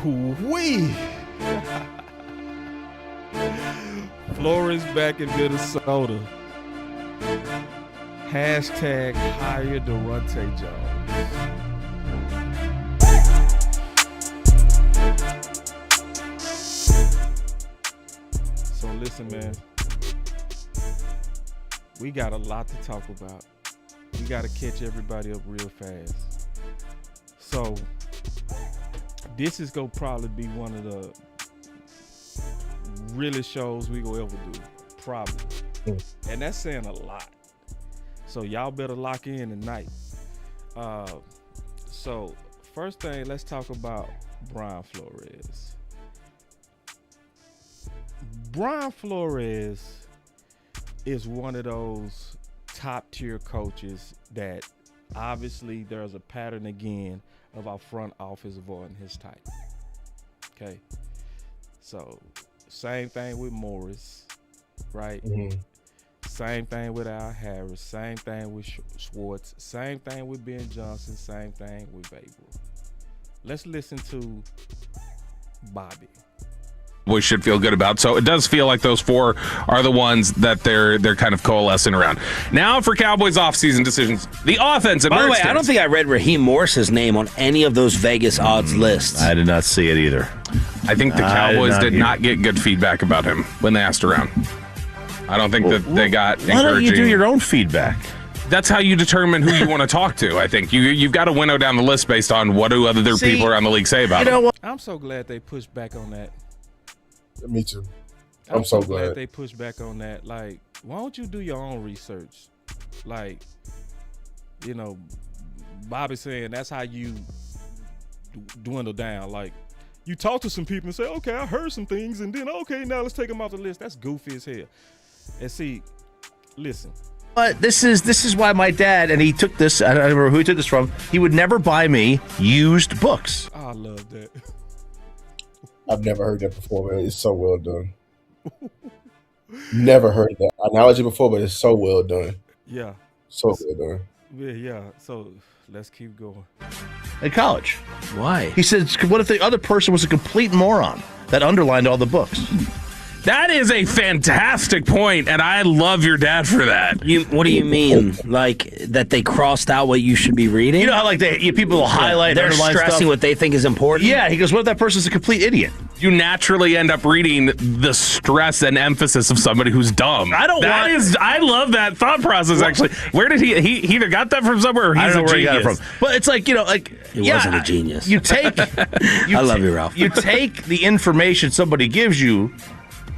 Wee. Flores back in Minnesota. Hashtag hire Daronte Jones. So listen, man. We got a lot to talk about. We got to catch everybody up real fast. So this is going to probably be one of the really shows we gonna ever do. Probably. And that's saying a lot. So y'all better lock in tonight. So first thing, let's talk about Brian Flores. Brian Flores is one of those top tier coaches that obviously there's a pattern again of our front office avoiding his type. Okay. So same thing with Morris, right? Mm-hmm. Same thing with Al Harris. Same thing with Schwartz. Same thing with Ben Johnson. Same thing with Babel. Let's listen to Bobby. We should feel good about. So it does feel like those four are the ones that they're kind of coalescing around. Now for Cowboys offseason decisions. The offensive. By the way, I don't think I read Raheem Morris's name on any of those Vegas odds lists. I did not see it either. I think the Cowboys did not get good feedback about him when they asked around. I don't think that they got encouraging. Why don't you do your own feedback? That's how you determine who you want to talk to. I think you've got to winnow down the list based on what do other people around the league say about him. I'm so glad they pushed back on that. Me too. I'm so glad they pushed back on that. Like, why don't you do your own research? Like, you know, Bobby saying that's how you dwindle down. Like, you talk to some people and say, okay, I heard some things, and then, okay, now let's take them off the list. That's goofy as hell. And see, listen. But this is why my dad, and he took this, I don't remember who he took this from, he would never buy me used books. Oh, I love that. I've never heard that before, man. It's so well done. Never heard that analogy before, but it's so well done. Yeah. So well done. Yeah. So let's keep going. In college. Why? He said, what if the other person was a complete moron that underlined all the books? That is a fantastic point, and I love your dad for that. What do you mean? Like that they crossed out what you should be reading? You know how like people will highlight and they're underline stressing stuff? what they think is important? Yeah, he goes, what if that person's a complete idiot? You naturally end up reading the stress and emphasis of somebody who's dumb. I love that thought process, actually. Where did he either got that from somewhere or he's I don't know a where genius. he got it from. But it's like, He wasn't a genius. You take I love you, Ralph. You take the information somebody gives you,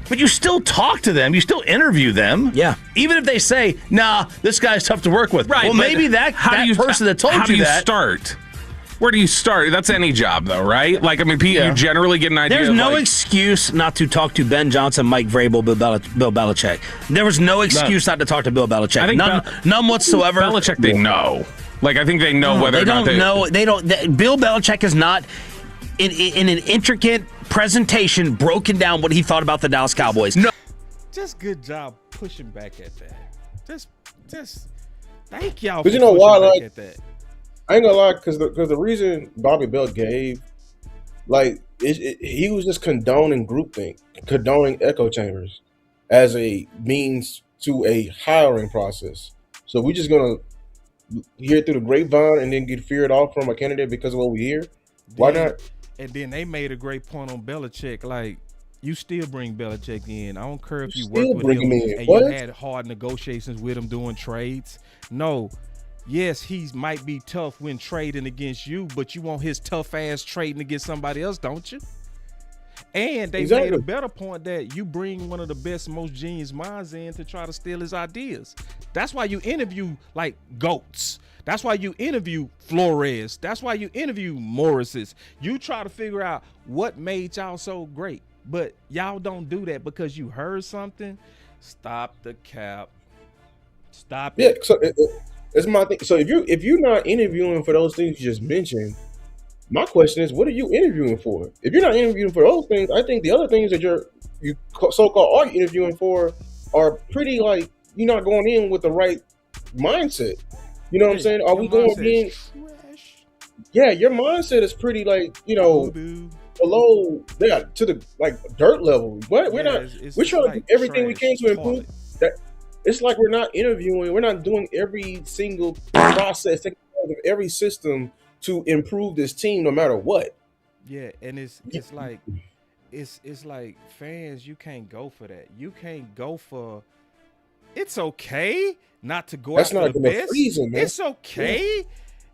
but you still talk to them. You still interview them. Yeah. Even if they say, nah, this guy's tough to work with. Right. Well, maybe that person that told you that. How do you start? Where do you start? That's any job, though, right? Like, I mean, you generally get an idea. There's no excuse not to talk to Ben Johnson, Mike Vrabel, Bill Belichick. There was no excuse not to talk to Bill Belichick. I think none whatsoever. Belichick, they know. Like, I think they know whether or not they know. They don't. Bill Belichick is not in an intricate presentation broken down what he thought about the Dallas Cowboys. No. Just good job pushing back at that. Just thank y'all for pushing back at that. I ain't gonna lie, because the reason Bobby Bell gave, he was just condoning groupthink, condoning echo chambers as a means to a hiring process. So we just gonna hear it through the grapevine and then get feared off from a candidate because of what we hear? Why not? And then they made a great point on Belichick. Like, you still bring Belichick in. I don't care if you work with him and you had hard negotiations with him doing trades. No. Yes, he might be tough when trading against you, but you want his tough ass trading against somebody else, don't you? And they made a better point that you bring one of the best, most genius minds in to try to steal his ideas. That's why you interview like goats. That's why you interview Flores. That's why you interview Morris's. You try to figure out what made y'all so great, but y'all don't do that because you heard something. Stop the cap. Stop it. Yeah, so it's my thing. So if you're not interviewing for those things you just mentioned, my question is, what are you interviewing for? If you're not interviewing for those things, I think the other things that you so-called are interviewing for are pretty like you're not going in with the right mindset. You know what I'm saying? Are we going in? Yeah, your mindset is pretty like, below. They got to the dirt level. But we're not. We're trying to do everything we can to improve that. It's like we're not interviewing. We're not doing every single process, every system to improve this team, no matter what. Yeah, and it's like fans. You can't go for that. You can't go for. It's okay not to go after the best. Reason, man. It's okay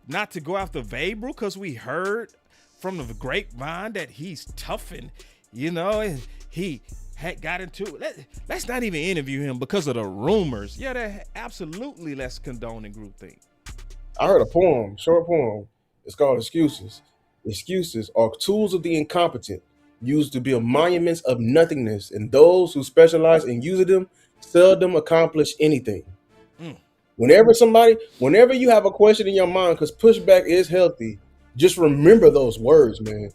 not to go after Vrabel because we heard from the grapevine that he's tough and and he had got into it. Let's not even interview him because of the rumors. Yeah, that absolutely let's condone and groupthink. I heard a poem, short poem. It's called Excuses. Excuses are tools of the incompetent used to build monuments of nothingness, and those who specialize in using them seldom accomplish anything. Whenever you have a question in your mind, because pushback is healthy, just remember those words, man.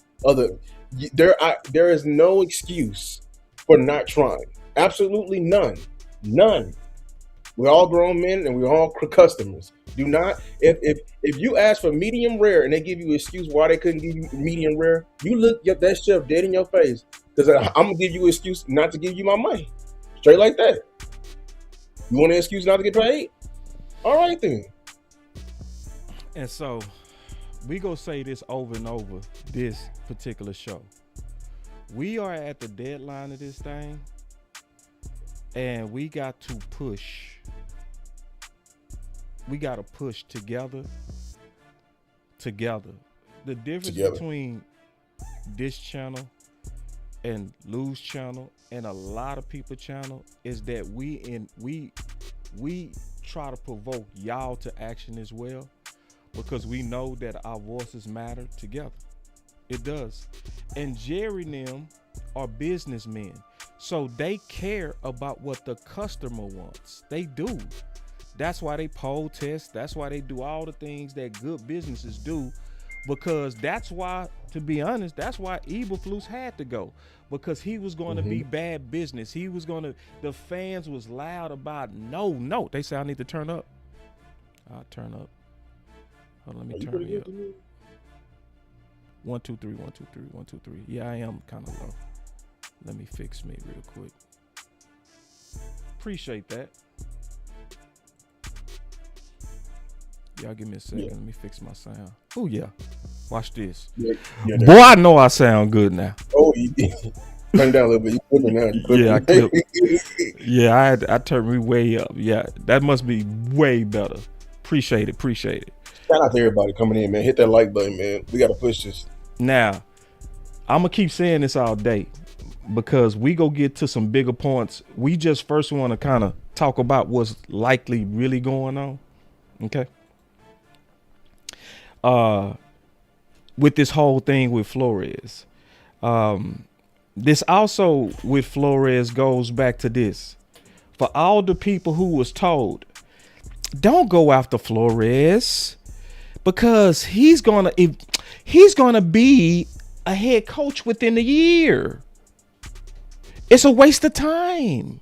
There is no excuse for not trying. Absolutely none. None. We're all grown men and we're all customers. Do not, if you ask for medium rare and they give you an excuse why they couldn't give you medium rare, you look that chef dead in your face because I'm gonna give you an excuse not to give you my money. Straight like that. You want an excuse not to get paid? All right then. And so we go say this over and over this particular show. We are at the deadline of this thing, and we got to push. We got to push together. The difference between this channel and Lou's channel and a lot of people channel is that we try to provoke y'all to action as well, because we know that our voices matter together. It does. And Jerry and them are businessmen, so they care about what the customer wants. They do. That's why they poll test. That's why they do all the things that good businesses do, because that's why, to be honest, that's why Eberflus had to go, because he was going to be bad business. He was going to, the fans was loud about no. They say I need to turn up. I'll turn up. Hold on, let me turn it up. 1 2 3 1 2 3 1 2 3. Yeah, I am kind of low. Let me fix me real quick. Appreciate that. Y'all give me a second. Let me fix my sound. Oh yeah. Watch this. Boy, I know I sound good now. Oh, you turn down a little bit. You clipping now. Yeah, I clip. Yeah, I turned me way up. Yeah, that must be way better. Appreciate it. Shout out to everybody coming in, man. Hit that like button, man. We got to push this. Now, I'm going to keep saying this all day because we go get to some bigger points. We just first want to kind of talk about what's likely really going on. Okay. With this whole thing with Flores. This also with Flores goes back to this. For all the people who was told, don't go after Flores because he's gonna be a head coach within a year. It's a waste of time.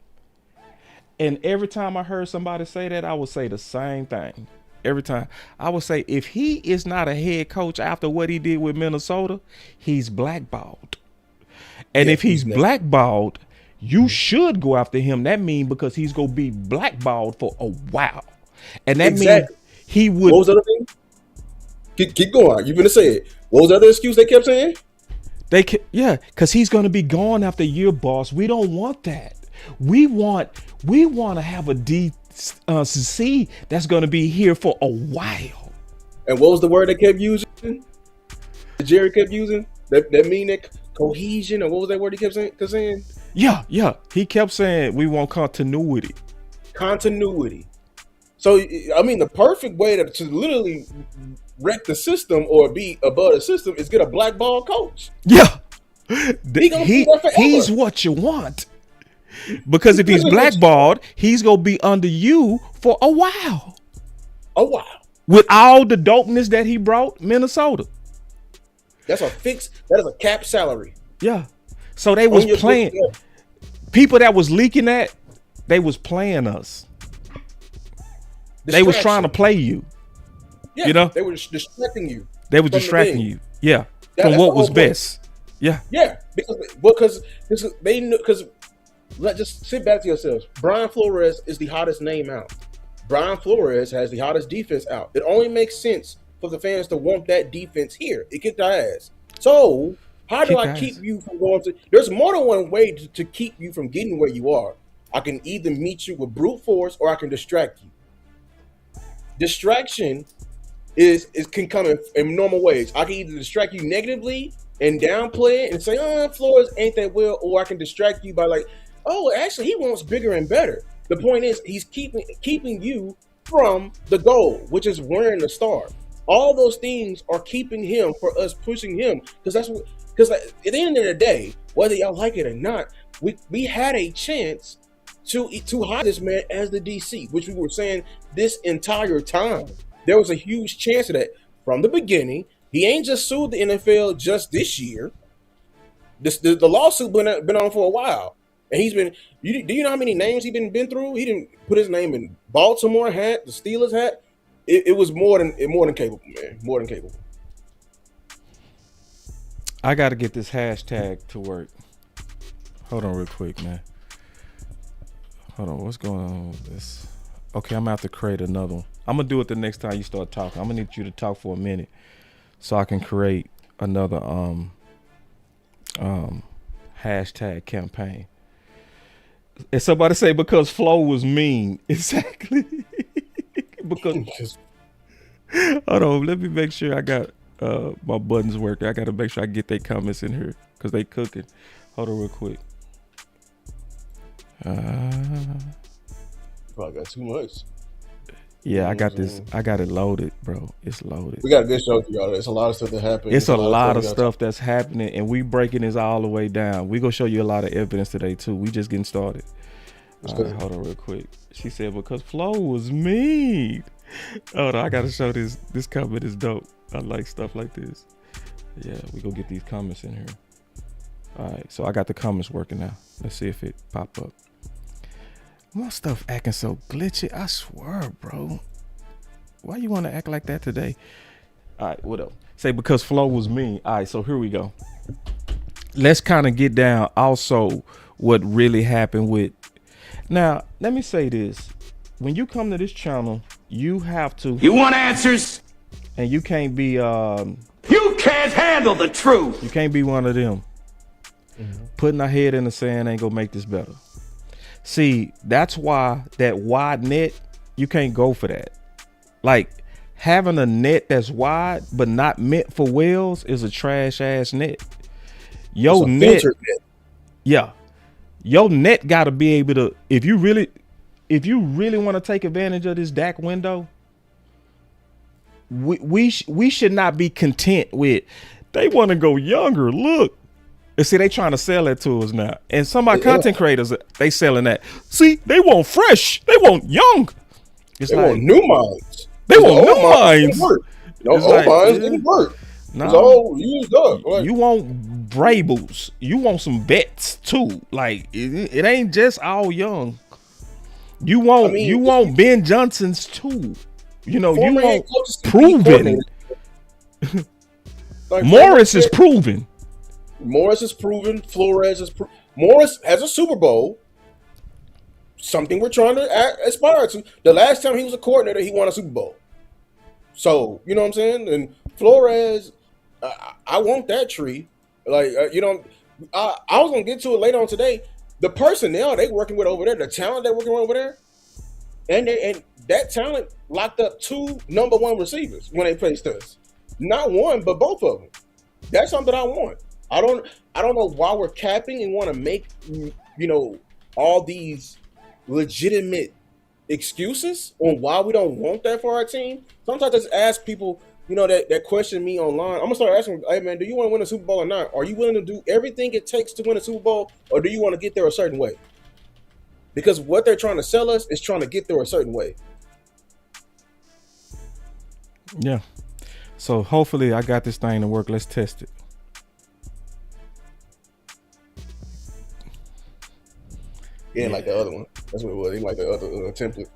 And every time I heard somebody say that, I would say the same thing. Every time I would say, if he is not a head coach after what he did with Minnesota, he's blackballed. And if he's blackballed, you should go after him. That means because he's going to be blackballed for a while. And that means he would. What was the other thing? Keep going. You're going to say it. What was the other excuse they kept saying? Because he's going to be gone after a year, boss. We don't want that. We want to have a DCC that's going to be here for a while. And what was the word they kept using? Jerry kept using? That mean that cohesion, or what was that word he kept saying? Yeah. He kept saying we want continuity. So, I mean, the perfect way to literally wreck the system or be above the system is get a blackball coach. Yeah. He's what you want. Because if he's blackballed, he's going to be under you for a while. With all the dopeness that he brought Minnesota. That is a cap salary. Yeah. So they was playing. People that was leaking that, they was playing us. They was trying to play you. Yeah, they were distracting you. They were distracting you. Yeah. From what was best. Yeah. Because they knew. Because just sit back to yourselves. Brian Flores is the hottest name out. Brian Flores has the hottest defense out. It only makes sense for the fans to want that defense here. It kicked our ass. So how do I keep you from going to? There's more than one way to keep you from getting where you are. I can either meet you with brute force or I can distract you. Distraction can come in normal ways. I can either distract you negatively and downplay it and say, Flores ain't that well, or I can distract you by like, oh, actually he wants bigger and better. The point is he's keeping you from the goal, which is wearing the star. All those things are keeping him for us pushing him because at the end of the day, whether y'all like it or not, we had a chance to hire this man as the DC, which we were saying this entire time. There was a huge chance of that from the beginning. He ain't just sued the NFL just this year. The lawsuit been on for a while, and he's been. Do you know how many names he's been through? He didn't put his name in Baltimore hat, the Steelers hat. It was more than capable, man. More than capable. I got to get this hashtag to work. Hold on real quick, man. Hold on, what's going on with this? Okay, I'm gonna have to create another one. I'm gonna do it the next time you start talking. I'm gonna need you to talk for a minute so I can create another hashtag campaign. And somebody say because Flo was mean. Exactly. Because hold on, let me make sure I got my buttons working. I gotta make sure I get their comments in here because they cooking. Hold on real quick. Probably got too much. Yeah, I got this. I got it loaded, bro. It's loaded. We got a good show for y'all. There's a lot of stuff that happened. It's a lot of stuff that's happening, and we breaking this all the way down. We gonna show you a lot of evidence today too. We just getting started. All right, hold on real quick. She said because Flo was mean. Hold on, I gotta show this. This comment is dope. I like stuff like this. Yeah, we gonna get these comments in here. All right, so I got the comments working now. Let's see if it pop up. My stuff acting so glitchy. I swear, bro. Why you want to act like that today? All right, what up? Say because Flo was mean. All right, so here we go. Let's kind of get down also what really happened with. Now, let me say this. When you come to this channel, you have to. You want answers? And you can't be. You can't handle the truth. You can't be one of them. Mm-hmm. Putting our head in the sand ain't gonna make this better. See, that's why that wide net, you can't go for that. Like having a net that's wide but not meant for whales is a trash ass net. Your net, yeah, your net got to be able to. If you really want to take advantage of this DAC window, we should not be content with. They want to go younger. Look. And see, they trying to sell that to us now. And some of our content creators, they selling that. See, they want fresh. They want young. They want new minds. They want new minds. No, old minds didn't work. It's all used up. Like, you want Brables. You want some vets too. Like it ain't just all young. You want Ben Johnson's too. You know, you want proven. Like, Morris is proven. Morris is proven. Flores is Morris has a Super Bowl. Something we're trying to aspire to. The last time he was a coordinator, he won a Super Bowl. So, you know what I'm saying? And Flores, I want that tree. Like, I was going to get to it later on today. The personnel they working with over there, the talent they're working with over there, and that talent locked up 2 number 1 receivers when they faced us. Not one, but both of them. That's something I want. I don't know why we're capping and want to make, all these legitimate excuses on why we don't want that for our team. Sometimes I just ask people, that question me online. I'm gonna start asking, hey man, do you want to win a Super Bowl or not? Are you willing to do everything it takes to win a Super Bowl, or do you want to get there a certain way? Because what they're trying to sell us is trying to get there a certain way. Yeah. So hopefully I got this thing to work. Let's test it. Yeah, like the other one. That's what it was. He like the other template.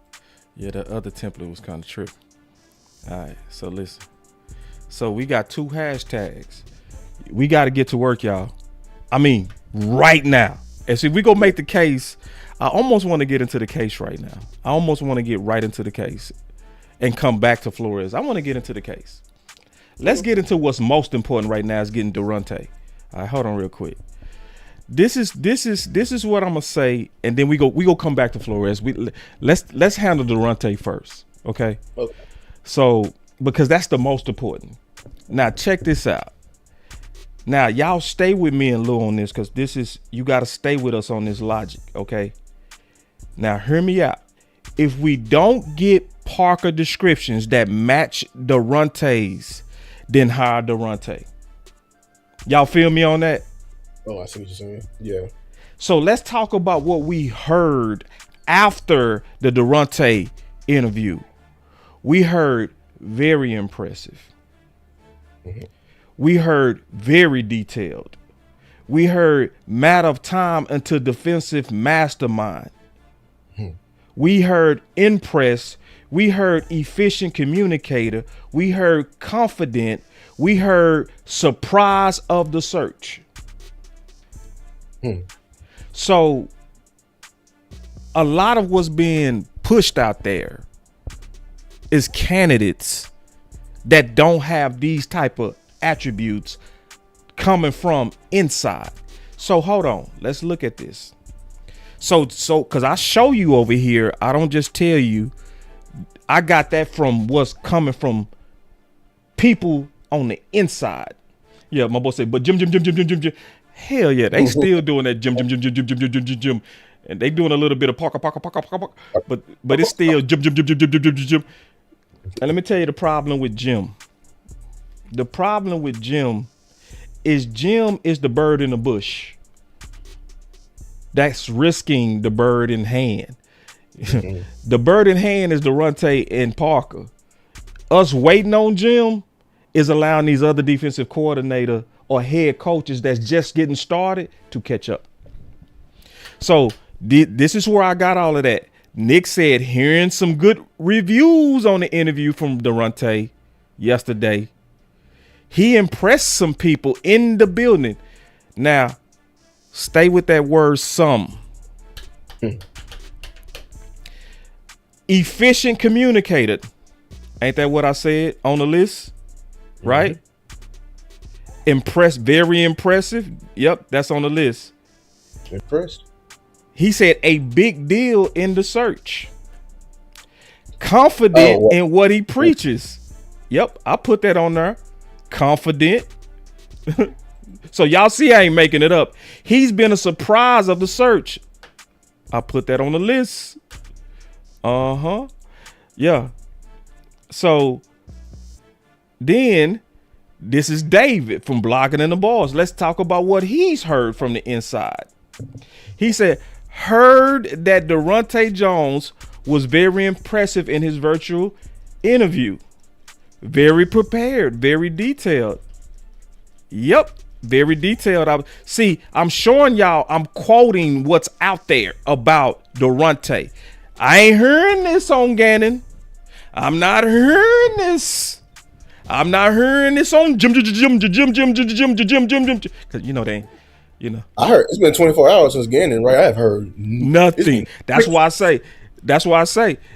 Yeah, the other template was kind of tricky. All right, so listen. So we got 2 hashtags. We got to get to work, y'all. I mean, right now. And see, we go make the case. I almost want to get into the case right now. I almost want to get right into the case and come back to Flores. I want to get into the case. Let's get into what's most important right now is getting Daronte. All right, hold on real quick. This is what I'm gonna say, and then we go come back to Flores. Let's handle Daronte first, okay? Okay. So because that's the most important. Now check this out. Now y'all stay with me and Lou on this, because you got to stay with us on this logic, okay? Now hear me out. If we don't get Parker descriptions that match Daronte's, then hire Daronte. Y'all feel me on that? Oh, I see what you're saying. Yeah. So let's talk about what we heard after the Daronte interview. We heard very impressive. Mm-hmm. We heard very detailed. We heard matter of time into defensive mastermind. Mm-hmm. We heard impress. We heard efficient communicator. We heard confident. We heard surprise of the search. So a lot of what's being pushed out there is candidates that don't have these type of attributes coming from inside. So hold on, let's look at this. So because I show you over here, I don't just tell you. I got that from what's coming from people on the inside. Yeah, my boy said, but Jim. Hell yeah, they still doing that Jim. And they doing a little bit of Parker. But it's still Jim. And let me tell you the problem with Jim. The problem with Jim is the bird in the bush. That's risking the bird in hand. The bird in hand is Daronte and Parker. Us waiting on Jim is allowing these other defensive coordinator or head coaches that's just getting started to catch up. So this is where I got all of that. Nick said hearing some good reviews on the interview from Daronte yesterday. He impressed some people in the building. Now, stay with that word some. Efficient communicator. Ain't that what I said on the list? Right? Impressed, very impressive. Yep, that's on the list. Impressed. He said a big deal in the search. Confident in what he preaches. Yep, I put that on there. Confident. So y'all see I ain't making it up. He's been a surprise of the search. I put that on the list. Yeah. So then this is David from Blocking in the Balls. Let's talk about what he's heard from the inside. He said, heard that Daronte Jones was very impressive in his virtual interview. Very prepared, very detailed. Yep, very detailed. See, I'm showing y'all, I'm quoting what's out there about Daronte. I ain't hearing this on Gannon. I'm not hearing this. I'm not hearing this on Jim. Because you know they, you know. I heard it's been 24 hours since Gannon, right? I have heard nothing. That's why I say.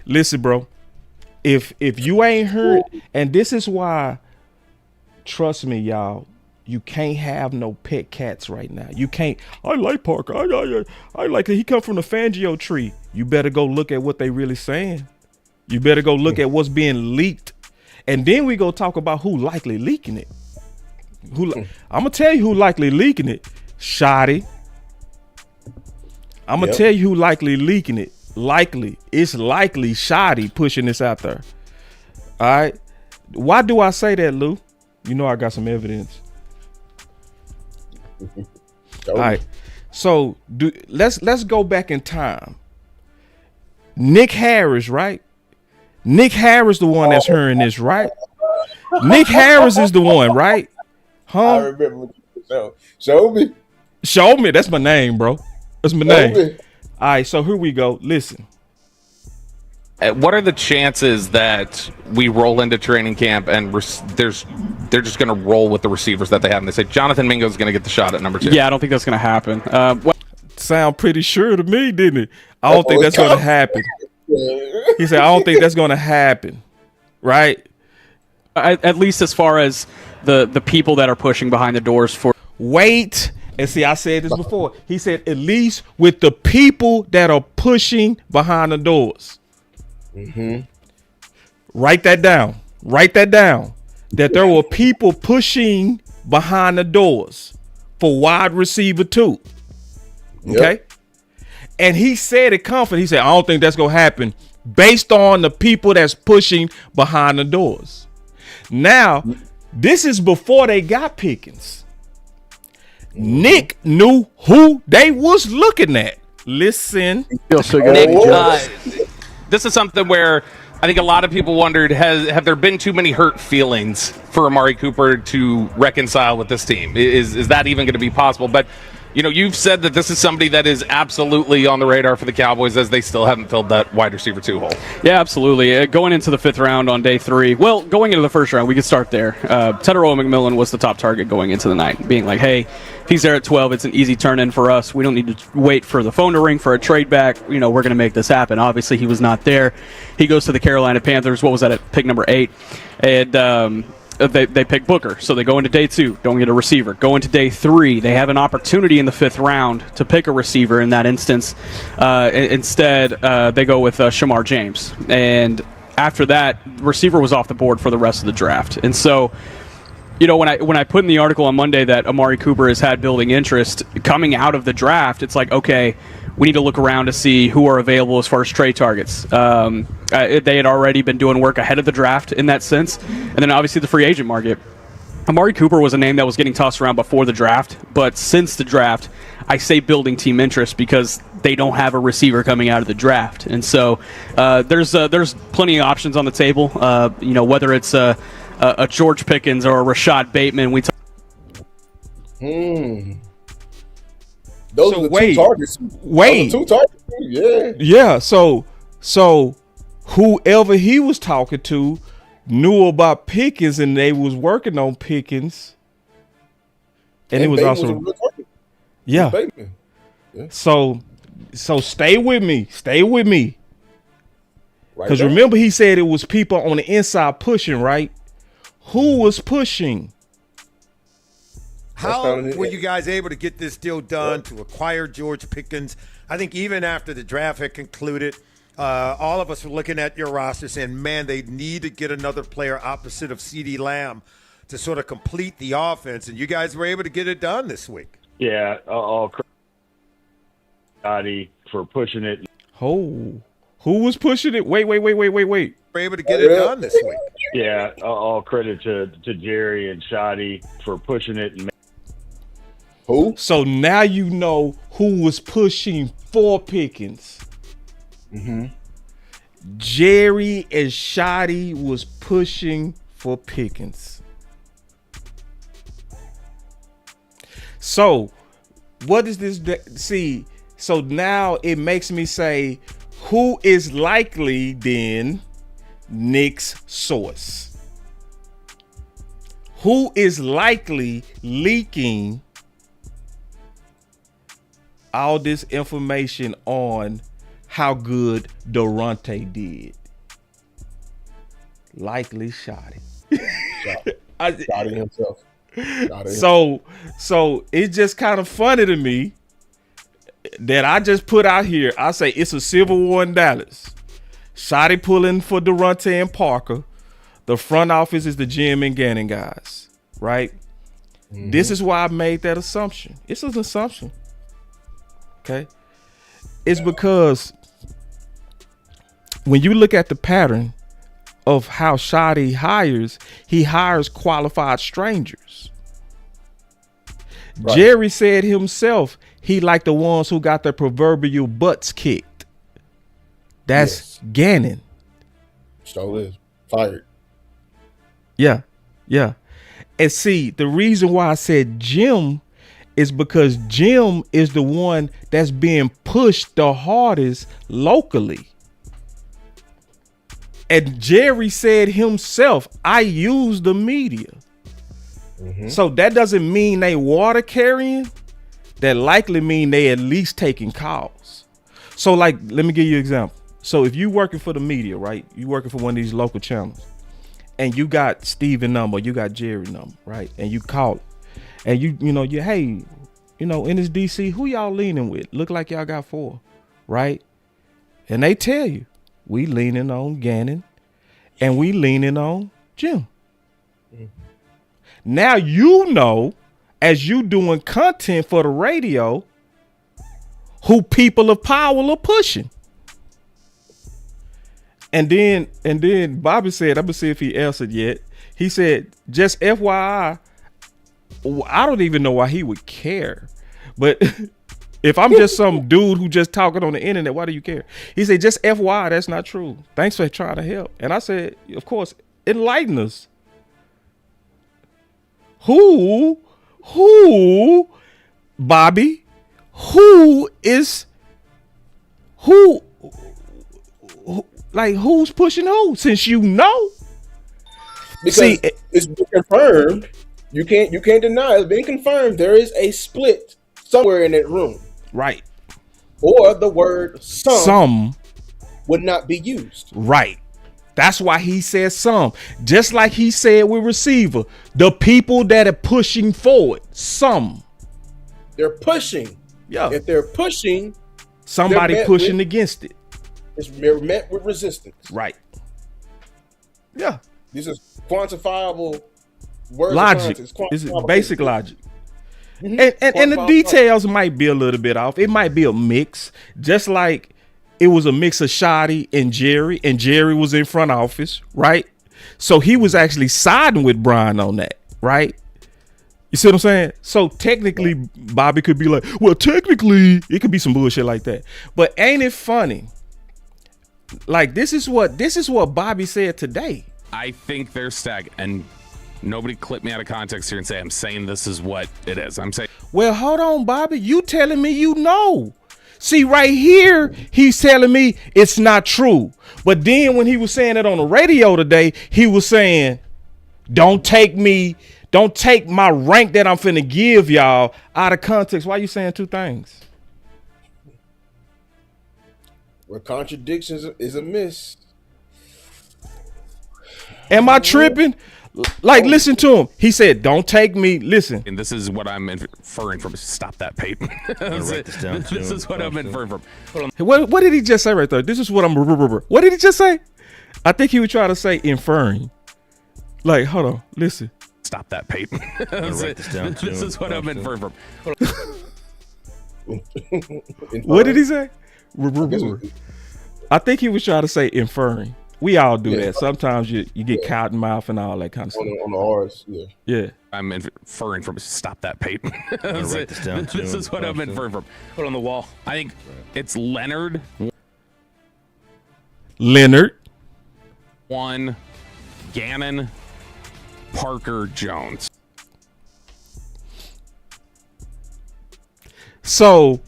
Listen, bro. If you ain't heard, and this is why, trust me, y'all, you can't have no pet cats right now. You can't. I like Parker. I like it. He come from the Fangio tree. You better go look at what they really saying. You better go look at what's being leaked. And then we go talk about who likely leaking it. I'm gonna tell you who likely leaking it. Shoddy. I'm gonna tell you who likely leaking it. It's likely Shoddy pushing this out there. All right. Why do I say that, Lou? You know I got some evidence. All right. So let's go back in time. Nick Harris, right? Nick Harris, the one that's hearing this, right? Nick Harris is the one, right? Huh? I remember what you said. Show me. Show me. That's my name, bro. That's my name. All right, so here we go. Listen. What are the chances that we roll into training camp and they're just going to roll with the receivers that they have? And they say Jonathan Mingo is going to get the shot at number 2. Yeah, I don't think that's going to happen. Sound pretty sure to me, didn't it? I don't think that's going to happen. He said, I don't think that's going to happen. Right? At least as far as the people that are pushing behind the doors for. Wait. And see, I said this before. He said, at least with the people that are pushing behind the doors. Mm-hmm. Write that down. Write that down. That there were people pushing behind the doors for wide receiver 2. Okay? Yep. And he said it confident. He said, I don't think that's going to happen based on the people that's pushing behind the doors. Now, this is before they got Pickens. Nick knew who they was looking at. Listen. Nick, this is something where I think a lot of people wondered, have there been too many hurt feelings for Amari Cooper to reconcile with this team? Is that even going to be possible? But, you know, you've said that this is somebody that is absolutely on the radar for the Cowboys as they still haven't filled that wide receiver 2 hole. Yeah, absolutely. Going into the 5th round on day 3. Well, going into the 1st round, we could start there. Teteroa McMillan was the top target going into the night, being like, hey, if he's there at 12, it's an easy turn-in for us. We don't need to wait for the phone to ring for a trade back. You know, we're going to make this happen. Obviously, he was not there. He goes to the Carolina Panthers. What was that at pick number 8? And they pick Booker. So they go into day 2, don't get a receiver. Go into day 3, they have an opportunity in the 5th round to pick a receiver in that instance. Instead, they go with Shamar James. And after that, receiver was off the board for the rest of the draft. And so, you know, when I put in the article on Monday that Amari Cooper has had building interest coming out of the draft, it's like, okay, we need to look around to see who are available as far as trade targets. They had already been doing work ahead of the draft in that sense. And then obviously the free agent market. Amari Cooper was a name that was getting tossed around before the draft, but since the draft, I say building team interest because they don't have a receiver coming out of the draft. And so there's plenty of options on the table, you know, whether it's a George Pickens or a Rashad Bateman. Those are the 2 targets. Wait. 2 targets. Yeah. Yeah. So whoever he was talking to knew about Pickens and they was working on Pickens. And it was also yeah. So stay with me. Stay with me. Because remember he said it was people on the inside pushing, right? Who was pushing? How were you guys able to get this deal done to acquire George Pickens? I think even after the draft had concluded, all of us were looking at your roster saying, man, they need to get another player opposite of CeeDee Lamb to sort of complete the offense. And you guys were able to get it done this week. Yeah, I'll credit for pushing it. Oh, who was pushing it? Wait. We're able to get it done this week. Yeah, all credit to Jerry and Shotty for pushing it. Who? So now you know who was pushing for Pickens. Mm-hmm. Jerry and Shotty was pushing for Pickens. So what is this? See, so now it makes me say, who is likely then Nick's source? Who is likely leaking all this information on how good Daronte did? Likely Shotty. Shotty himself. So it's just kind of funny to me that I just put out here. I say it's a civil war in Dallas. Shotty pulling for Daronte and Parker. The front office is the Jim and Gannon guys, right? Mm-hmm. This is why I made that assumption. It's an assumption. Okay. It's because when you look at the pattern of how Shotty hires, he hires qualified strangers. Right. Jerry said himself he liked the ones who got their proverbial butts kicked. That's Gannon. So is fired. Yeah. And see, the reason why I said Jim is because Jim is the one that's being pushed the hardest locally. And Jerry said himself, I use the media. So that doesn't mean they water carrying. That likely mean they at least taking calls. So like, let me give you an example. So if you working for the media, right? You working for one of these local channels and you got Steven number, you got Jerry number, right? And you call it. And you hey, in this DC, who y'all leaning with? Look like y'all got 4, right? And they tell you, we leaning on Gannon and we leaning on Jim. Now as you doing content for the radio, who people of power are pushing. And then Bobby said, I'm gonna see if he answered yet. He said, just FYI, I don't even know why he would care. But if I'm just some dude who just talking on the internet, why do you care? He said, just FYI, that's not true. Thanks for trying to help. And I said, of course, enlighten us. Who, Bobby, who's pushing who? Since you know. Because it's been confirmed. You can't deny it's been confirmed. There is a split somewhere in that room. Right. Or the word some would not be used. Right. That's why he said some. Just like he said with receiver. The people that are pushing forward. Some. They're pushing. Yeah. If they're pushing, somebody pushing against it. They're met with resistance. Right. Yeah. This is quantifiable words. Logic. This is basic logic. And the details might be a little bit off. It might be a mix. Just like it was a mix of Shoddy and Jerry was in front office, right? So he was actually siding with Brian on that, right? You see what I'm saying? So technically, Bobby could be like, well, technically, it could be some bullshit like that. But ain't it funny? Like this is what Bobby said today. I think they're stagnant, and nobody clip me out of context here and say I'm saying this is what it is. I'm saying, well, hold on, Bobby. You telling me you know? See, right here, he's telling me it's not true. But then when he was saying it on the radio today, he was saying, don't take my rank that I'm finna give y'all out of context. Why are you saying two things? Where contradictions is a miss. Am I tripping? Like, listen to him. He said, don't take me. Listen. And this is what I'm inferring from. Stop that, Peyton. This is what I'm inferring from. What did he just say right there? This is what I'm. What did he just say? I think he was trying to say inferring. Like, hold on. Listen. Stop that, Peyton. This is what I'm inferring from. What did he say? I think he was trying to say inferring. We all do that. Sometimes you get cotton mouth and all that kind of stuff. On the R's, yeah. I'm inferring from. Stop that, Peyton. This is what I'm inferring from. Put it on the wall. I think it's Leonard. One, Gannon, Parker, Jones. So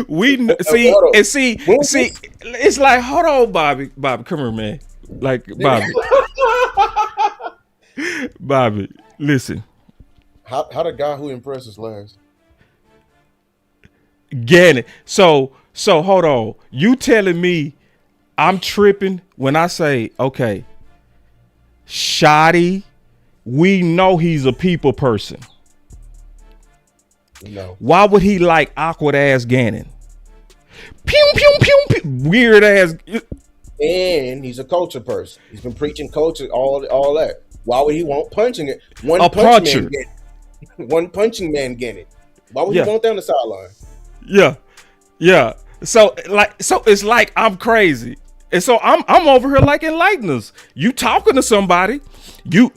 we see. It's like, hold on, Bobby, come here, man. Like, Bobby, listen. How the guy who impresses last? Gannon. So hold on. You telling me I'm tripping when I say, okay, Shoddy, we know he's a people person. No. Why would he like awkward ass Gannon? Pew, pew, pew, pew. Weird ass. And he's a culture person. He's been preaching culture, all that. Why would he want punching it? One punching man getting it. Why would he want down the sideline? Yeah. So it's like I'm crazy. And so I'm over here like enlighten us. You talking to somebody, you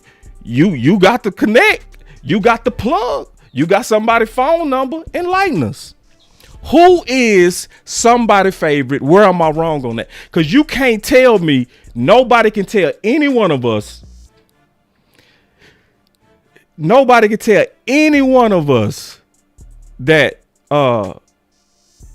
got the connect, you got the plug, you got somebody's phone number, enlighten us. Who is somebody's favorite? Where am I wrong on that? Because you can't tell me, nobody can tell any one of us. Nobody can tell any one of us that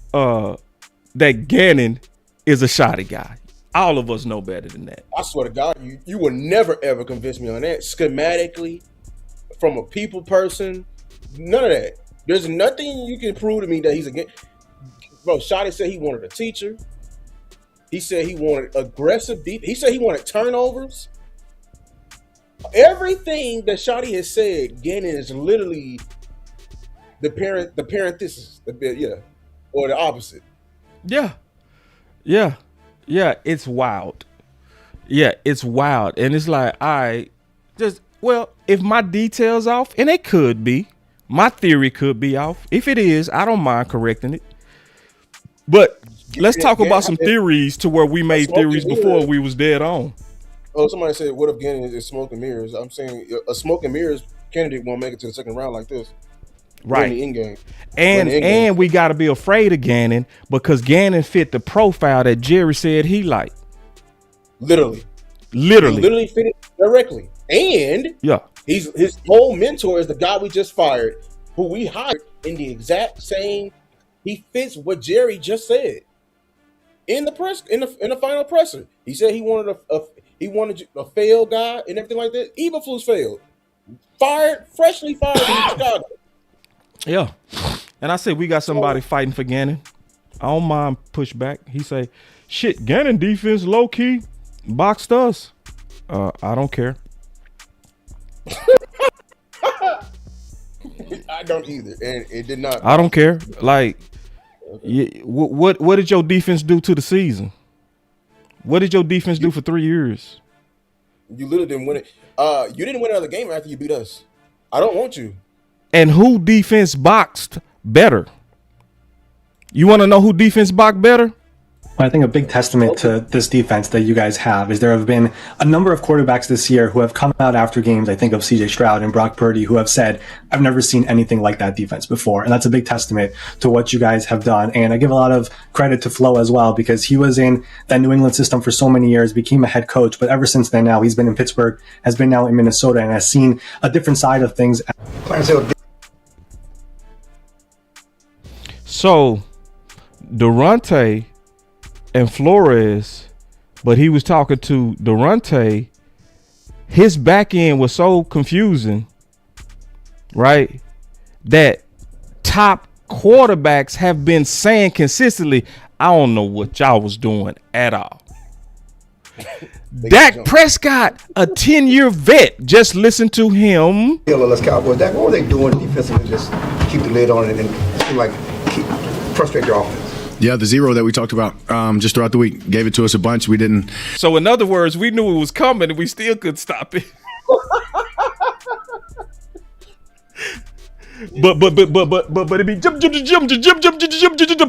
that Gannon is a shoddy guy. All of us know better than that. I swear to God, you will never ever convince me on that. Schematically, from a people person, none of that. There's nothing you can prove to me that he's against. Bro, Shotty said he wanted a teacher. He said he wanted aggressive deep. He said he wanted turnovers. Everything that Shotty has said, Gannon is literally the parenthesis, or the opposite. Yeah. It's wild. It's wild, and it's like, if my details off, and it could be, my theory could be off. If it is, I don't mind correcting it. But let's talk about some theories to where we made theories before we was dead on. Oh, somebody said, what if Gannon is smoke and mirrors? I'm saying a smoke and mirrors candidate won't make it to the second round like this. Right. In the end game. And we got to be afraid of Gannon because Gannon fit the profile that Jerry said he liked. Literally. He literally fit it directly. And his whole mentor is the guy we just fired, who we hired in the exact same. He fits what Jerry just said in the press in the final presser. He said he wanted a failed guy and everything like that. Eberflus failed, freshly fired in Chicago. Yeah, and I said we got somebody fighting for Gannon. I don't mind pushback. He say, "Shit, Gannon defense low key boxed us." I don't care. I don't either, and it did not. I don't care. Like, what did your defense do to the season? What did your defense do for 3 years? You literally didn't win it. You didn't win another game after you beat us. I don't want you. And who defense boxed better? You want to know who defense boxed better? Well, I think a big testament to this defense that you guys have is there have been a number of quarterbacks this year who have come out after games. I think of CJ Stroud and Brock Purdy, who have said, I've never seen anything like that defense before. And that's a big testament to what you guys have done. And I give a lot of credit to Flo as well, because he was in that New England system for so many years, became a head coach. But ever since then, now he's been in Pittsburgh, has been now in Minnesota, and has seen a different side of things. So, Daronte and Flores, but he was talking to Daronte. His back end was so confusing, right? That top quarterbacks have been saying consistently, I don't know what y'all was doing at all. Dak Prescott, a 10-year vet, just listen to him. Dallas Cowboys, Dak, what were they doing defensively? Just keep the lid on it and seem like frustrate their offense. Yeah, the zero that we talked about just throughout the week gave it to us a bunch. We didn't. So in other words, we knew it was coming and we still couldn't stop it. but it be jump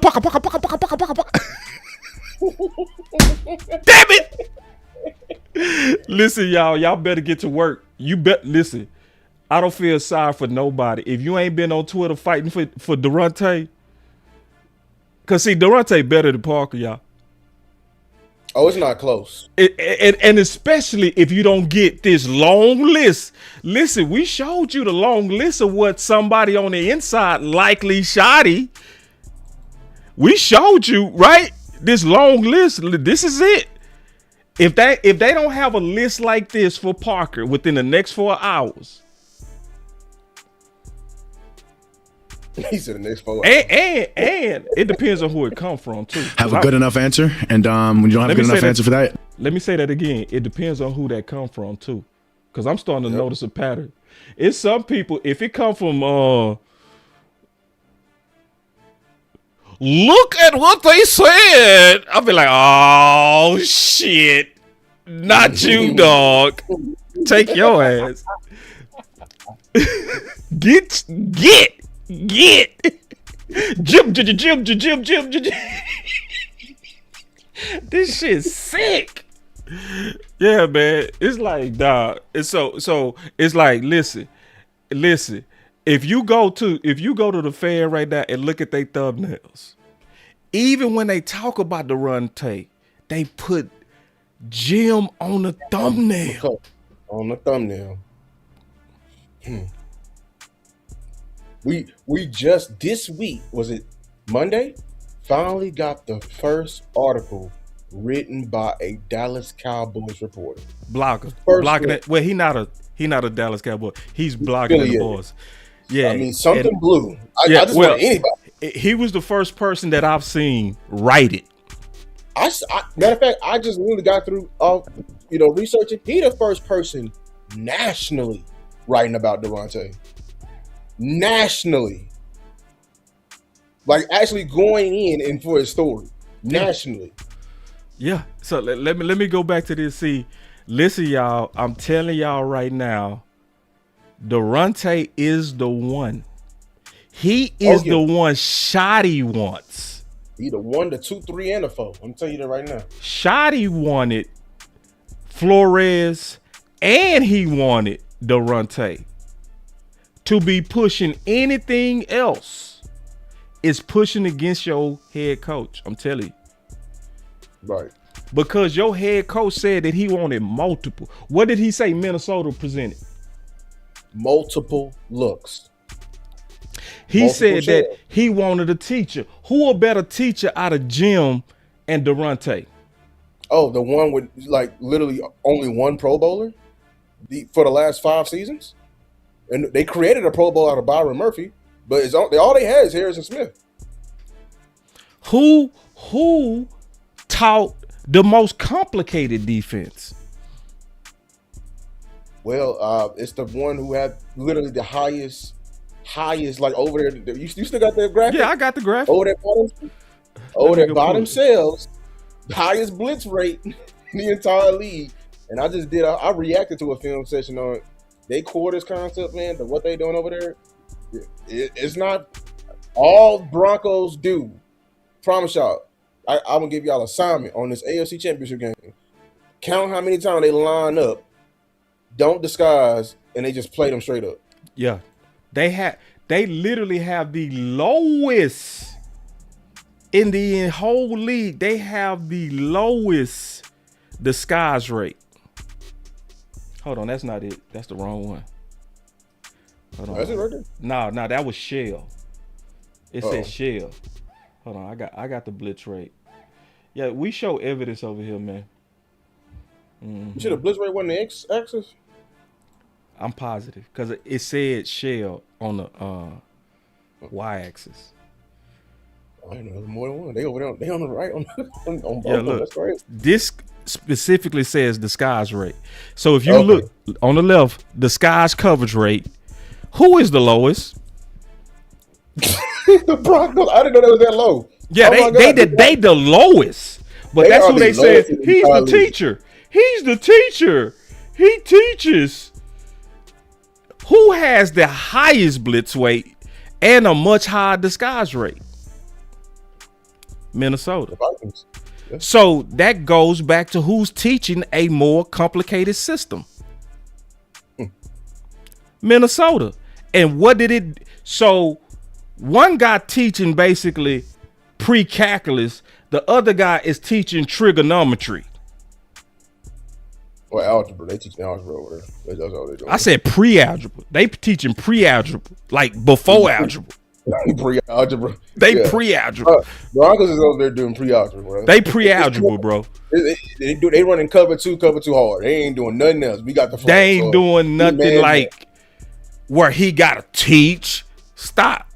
paka paka paka paka paka paka paka. Damn it! Listen, y'all better get to work. Listen. I don't feel sorry for nobody. If you ain't been on Twitter fighting for Daronte. Cause see, Daronte better than Parker, y'all. Oh, it's not close. And especially if you don't get this long list. Listen, we showed you the long list of what somebody on the inside likely shoddy. We showed you, right? This long list. This is it. If they don't have a list like this for Parker within the next 4 hours. He said the next 4 hours. And it depends on who it come from too. Have a good enough answer, and when you don't have a good enough answer for that. Let me say that again. It depends on who that come from too, because I'm starting to notice a pattern. It's some people. If it come from, look at what they said. I'll be like, oh shit, not you, dog. Take your ass. Get. Jim. This shit's sick. Yeah, man. It's like, dog. It's so it's like, listen. If you go to the fair right now and look at their thumbnails, even when they talk about the Daronte, they put Jim on the thumbnail. On the thumbnail. We just this week, was it Monday, finally got the first article written by a Dallas Cowboys reporter. Blocker. First Blocking look. it. Well, he not a Dallas Cowboy. He's blocking the boys. Yeah. I mean, something blue. I just well, want anybody. He was the first person that I've seen write it. Matter of fact, I just really got through, researching. He the first person nationally writing about Daronte. Nationally. Like actually going in for his story. Nationally. Yeah. So let me go back to this. See, listen, y'all. I'm telling y'all right now, Daronte is the one. He is the one Shotty wants. He the 1, the 2, 3, and the 4. I'm telling you that right now. Shotty wanted Flores and he wanted Daronte. To be pushing anything else is pushing against your head coach. I'm telling you. Right. Because your head coach said that he wanted multiple. What did he say Minnesota presented? Multiple looks. He said that he wanted a teacher. Who a better teacher out of Jim and Daronte? Oh, the one with like literally only one Pro Bowler for the last 5 seasons? And they created a Pro Bowl out of Byron Murphy, but all they had is Harrison Smith. Who taught the most complicated defense? Well, it's the one who had literally the highest like over there. You still got that graphic? Yeah, I got the graphic. Over that bottom sales, highest blitz rate in the entire league. And I reacted to a film session on they quarters concept, man. What they doing over there, it's not all Broncos do. Promise y'all. I'm gonna give y'all an assignment on this AFC Championship game. Count how many times they line up, don't disguise, and they just play them straight up. Yeah. They literally have the lowest in the whole league. They have the lowest disguise rate. Hold on, that's not it. That's the wrong one. Hold on. That's it right there? No, that was Shell. It said Shell. Hold on, I got the blitz rate. Yeah, we show evidence over here, man. You should have blitz rate wasn't the x-axis? I'm positive because it said Shell on the y-axis. I know there's more than one. They over there. They on the right on both. Yeah, look. That's crazy. This specifically says disguise rate. So if you look on the left, disguise coverage rate, who is the lowest? The Broncos. I didn't know they was that low. Yeah, they the lowest. But that's who they said. He's the teacher. He's the teacher. He teaches. Who has the highest blitz weight and a much higher disguise rate? Minnesota. Yeah. So that goes back to who's teaching a more complicated system. Minnesota. And what did it? So one guy teaching basically pre-calculus. The other guy is teaching trigonometry. Or algebra. They teach algebra over there. That's all they do. I said pre-algebra. They teaching pre-algebra, like before algebra. Pre-algebra. They pre-algebra. Broncos is over there doing pre-algebra, bro. They pre-algebra, bro. They running cover two hard. They ain't doing nothing else. We got the. They ain't doing nothing like where he gotta teach. Stop.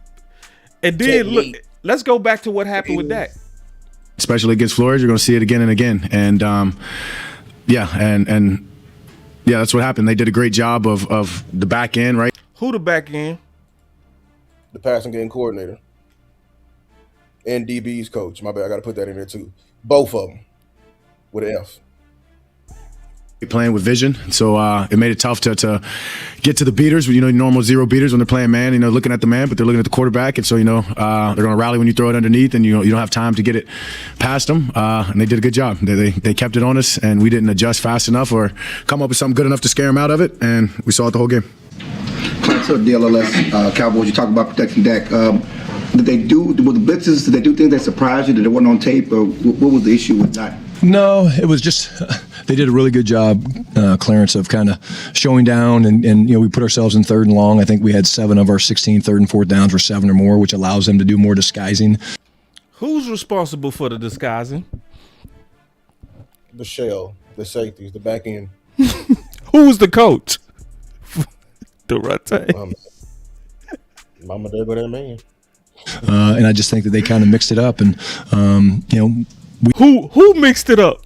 And then look. Let's go back to what happened with Dak. Especially against Flores, you're going to see it again and again. And that's what happened. They did a great job of the back end, right? Who the back end? The passing game coordinator and DB's coach. My bad, I got to put that in there too. Both of them with an F. Playing with vision, so it made it tough to get to the beaters. Normal zero beaters when they're playing man. Looking at the man, but they're looking at the quarterback, and so they're going to rally when you throw it underneath, and you don't have time to get it past them. And they did a good job. They kept it on us, and we didn't adjust fast enough or come up with something good enough to scare them out of it, and we saw it the whole game. So the LLS Cowboys, you talk about protecting Dak. Did they do with the blitzes? Did they do things that surprised you that they weren't on tape, or what was the issue with that? No, it was just they did a really good job, Clarence, of kind of showing down, and we put ourselves in 3rd and long. I think we had 7 of our 16 3rd and 4th downs were 7 or more, which allows them to do more disguising. Who's responsible for the disguising? the shell, the safeties, the back end. Who was the coach? Daronte. Mama, there go that man. And I just think that they kind of mixed it up, and who mixed it up?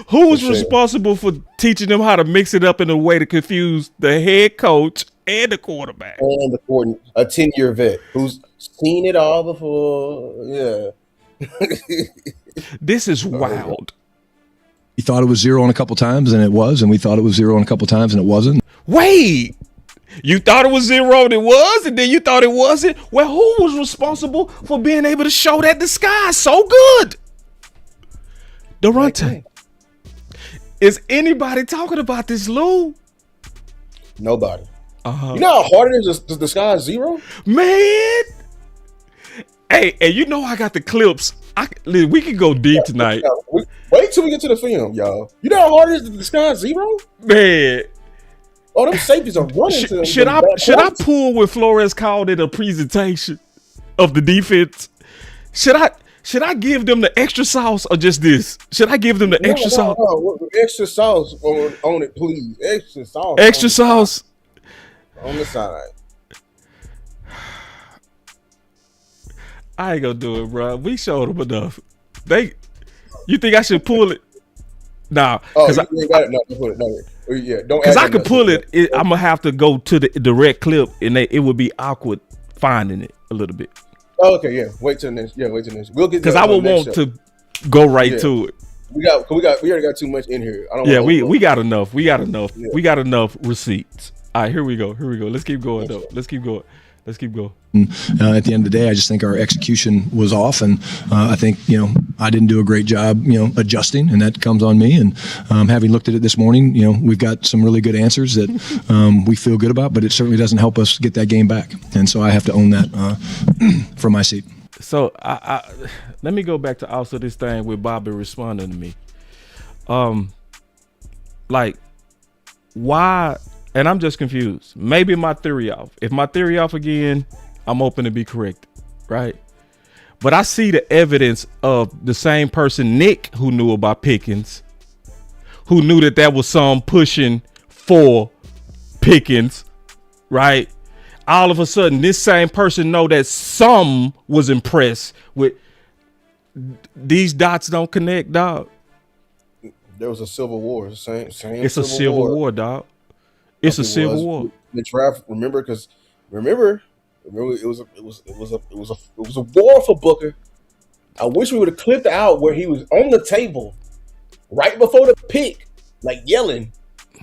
Who was responsible for teaching them how to mix it up in a way to confuse the head coach and the quarterback? And the coordinator, a 10-year vet who's seen it all before. Yeah. This is wild. We thought it was 0 on a couple times, and it was, and we thought it was 0 on a couple times, and it wasn't. Wait, you thought it was 0 and it was, and then you thought it wasn't? Well, who was responsible for being able to show that disguise so good? Daronte. Is anybody talking about this, Lou? Nobody. You know how hard it is to disguise 0? Man. Hey, and you know I got the clips. We can go deep tonight. Wait till we get to the film, y'all. You know how hard it is to disguise 0? Man. Oh, them safeties are running to them. Should I pull what Flores called it a presentation of the defense? Should I give them the extra sauce or just this? Should I give them the extra sauce? No. Extra sauce on it, please. Extra sauce. Extra sauce. On the side. I ain't gonna do it, bro. We showed them enough. You think I should pull it? Nah. Because I could pull it. I'm gonna have to go to the direct clip, and it would be awkward finding it a little bit. Oh, okay, yeah. Wait till next. We'll get because I would want to go right to it. We already got too much in here. We got enough. We got enough. Yeah. We got enough receipts. All right, here we go. Let's keep going though. Let's keep going. At the end of the day, I just think our execution was off, and I think I didn't do a great job adjusting, and that comes on me. And having looked at it this morning, we've got some really good answers that we feel good about, but it certainly doesn't help us get that game back, and so I have to own that from my seat. So let me go back to also this thing with Bobby responding to me. Like, why? And I'm just confused. Maybe my theory off. If my theory off again, I'm open to be corrected, right? But I see the evidence of the same person, Nick, who knew about Pickens, who knew that was some pushing for Pickens, right? All of a sudden, this same person know that some was impressed with these dots don't connect, dog. There was a civil war. Same. It's a civil war, dog. It's a civil war. The draft. Remember, it was a war for Booker. I wish we would have clipped out where he was on the table right before the pick, like yelling.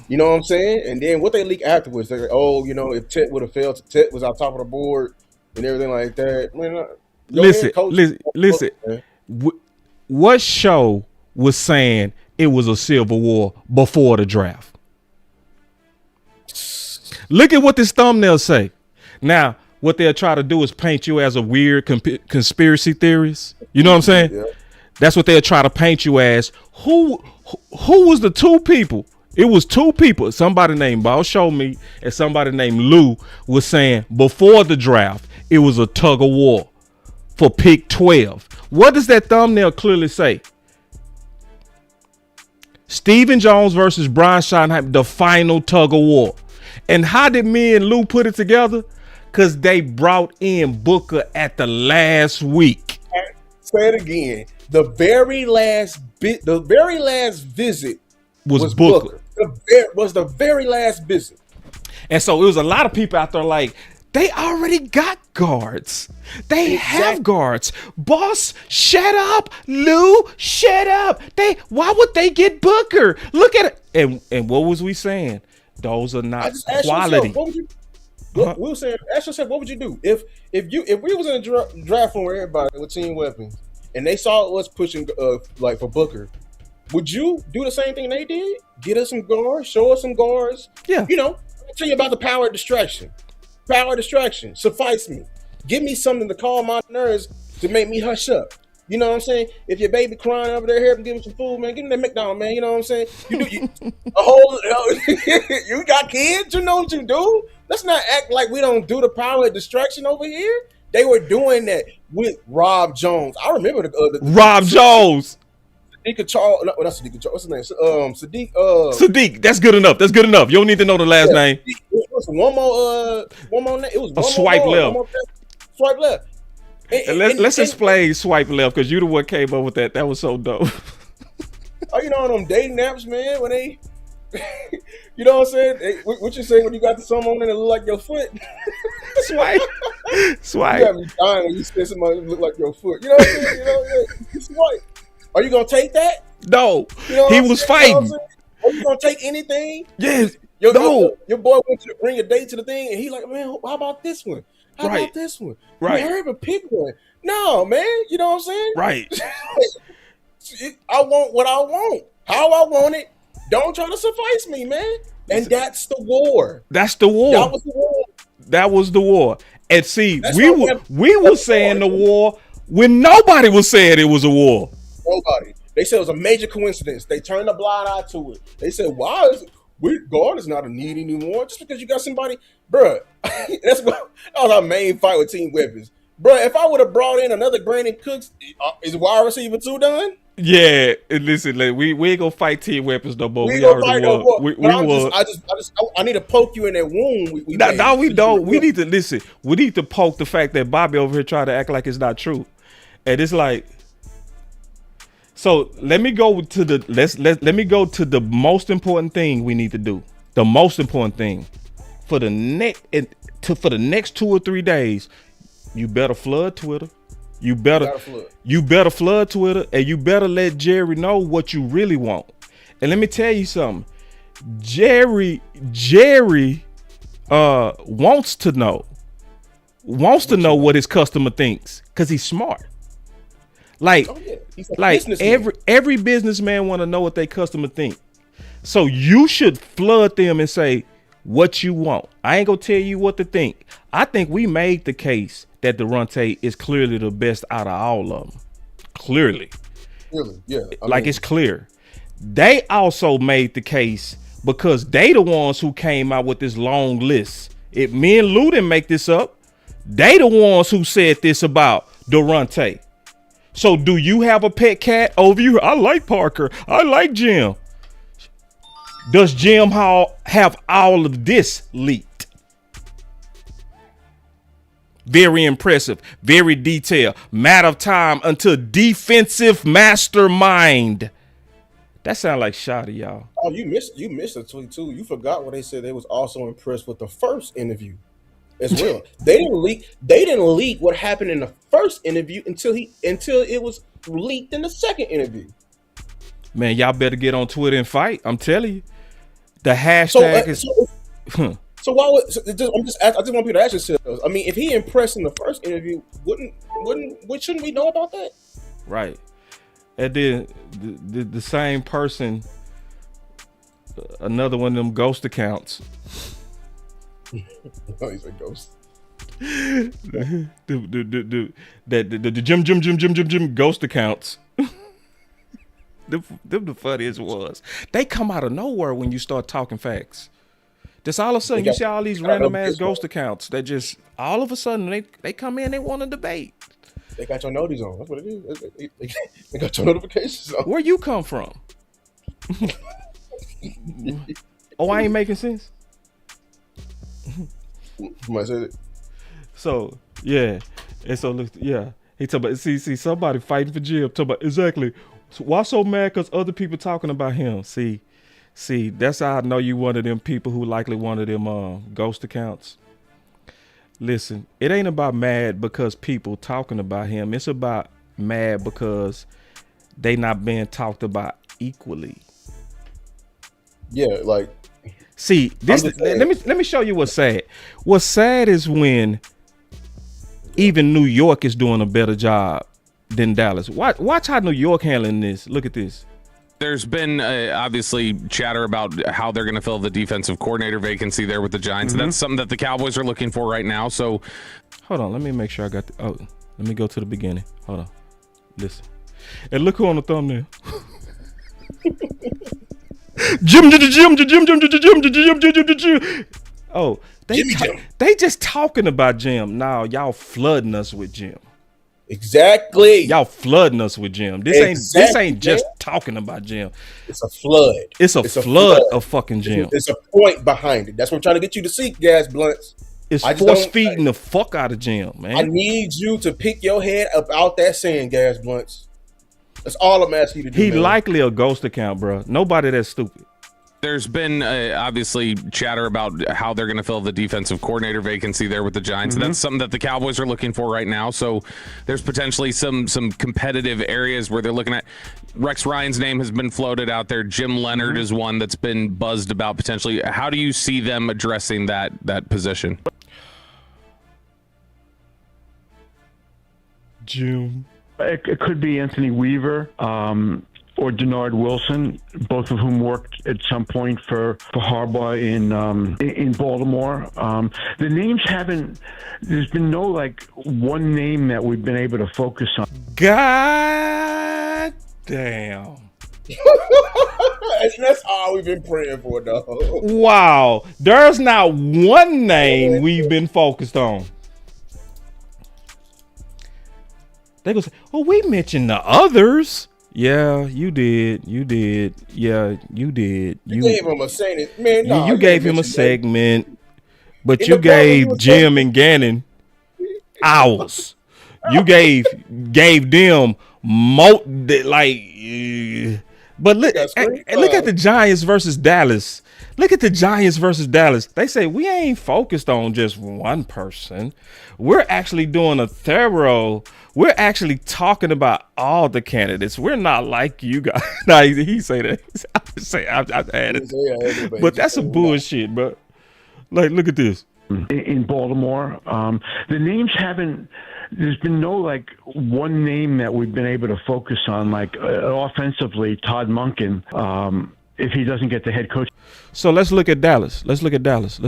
You know what I'm saying? And then what they leak afterwards, they're like, oh, if Tet would have failed, Tet was on top of the board and everything like that. Man, listen. What show was saying it was a civil war before the draft? Look at what this thumbnail say. Now, what they'll try to do is paint you as a weird conspiracy theorist. You know what I'm saying? Yeah. That's what they'll try to paint you as. Who was the two people? It was two people. Somebody named Boss Show Me and somebody named Lou was saying before the draft, it was a tug of war for pick 12. What does that thumbnail clearly say? Stephen Jones versus Brian Schottenheimer, the final tug of war. And how did me and Lou put it together? Because they brought in Booker at the last week. Say it again. The very last visit was Booker. Was the very last visit. And so it was a lot of people out there like, they already got guards. They have guards. Boss, shut up. Lou, shut up. Why would they get Booker? Look at it. And what was we saying? Those are not quality. We were saying, ask yourself, what would you do if we was in a draft room with everybody with team weapons and they saw us pushing like for Booker? Would you do the same thing they did? Get us some guards, show us some guards. Yeah. I'll tell you about the power of distraction. Power of distraction. Suffice me. Give me something to calm my nerves to make me hush up. You know what I'm saying? If your baby crying over there, help him give him some food, man. Give him that McDonald's, man. You know what I'm saying? You got kids, you know what you do? Let's not act like we don't do the power of distraction over here. They were doing that with Rob Jones. I remember the Rob Jones. Sadiq Charles. No, not Sadiq Charles. What's his name? Sadiq. Sadiq. That's good enough. That's good enough. You don't need to know the last name. It was one more name. It was a swipe left. Swipe left. Let's explain swipe left because you the one came up with that. That was so dope. Oh, you know on them dating apps, man, when they, you know what I'm saying? What you say when you got the song on and it look like your foot? Swipe. You got me dying when you say somebody look like your foot. You know what I'm saying? You know, you swipe. Are you gonna take that? No. You know he was fighting. Are you gonna take anything? Yes. Your boy went to bring a date to the thing, and he like, man, how about this one? How about this one? Right. Man, hurry up and pick one. No, man. You know what I'm saying? Right. I want what I want. How I want it. Don't try to suffice me, man. And that's the war. That's the war. That was the war. That was the war. And see, we were saying the war when nobody was saying it was a war. Nobody. They said it was a major coincidence. They turned a blind eye to it. They said, why is guard is not a need anymore just because you got somebody, bruh. That was our main fight with Team Weapons. Bruh, if I would have brought in another Brandon Cooks, is wide receiver 2 done? Yeah, and listen, we ain't gonna fight Team Weapons no more. We already won. I need to poke you in that wound. No, we don't. We need to listen. We need to poke the fact that Bobby over here trying to act like it's not true, and it's like. So let me go to let me go to the most important thing we need to do. The most important thing for the next 2 or 3 days, you better flood Twitter. You better flood Twitter, and you better let Jerry know what you really want. And let me tell you something. Jerry wants to know what his customer thinks because he's smart. Like every businessman want to know what their customer think. So you should flood them and say what you want. I ain't gonna tell you what to think. I think we made the case that Daronte is clearly the best out of all of them. Clearly, yeah. It's clear. They also made the case because they the ones who came out with this long list. If me and Lou didn't make this up, they the ones who said this about Daronte. So do you have a pet cat over you? I like Parker. I like Jim. Does Jim have all of this leaked? Very impressive, very detailed. Matter of time until defensive mastermind. That sounds like Shotty, y'all. Oh, you missed a tweet too. You forgot what they said. They was also impressed with the first interview as well. They didn't leak what happened in the first interview until it was leaked in the second interview. Man, y'all better get on Twitter and fight. I'm telling you. The hashtag is. So why would I just want people to ask yourselves? I mean, if he impressed in the first interview, shouldn't we know about that? Right. And then the same person, another one of them ghost accounts. Oh, he's a ghost. The Jim ghost accounts. Them the funniest was. They come out of nowhere when you start talking facts. Just all of a sudden, you see all these random ass ghost accounts that just all of a sudden they come in, they want to debate. They got your notice on. That's what it is. They got your notifications on. Where you come from? Oh, I ain't making sense. Somebody said it. So yeah, and so look, yeah, he talk about see somebody fighting for Jim. Talk about exactly. So why so mad? Because other people talking about him. See, that's how I know you one of them people who likely one of them ghost accounts. Listen, it ain't about mad because people talking about him. It's about mad because they not being talked about equally. Yeah, like. See, this. Let me show you what's sad. What's sad is when even New York is doing a better job than Dallas. Watch how New York handling this. Look at this. There's been obviously chatter about how they're going to fill the defensive coordinator vacancy there with the Giants. Mm-hmm. And that's something that the Cowboys are looking for right now. So, hold on. Let me make sure I got. Let me go to the beginning. Hold on. Listen. And look who on the thumbnail. Jim. Oh, they just talking about Jim. Now y'all flooding us with Jim. Exactly. Y'all flooding us with Jim. This ain't just talking about Jim. It's a flood. It's a flood of fucking Jim. There's a point behind it. That's what I'm trying to get you to see, Gas Blunts. It's force feeding the fuck out of Jim, man. I need you to pick your head up out that sand, Gas Blunts. That's all I'm asking you to do. He likely a ghost account, bro. Nobody that's stupid. There's been obviously chatter about how they're going to fill the defensive coordinator vacancy there with the Giants. And that's something that the Cowboys are looking for right now. So there's potentially some competitive areas where they're looking at. Rex Ryan's name has been floated out there. Jim Leonard is one that's been buzzed about potentially. How do you see them addressing that position? Jim. It could be Anthony Weaver. Or Denard Wilson, both of whom worked at some point for Harbaugh in Baltimore. The names haven't. There's been no one name that we've been able to focus on. God damn. That's all we've been praying for, though. Wow, there's not one name we've been focused on. They go say, "Oh, we mentioned the others." Yeah, you did. Yeah, you did. You gave him a segment, man. No, you gave him a segment, but you gave Jim and Gannon hours. You gave them but look at the Giants versus Dallas. Look at the Giants versus Dallas. They say we ain't focused on just one person. We're actually doing a thorough. We're actually talking about all the candidates. We're not like you guys. Nah, he say that. I added, but that's some bullshit, bro. Like, look at this. In Baltimore, the names haven't. There's been no one name that we've been able to focus on. Offensively, Todd Monken. If he doesn't get the head coach. So let's look at Dallas. Let's look at Dallas.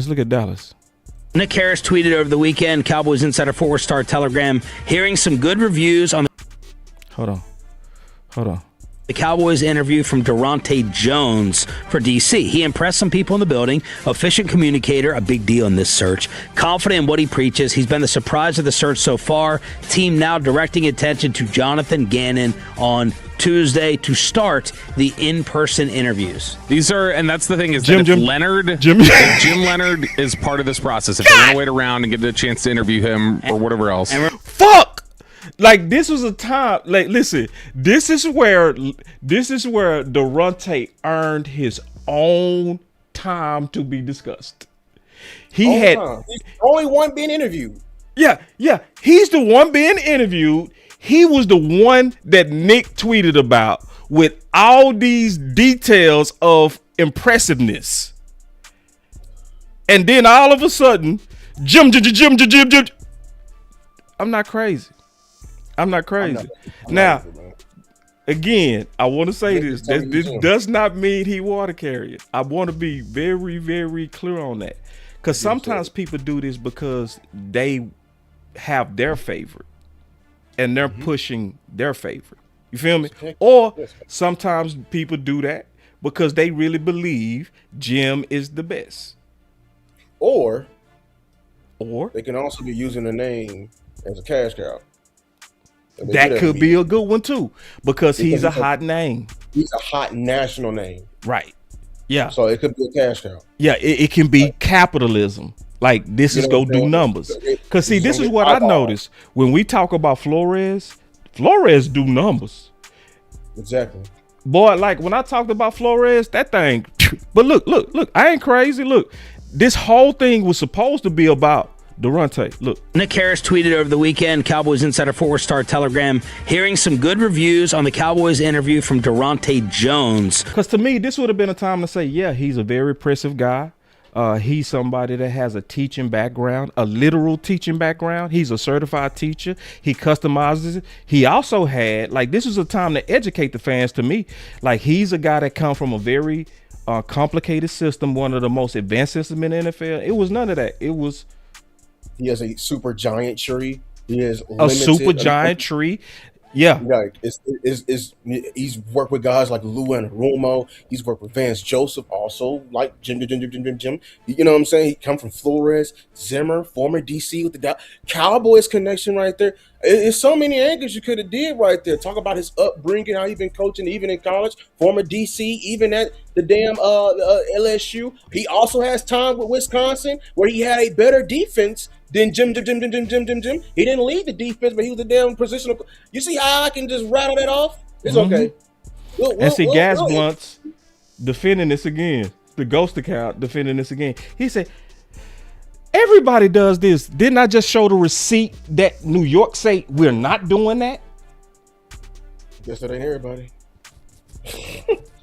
Nick Harris tweeted over the weekend, Cowboys Insider 4-star Telegram, hearing some good reviews on the... Hold on. The Cowboys interview from Daronte Jones for D.C. He impressed some people in the building. Efficient communicator, a big deal in this search. Confident in what he preaches. He's been the surprise of the search so far. Team now directing attention to Jonathan Gannon on Tuesday to start the in-person interviews. These are, and that's the thing is Jim Leonard is part of this process. If they want to wait around and get a chance to interview him or whatever else. Fuck! This was a time. Listen, this is where Daronte earned his own time to be discussed. He's the only one being interviewed. Yeah. He's the one being interviewed. He was the one that Nick tweeted about with all these details of impressiveness. And then all of a sudden, Jim. I'm not crazy. Now, again, I want to say this. This does not mean he water carried. I want to be very, very clear on that. Because sometimes people do this because they have their favorite and they're pushing their favorite. You feel me? Or sometimes people do that because they really believe Jim is the best. Or they can also be using the name as a cash cow. That could be a good one too, because he's a hot name. He's a hot national name. Right. Yeah. So it could be a cash cow. Yeah, it can be capitalism. This is go do numbers. Because see, this is what I noticed. When we talk about Flores do numbers. Exactly. Boy, when I talked about Flores, that thing. But look, I ain't crazy. Look, this whole thing was supposed to be about Daronte, look. Nick Harris tweeted over the weekend, Cowboys Insider 4-star Telegram, hearing some good reviews on the Cowboys interview from Daronte Jones. Because to me, this would have been a time to say, yeah, he's a very impressive guy. He's somebody that has a teaching background, a literal teaching background. He's a certified teacher. He customizes it. He also had, this was a time to educate the fans to me. He's a guy that comes from a very complicated system, one of the most advanced systems in the NFL. It was none of that. It was... He has a super giant tree. He has a super giant tree. Yeah. Like he's worked with guys like Lou Anarumo. He's worked with Vance Joseph, also like Jim. You know what I'm saying? He come from Flores, Zimmer, former DC with the Cowboys connection right there. It's so many angles you could have did right there. Talk about his upbringing, how he been coaching even in college, former DC, even at the damn LSU. He also has time with Wisconsin where he had a better defense than Jim. He didn't lead the defense, but he was a damn positional. You see how I can just rattle that off? It's okay. And see, Gas Blunts defending this again. The ghost account defending this again. He said, everybody does this. Didn't I just show the receipt that New York say we're not doing that? Guess that ain't everybody.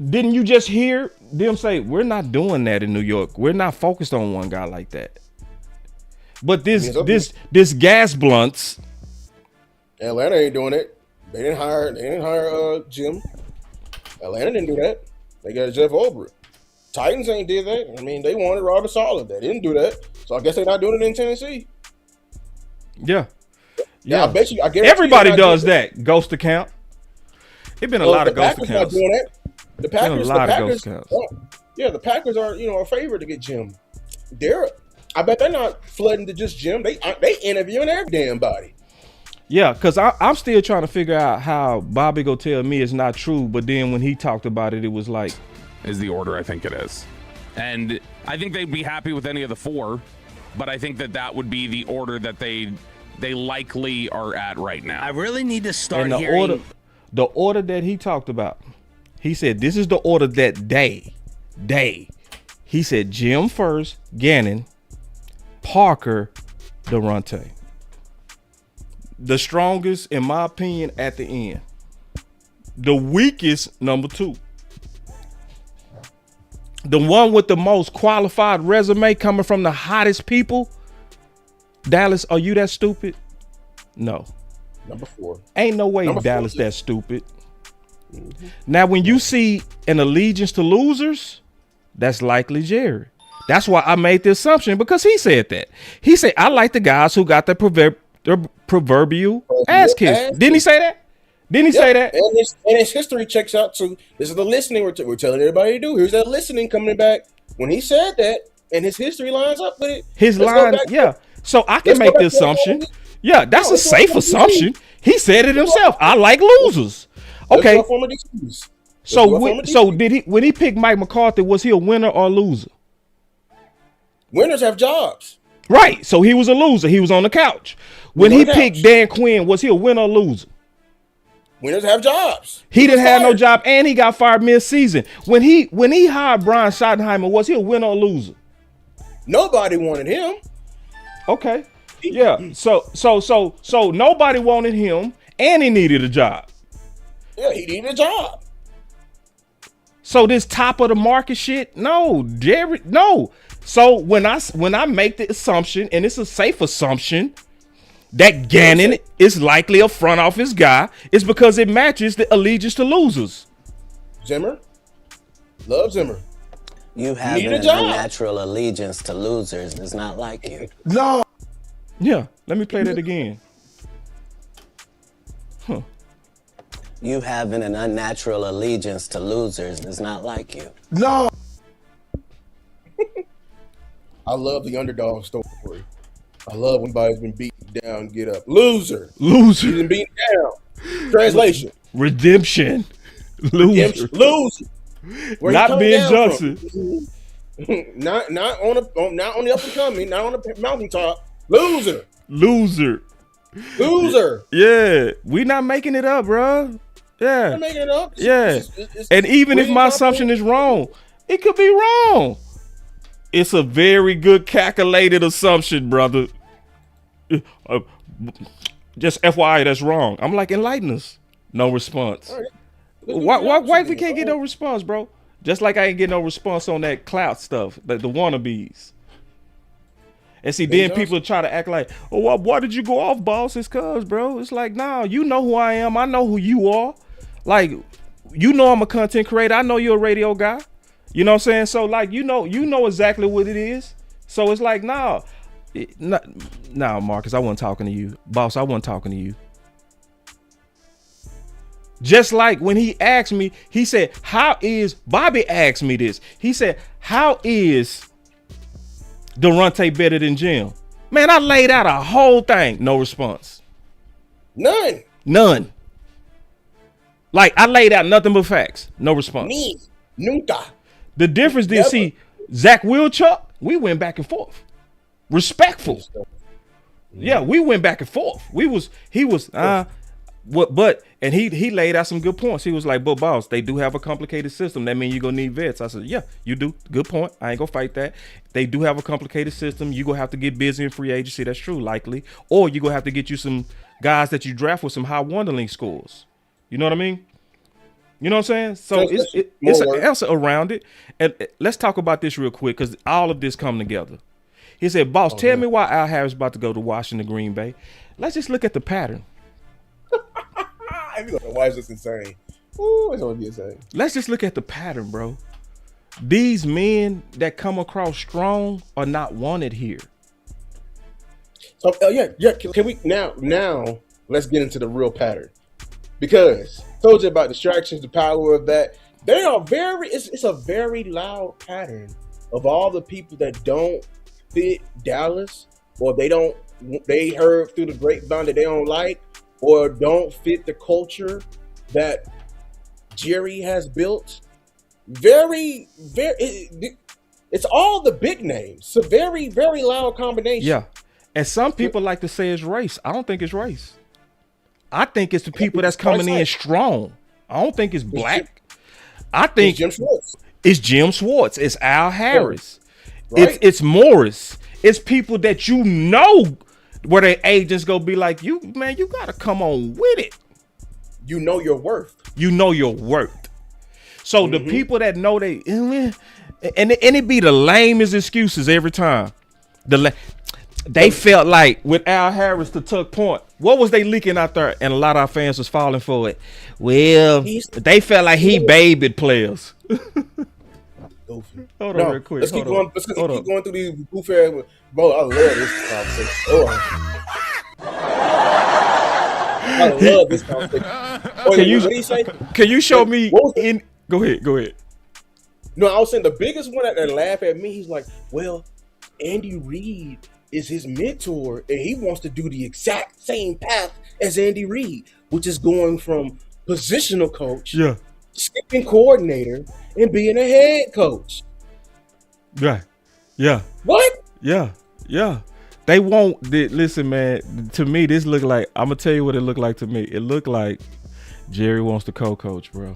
Didn't you just hear them say we're not doing that in New York? We're not focused on one guy like that. But this Gas Blunts, Atlanta ain't doing it. They didn't hire Jim. Atlanta didn't do that. They got Jeff Ulbrich. Titans ain't did that. I mean, they wanted Robert Saleh. They didn't do that. So I guess they're not doing it in Tennessee. Yeah. I bet you. I guarantee everybody does that. Ghost account. It's been a lot of ghost accounts. Doing that. The Packers, a lot of ghost accounts. Yeah, the Packers are a favorite to get Jim. I bet they're not flooding to just Jim. They interviewing every damn body. Yeah, because I'm still trying to figure out how Bobby go tell me it's not true, but then when he talked about it, it was like, is the order I think it is. And I think they'd be happy with any of the four, but I think that would be the order that they likely are at right now. I really need to start and hearing the order that he talked about. He said this is the order that day. He said Jim first, Gannon, Parker, Daronte. The strongest, in my opinion, at the end. The weakest, number 2. The one with the most qualified resume coming from the hottest people. Dallas, are you that stupid? No. Number 4. Ain't no way Dallas that stupid. Mm-hmm. Now, when you see an allegiance to losers, that's likely Jerry. That's why I made the assumption, because he said that. He said, I like the guys who got the proverbial ass kiss. Didn't he say that? Didn't he say that? And his history checks out too. This is the listening we're telling everybody to do. Here's that listening coming back. When he said that, and his history lines up with it. His line, yeah. So I can make the assumption. Yeah, that's a safe assumption. He said it himself. I like losers. Okay. So did he, when he picked Mike McCarthy, was he a winner or a loser? Winners have jobs. Right. So he was a loser. He was on the couch. When he picked Dan Quinn, was he a winner or loser? Winners have jobs. He didn't have no job, and he got fired mid-season. When he hired Brian Schottenheimer, was he a winner or loser? Nobody wanted him. Okay. Yeah. So nobody wanted him, and he needed a job. Yeah, he needed a job. So this top of the market shit, no, Jerry, no. So when I make the assumption, and it's a safe assumption, that Gannon is likely a front office guy, it's because it matches the allegiance to losers. Zimmer, love Zimmer. You have an unnatural allegiance to losers. It's not like you. No. Yeah, let me play that again. Huh. You having an unnatural allegiance to losers is not like you. No. I love the underdog story. I love when somebody's been beaten down, get up. Loser. He's been beaten down. Translation. Redemption. Loser. Loser. Not Ben Johnson. not on the up and coming, not on the mountaintop. Loser. Yeah, we not making it up, bro. Yeah. Not making it up. And even if my assumption is wrong, it could be wrong. It's a very good calculated assumption, brother. Just FYI, that's wrong. I'm like, enlighten us. No response. Why we can't get no response, bro? Just like I ain't get no response on that clout stuff, the wannabes. And see, then people try to act like, oh, why did you go off, boss? It's cuz, bro. It's like, nah, you know who I am. I know who you are. Like, you know I'm a content creator. I know you're a radio guy. You know what I'm saying? So, like, you know exactly what it is. So it's like, nah, Marcus, I wasn't talking to you. Boss, I wasn't talking to you. Just like when he asked me, he said, how is, Bobby asked me this. He said, how is Daronte better than Jim? Man, I laid out a whole thing. No response. None. Like, I laid out nothing but facts. No response. Me. Nunca. The difference is, see, Zach Wilchuk, we went back and forth. Respectful. Yeah, we went back and forth. He laid out some good points. He was like, but boss, they do have a complicated system. That means you're gonna need vets. I said, yeah, you do. Good point. I ain't gonna fight that. They do have a complicated system. You're gonna have to get busy in free agency. That's true, likely. Or you're gonna have to get you some guys that you draft with some high Wonderling scores. You know what I mean? You know what I'm saying? So it's an answer around it. And let's talk about this real quick because all of this come together. He said, boss, tell me why Al Harris about to go to Washington, Green Bay. Let's just look at the pattern. Why is this insane? Ooh, it's gonna be insane. Let's just look at the pattern, bro. These men that come across strong are not wanted here. So yeah. Can we now? Let's get into the real pattern, because I told you about distractions, the power of that. They are it's a very loud pattern of all the people that don't fit Dallas, or they heard through the grapevine that they don't like, or don't fit the culture that Jerry has built. It's all the big names. It's a very, very loud combination. Yeah. And some people like to say it's race. I don't think it's race. I think it's the people that's coming in strong. I don't think it's black. I think it's Jim Schwartz. It's Al Harris. Right. It's Morris. It's people that you know where their agents go be like, you gotta come on with it. You know your worth. You know your worth. So the people that know and it be the lamest excuses every time. They felt like with Al Harris to Tuck Point, what was they leaking out there? And a lot of our fans was falling for it. Well, they felt like he babied players. Hold on real quick. Let's keep going through these goofy. Bro, I love this conversation. I love this conversation. What did he say? Can you show me? Go ahead. No, I was saying the biggest one that laughed at me. He's like, well, Andy Reid is his mentor, and he wants to do the exact same path as Andy Reid, which is going from positional coach, skipping coordinator, and being a head coach. Right. Yeah. What? Yeah. They won't. Listen, man. To me, this look like. I'm gonna tell you what it looked like to me. It looked like Jerry wants to co-coach, bro.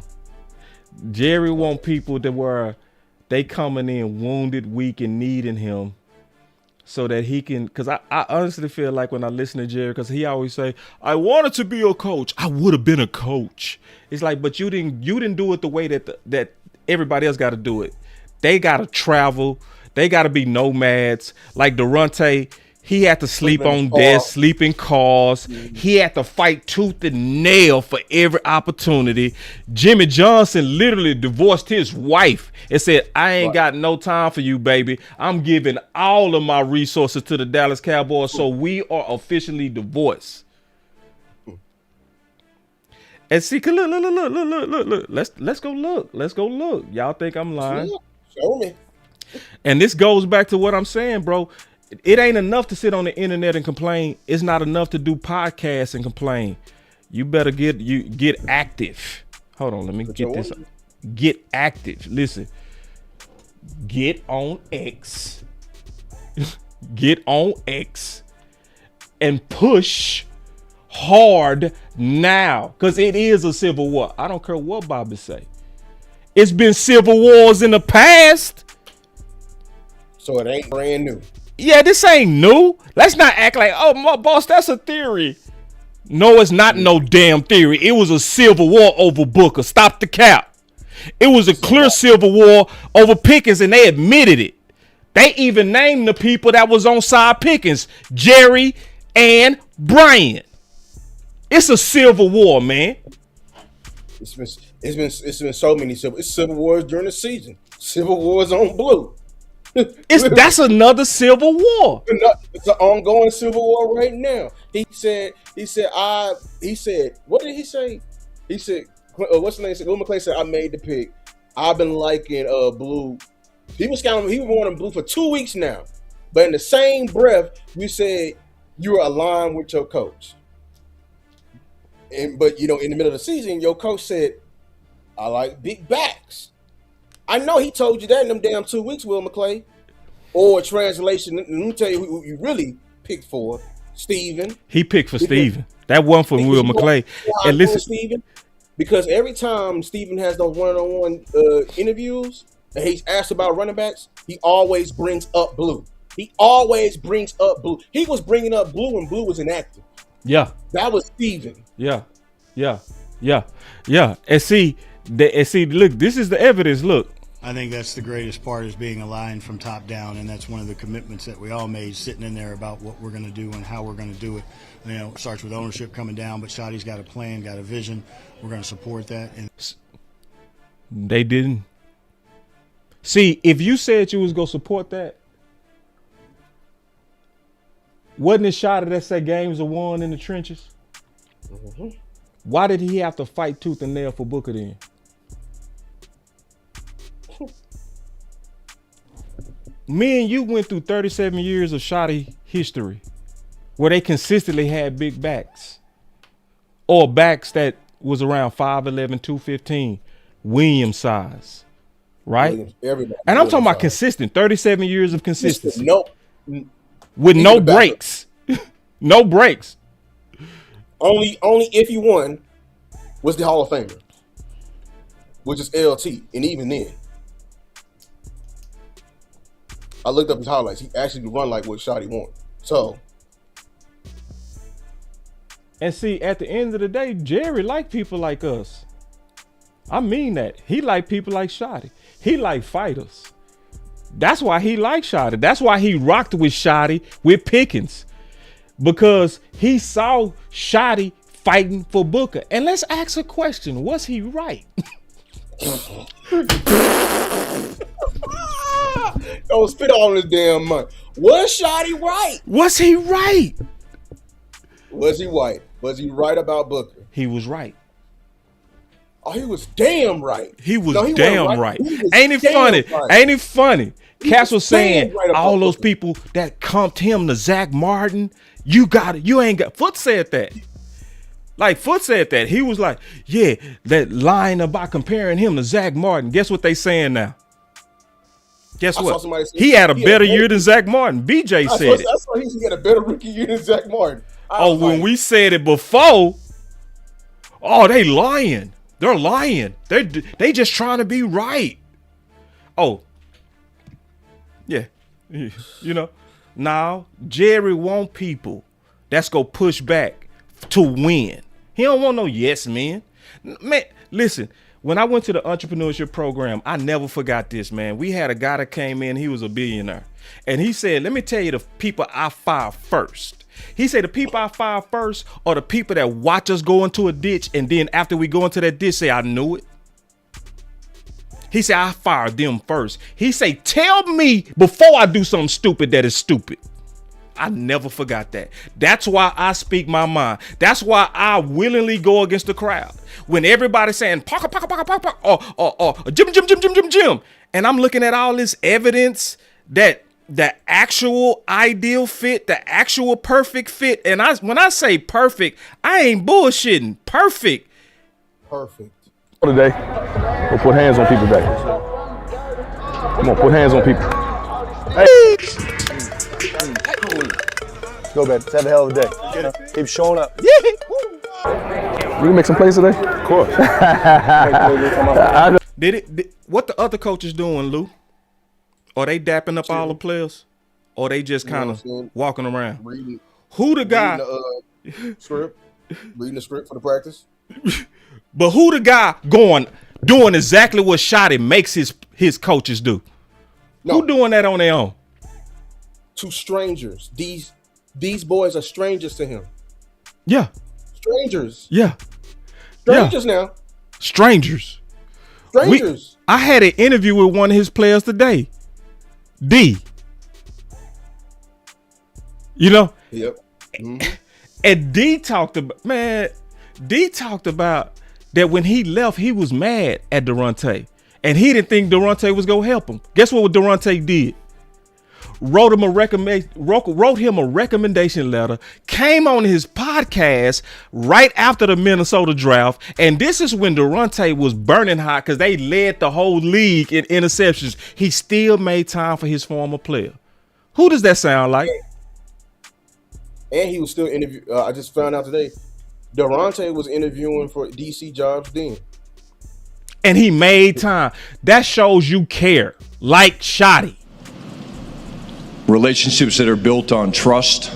Jerry want people that were they coming in wounded, weak, and needing him, so that he can. Because I honestly feel like when I listen to Jerry, because he always say, "I wanted to be a coach. I would have been a coach." It's like, but you didn't do it the way that everybody else got to do it. They got to travel. They got to be nomads. Like Daronte, he had to sleep on desks, sleep in cars. He had to fight tooth and nail for every opportunity. Jimmy Johnson literally divorced his wife and said, I ain't got no time for you, baby. I'm giving all of my resources to the Dallas Cowboys, so we are officially divorced. And see, look. Let's go look. Y'all think I'm lying? Show me. And this goes back to what I'm saying, bro. It ain't enough to sit on the internet and complain. It's not enough to do podcasts and complain. You better get active. Hold on, let me get this. Get active. Listen. Get on X. Get on X and push hard now, because it is a civil war. I don't care what Bobby say. It's been civil wars in the past. So it ain't brand new. Yeah, this ain't new. Let's not act like, oh, my boss, that's a theory. No, it's not no damn theory. It was a civil war over Booker. Stop the cap. It was a clear civil war over Pickens, and they admitted it. They even named the people that was on side Pickens, Jerry and Brian. It's a civil war, man. It's been so many civil wars during the season. Civil wars on blue. That's another civil war. It's an ongoing civil war right now. He said, what did he say? He said, what's the name? Will McClay said, I made the pick. I've been liking Blue. He was wanting Blue for 2 weeks now. But in the same breath, you said you were aligned with your coach. But in the middle of the season, your coach said, I like big backs. I know he told you that in them damn 2 weeks, Will McClay. Or translation, let me tell you who you really picked for, Steven. He picked for Steven. That one for Will McClay. And listen, Steven, because every time Steven has those one-on-one interviews and he's asked about running backs, he always brings up Blue. He always brings up Blue. He was bringing up Blue when Blue was inactive. Yeah. That was Steven. Yeah. And see, look, this is the evidence. Look. I think that's the greatest part, is being aligned from top down, and that's one of the commitments that we all made, sitting in there about what we're going to do and how we're going to do it. It starts with ownership coming down, but Shotty's got a plan, got a vision. We're going to support that. And they didn't. See, if you said you was going to support that, wasn't it Shotty that said games are won in the trenches? Mm-hmm. Why did he have to fight tooth and nail for Booker then? Me and you went through 37 years of Shotty history where they consistently had big backs, or backs that was around 5'11", 215, Williams size, right? And I'm talking about consistent, 37 years of consistency. Nope. With no breaks. No breaks. Only if you won was the Hall of Famer, which is LT, and even then. I looked up his highlights. He actually run like what Shotty wanted. So, and see, at the end of the day, Jerry liked people like us. I mean that. He liked people like Shotty. He liked fighters. That's why he liked Shotty. That's why he rocked with Shotty with Pickens, because he saw Shotty fighting for Booker. And let's ask a question: was he right? Don't spit all this damn money. Was Shotty right? Was he right? Was he right? Was he right about Booker? He was right. Oh, he was damn right. He was damn right. Ain't it funny? Right. Ain't it funny? Cass was saying right all those people that comped him to Zach Martin, you ain't got. Foot said that. Like, Foot said that. He was like, yeah, that line about comparing him to Zach Martin. Guess what they saying now? Guess what? He had a better year than Zach Martin. BJ said it. That's why he had a better rookie year than Zach Martin. When we said it before, they lying. They're lying. They just trying to be right. Oh, yeah. Now Jerry want people that's gonna push back to win. He don't want no yes men. Man, listen. When I went to the entrepreneurship program, I never forgot this, man. We had a guy that came in, he was a billionaire. And he said, let me tell you the people I fire first. He said the people I fire first are the people that watch us go into a ditch, and then after we go into that ditch, say, I knew it. He said, I fire them first. He said, tell me before I do something stupid that is stupid. I never forgot that. That's why I speak my mind. That's why I willingly go against the crowd. When everybody's saying, Parker, or Jim. And I'm looking at all this evidence that the actual ideal fit, the actual perfect fit. And when I say perfect, I ain't bullshitting. Perfect. Today, we'll put hands on people back. Come on, put hands on people. Hey! Let's go, baby. Let's have a hell of a day. Keep showing up. We can make some plays today? Of course. What the other coaches doing, Lou? Are they dapping up all the players? Or they just kind of walking around? Who the guy? Reading the script for the practice. But who the guy doing exactly what Shotty makes his coaches do? No. Who doing that on their own? To strangers. These boys are strangers to him. Yeah. Strangers. Yeah. Strangers now. Strangers. I had an interview with one of his players today. D. Yep. Mm-hmm. And D talked about that when he left, he was mad at Daronte. And he didn't think Daronte was going to help him. Guess what Daronte did? Wrote him a recommendation letter, came on his podcast right after the Minnesota draft, and this is when Daronte was burning hot because they led the whole league in interceptions. He still made time for his former player. Who does that sound like? And he was still interviewing. I just found out today, Daronte was interviewing for DC jobs then. And he made time. That shows you care. Like Shotty. Relationships that are built on trust,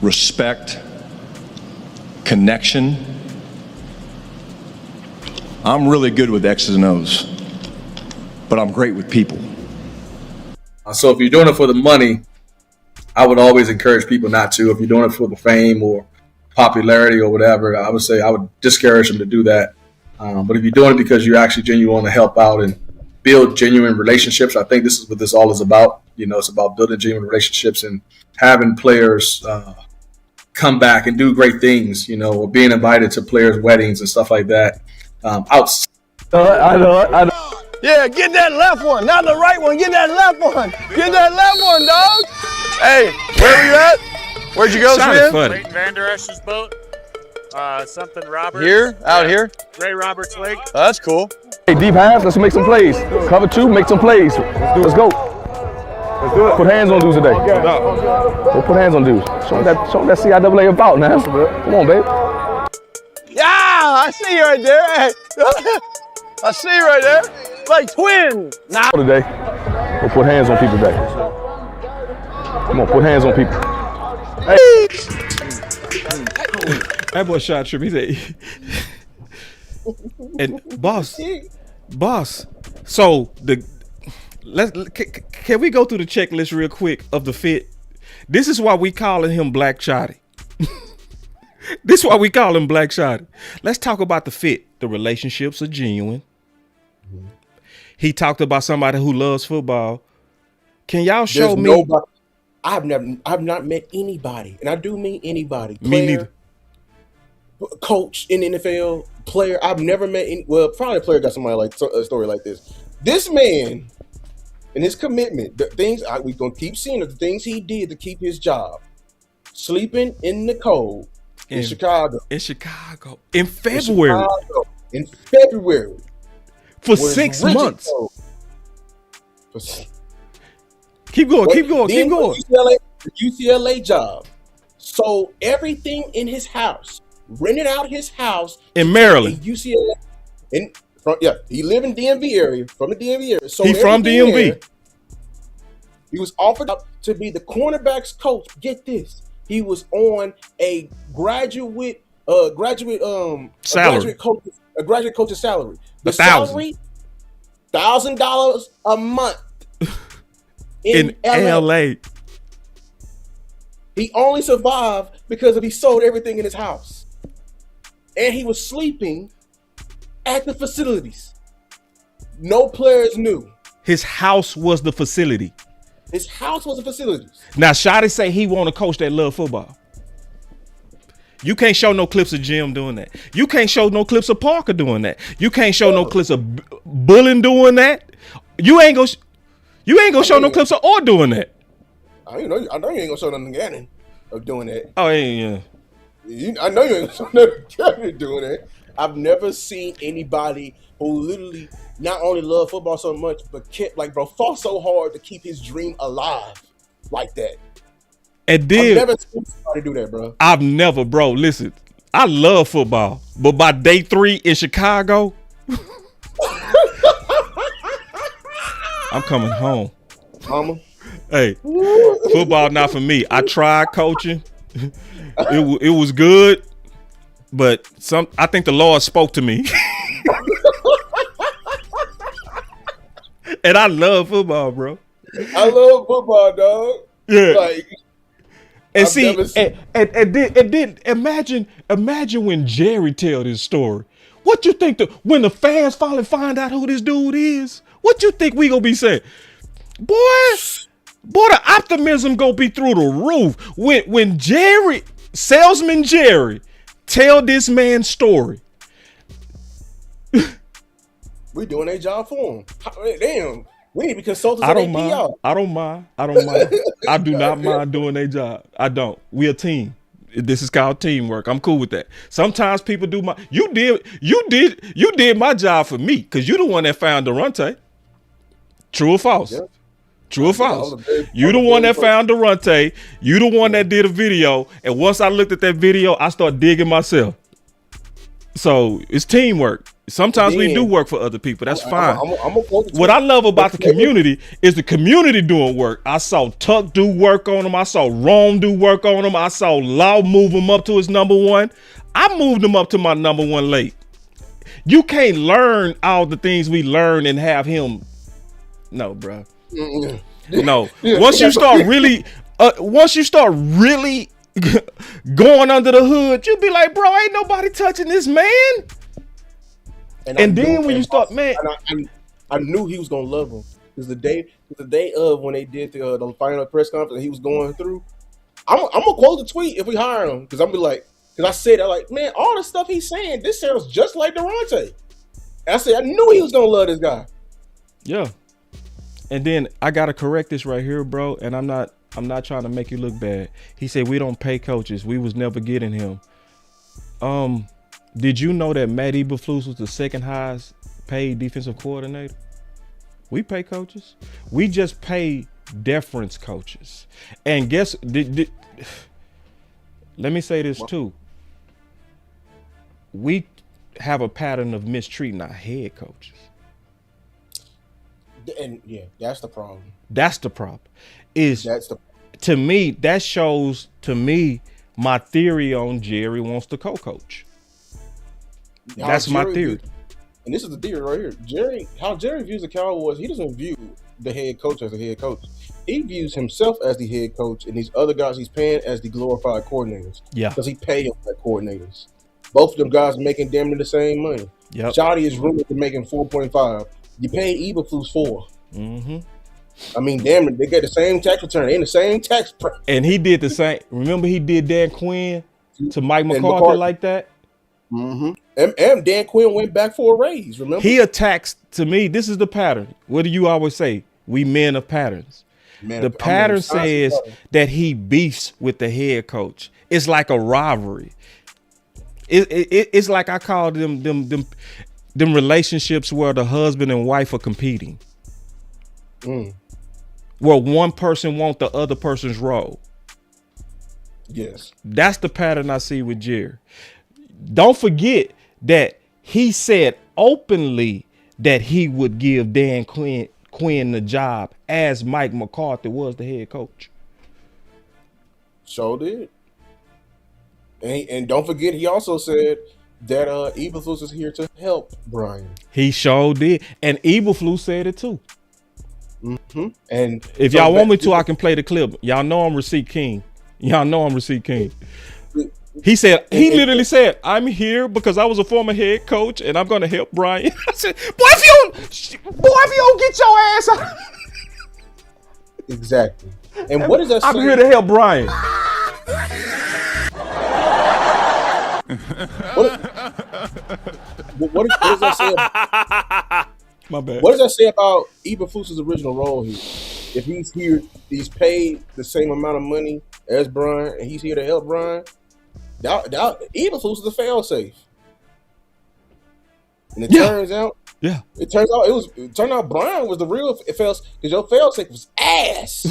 respect, connection. I'm really good with X's and O's, but I'm great with people. So if you're doing it for the money, I would always encourage people not to. If you're doing it for the fame or popularity or whatever, I would discourage them to do that. But if you're doing it because you actually genuinely want to help out and build genuine relationships, I think this is what this all is about. It's about building genuine relationships and having players come back and do great things, or being invited to players' weddings and stuff like that. I know. Yeah, get that left one, not the right one. Get that left one. Get that left one, dog. Hey, where were you at? Where'd you go, Sven? Leighton Vander Esch's boat. Something Roberts. Here? Out here? Ray Roberts Lake. Oh, that's cool. Hey, deep half, let's make some plays. Cover 2, make some plays. Let's go. Let's do it. Put hands on dudes today. Go put hands on dudes. Show them that CIAA about now. Come on, babe. Yeah, I see you right there. Hey. I see you right there. Like twins. Now today, go put hands on people today. Come on, put hands on people. Hey. That boy shot trip. He said, and boss. So can we go through the checklist real quick of the fit? This is why we calling him Black Shotty. This is why we call him Black Shotty. Let's talk about the fit. The relationships are genuine. He talked about somebody who loves football. Can y'all show me? I've not met anybody, and I do mean anybody. Me neither. Coach in the NFL, player. I've never met any. Well, probably a player got somebody like a story like this. This man and his commitment, the things we're gonna keep seeing, the things he did to keep his job, sleeping in the cold in Chicago. In February. For 6 months. Keep going. UCLA job. Sold everything in his house. Rented out his house in Maryland. UCLA. He lived in DMV area. From the DMV area. He from DMV. He was offered up to be the cornerbacks coach. Get this. He was on a graduate salary. A graduate coach's salary. The salary, $1,000 a month in LA. He only survived because he sold everything in his house, and he was sleeping at the facilities. No players knew. His house was the facility. His house was the facilities. Now, Shotty say he want to coach that love football. You can't show no clips of Jim doing that. You can't show no clips of Parker doing that. You can't show no clips of Bullen doing that. You ain't gonna show no clips of Orr doing that. I know you ain't gonna show nothing Gannon of doing that. Oh yeah. I know you ain't gonna show nothing Gannon doing that. I've never seen anybody who literally not only loved football so much, but kept fought so hard to keep his dream alive like that. And then, I've never seen somebody do that, bro. I've never, bro. Listen, I love football, but by day 3 in Chicago, I'm coming home. Mama. Hey, football not for me. I tried coaching. It was good, but I think the Lord spoke to me. And I love football, bro. I love football, dog. Yeah. And then imagine when Jerry tell this story. What you think when the fans finally find out who this dude is? What you think we gonna be saying? Boy, the optimism gonna be through the roof. When Salesman Jerry tell this man's story, We doing their job for them. Damn, we need to be consultants. I don't mind. I don't mind. I do not mind doing their job. I don't. We a team. This is called teamwork. I'm cool with that. Sometimes people do you did my job for me because you the one that found Daronte. True or false? Yeah. True or false? You the one that found Daronte. You the one that did a video. And once I looked at that video, I start digging myself. So it's teamwork. Sometimes we do work for other people. That's fine. What I love about the community is the community doing work. I saw Tuck do work on him. I saw Rome do work on him. I saw Law move him up to his #1. I moved him up to my #1 late. You can't learn all the things we learn and have him. No, bro. No. Once you start really going under the hood, you be like, bro, ain't nobody touching this man. And then when you start, man, I knew he was gonna love him because the day of when they did the final press conference, he was going through. I'm gonna quote the tweet if we hire him because because I said man, all the stuff he's saying, this sounds just like Daronte. And I said I knew he was gonna love this guy. Yeah. And then I gotta correct this right here, bro. And I'm not trying to make you look bad. He said we don't pay coaches. We was never getting him. Did you know that Matt Eberflus was the second highest paid defensive coordinator? We pay coaches. We just pay deference coaches. And let me say this too. We have a pattern of mistreating our head coaches. And yeah, that's the problem. That's the problem. To me, that shows to me my theory on Jerry wants to co-coach. That's my theory. And this is the theory right here. How Jerry views the Cowboys, he doesn't view the head coach as a head coach. He views himself as the head coach and these other guys he's paying as the glorified coordinators. Yeah. Because he paid him like coordinators. Both of them guys making damn near the same money. Yep. Shoddy is rumored to making 4.5. You pay Eberflus 4. Mm-hmm. I mean, damn it, they get the same tax return. They in the same tax. And he did the same. Remember, he did Dan Quinn to Mike McCarthy like that. Mm-hmm. And Dan Quinn went back for a raise. Remember, he attacks. To me, this is the pattern. What do you always say? We men of patterns. The pattern says that he beefs with the head coach. It's like a rivalry. It's like I call them relationships where the husband and wife are competing. Where one person wants the other person's role. Yes. That's the pattern I see with Jerry. Don't forget that he said openly that he would give Dan Quinn the job as Mike McCarthy was the head coach. Sure did. And don't forget, he also said that Eberflus is here to help Brian. He sure did. And Eberflus said it too. Mm-hmm. And if y'all want me to, I can play the clip. Y'all know I'm Receipt King. He said, he literally said, I'm here because I was a former head coach and I'm going to help Brian. I said, boy, if you don't get your ass out. Exactly. And what does that say? I'm here to help Brian. What does that say? My bad. What does that say about Eberflus's original role here? If he's here, he's paid the same amount of money as Brian, and he's here to help Brian. Eberflus is a fail-safe. And it turns out Brian was the real fail-safe because your fail-safe was ass.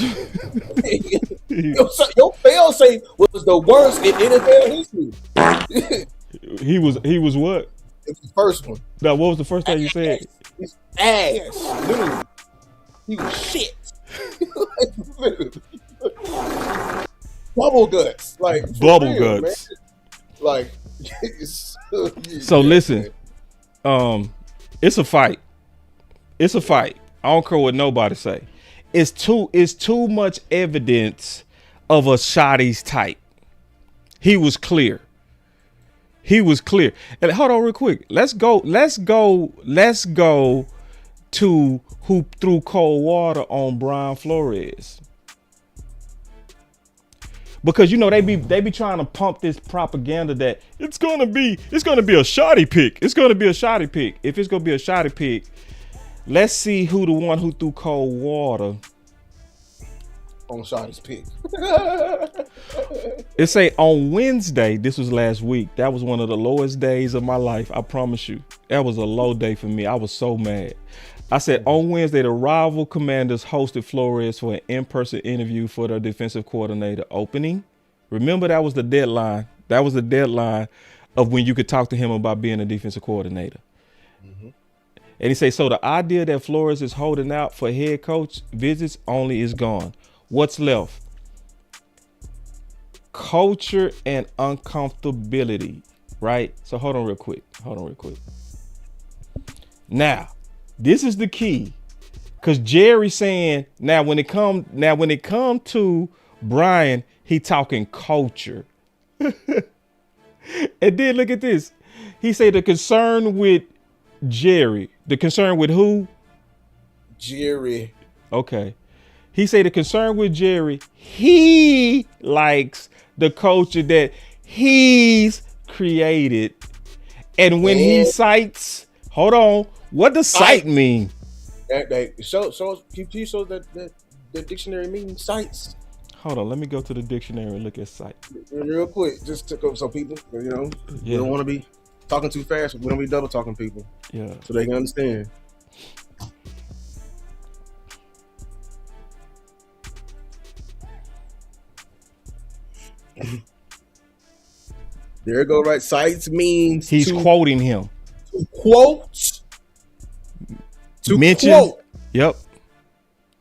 Your fail-safe was the worst in NFL history. He was what? It's the first one. Now, what was the first thing you said? He's ass. Literally. He was shit. Bubble guts. Like bubble real, guts. Man. Like so listen. It's a fight. I don't care what nobody say. It's too much evidence of a Shoddy's type. He was clear. And hold on real quick. Let's go to who threw cold water on Brian Flores. Because they be trying to pump this propaganda that it's gonna be a shoddy pick. It's gonna be a shoddy pick. If it's gonna be a shoddy pick, let's see who the one who threw cold water on Shoddy's pick. It say on Wednesday, this was last week. That was one of the lowest days of my life. I promise you. That was a low day for me. I was so mad. I said on Wednesday, the rival Commanders hosted Flores for an in-person interview for their defensive coordinator opening. Remember, that was the deadline. That was the deadline of when you could talk to him about being a defensive coordinator. Mm-hmm. And he say, so the idea that Flores is holding out for head coach visits only is gone. What's left? Culture and uncomfortability, right? So hold on real quick. Now, this is the key, because Jerry saying now when it come to Brian, he talking culture. And then look at this. He said the concern with Jerry. The concern with who? Jerry. Okay. He said the concern with Jerry, he likes the culture that he's created. And when he cites, hold on, what does cite mean? So that the dictionary means cites. Hold on, let me go to the dictionary and look at cite. Real quick, just to go so people, we don't want to be talking too fast. We don't be double talking people. Yeah. So they can understand. There you go, right? Cites means he's quoting him. To quote. To mention. Quote. Yep.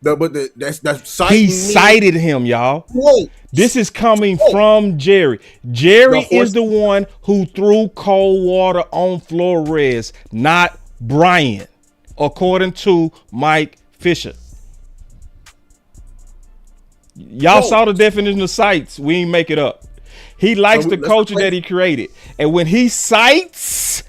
That's citing. He cited him, y'all. Quote. This is coming from Jerry. Jerry is the one who threw cold water on Flores, not Brian, according to Mike Fisher. Y'all saw the definition of cites. We ain't make it up. He likes the culture that he created. And when he cites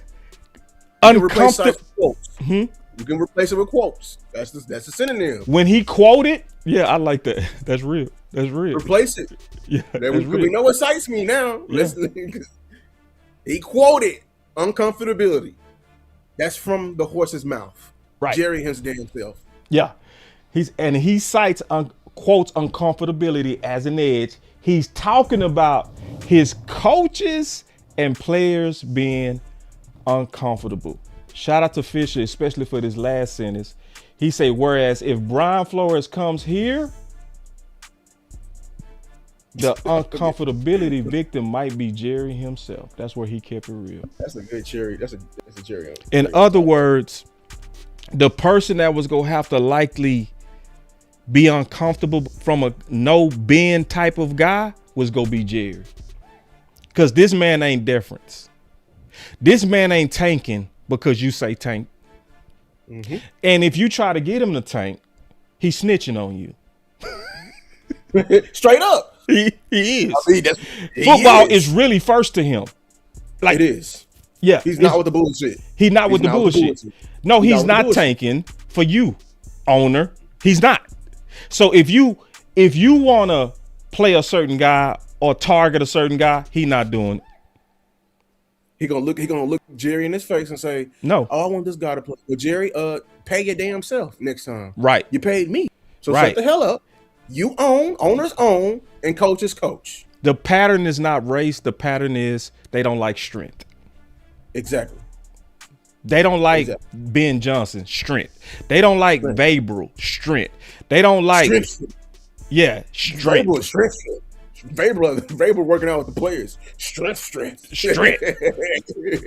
uncomfortable, you can replace it with quotes. That's a synonym. When he quoted, yeah, I like that. That's real. That's real. Replace it. Yeah, we know what cites mean now. Yeah. Listen, he quoted uncomfortability. That's from the horse's mouth. Right. Jerry his damn self. Yeah. He cites quotes uncomfortability as an edge. He's talking about his coaches and players being uncomfortable. Shout out to Fisher, especially for this last sentence. He say, whereas if Brian Flores comes here, the uncomfortability victim might be Jerry himself. That's where he kept it real. That's a good Jerry. That's a Jerry. In other words, the person that was gonna have to likely be uncomfortable from a no bend type of guy was gonna be Jerry. Because this man ain't deference. This man ain't tanking because you say tank. Mm-hmm. And if you try to get him to tank, he's snitching on you. Straight up. He is. I mean, Football is really first to him. Like it is. Yeah. He's not with the bullshit. He's not with the bullshit. No, he's not tanking for you, owner. He's not. So if you want to play a certain guy or target a certain guy, he not doing it. He gonna look Jerry in his face and say, "No, I want this guy to play." Well, Jerry, pay your damn self next time. Right. You paid me, so right. Shut the hell up. You owners own, and coaches coach. The pattern is not race. The pattern is they don't like strength. Exactly. They don't like Ben Johnson, strength. They don't like Vabral, strength. They don't like strength. Vabral working out with the players. Strength.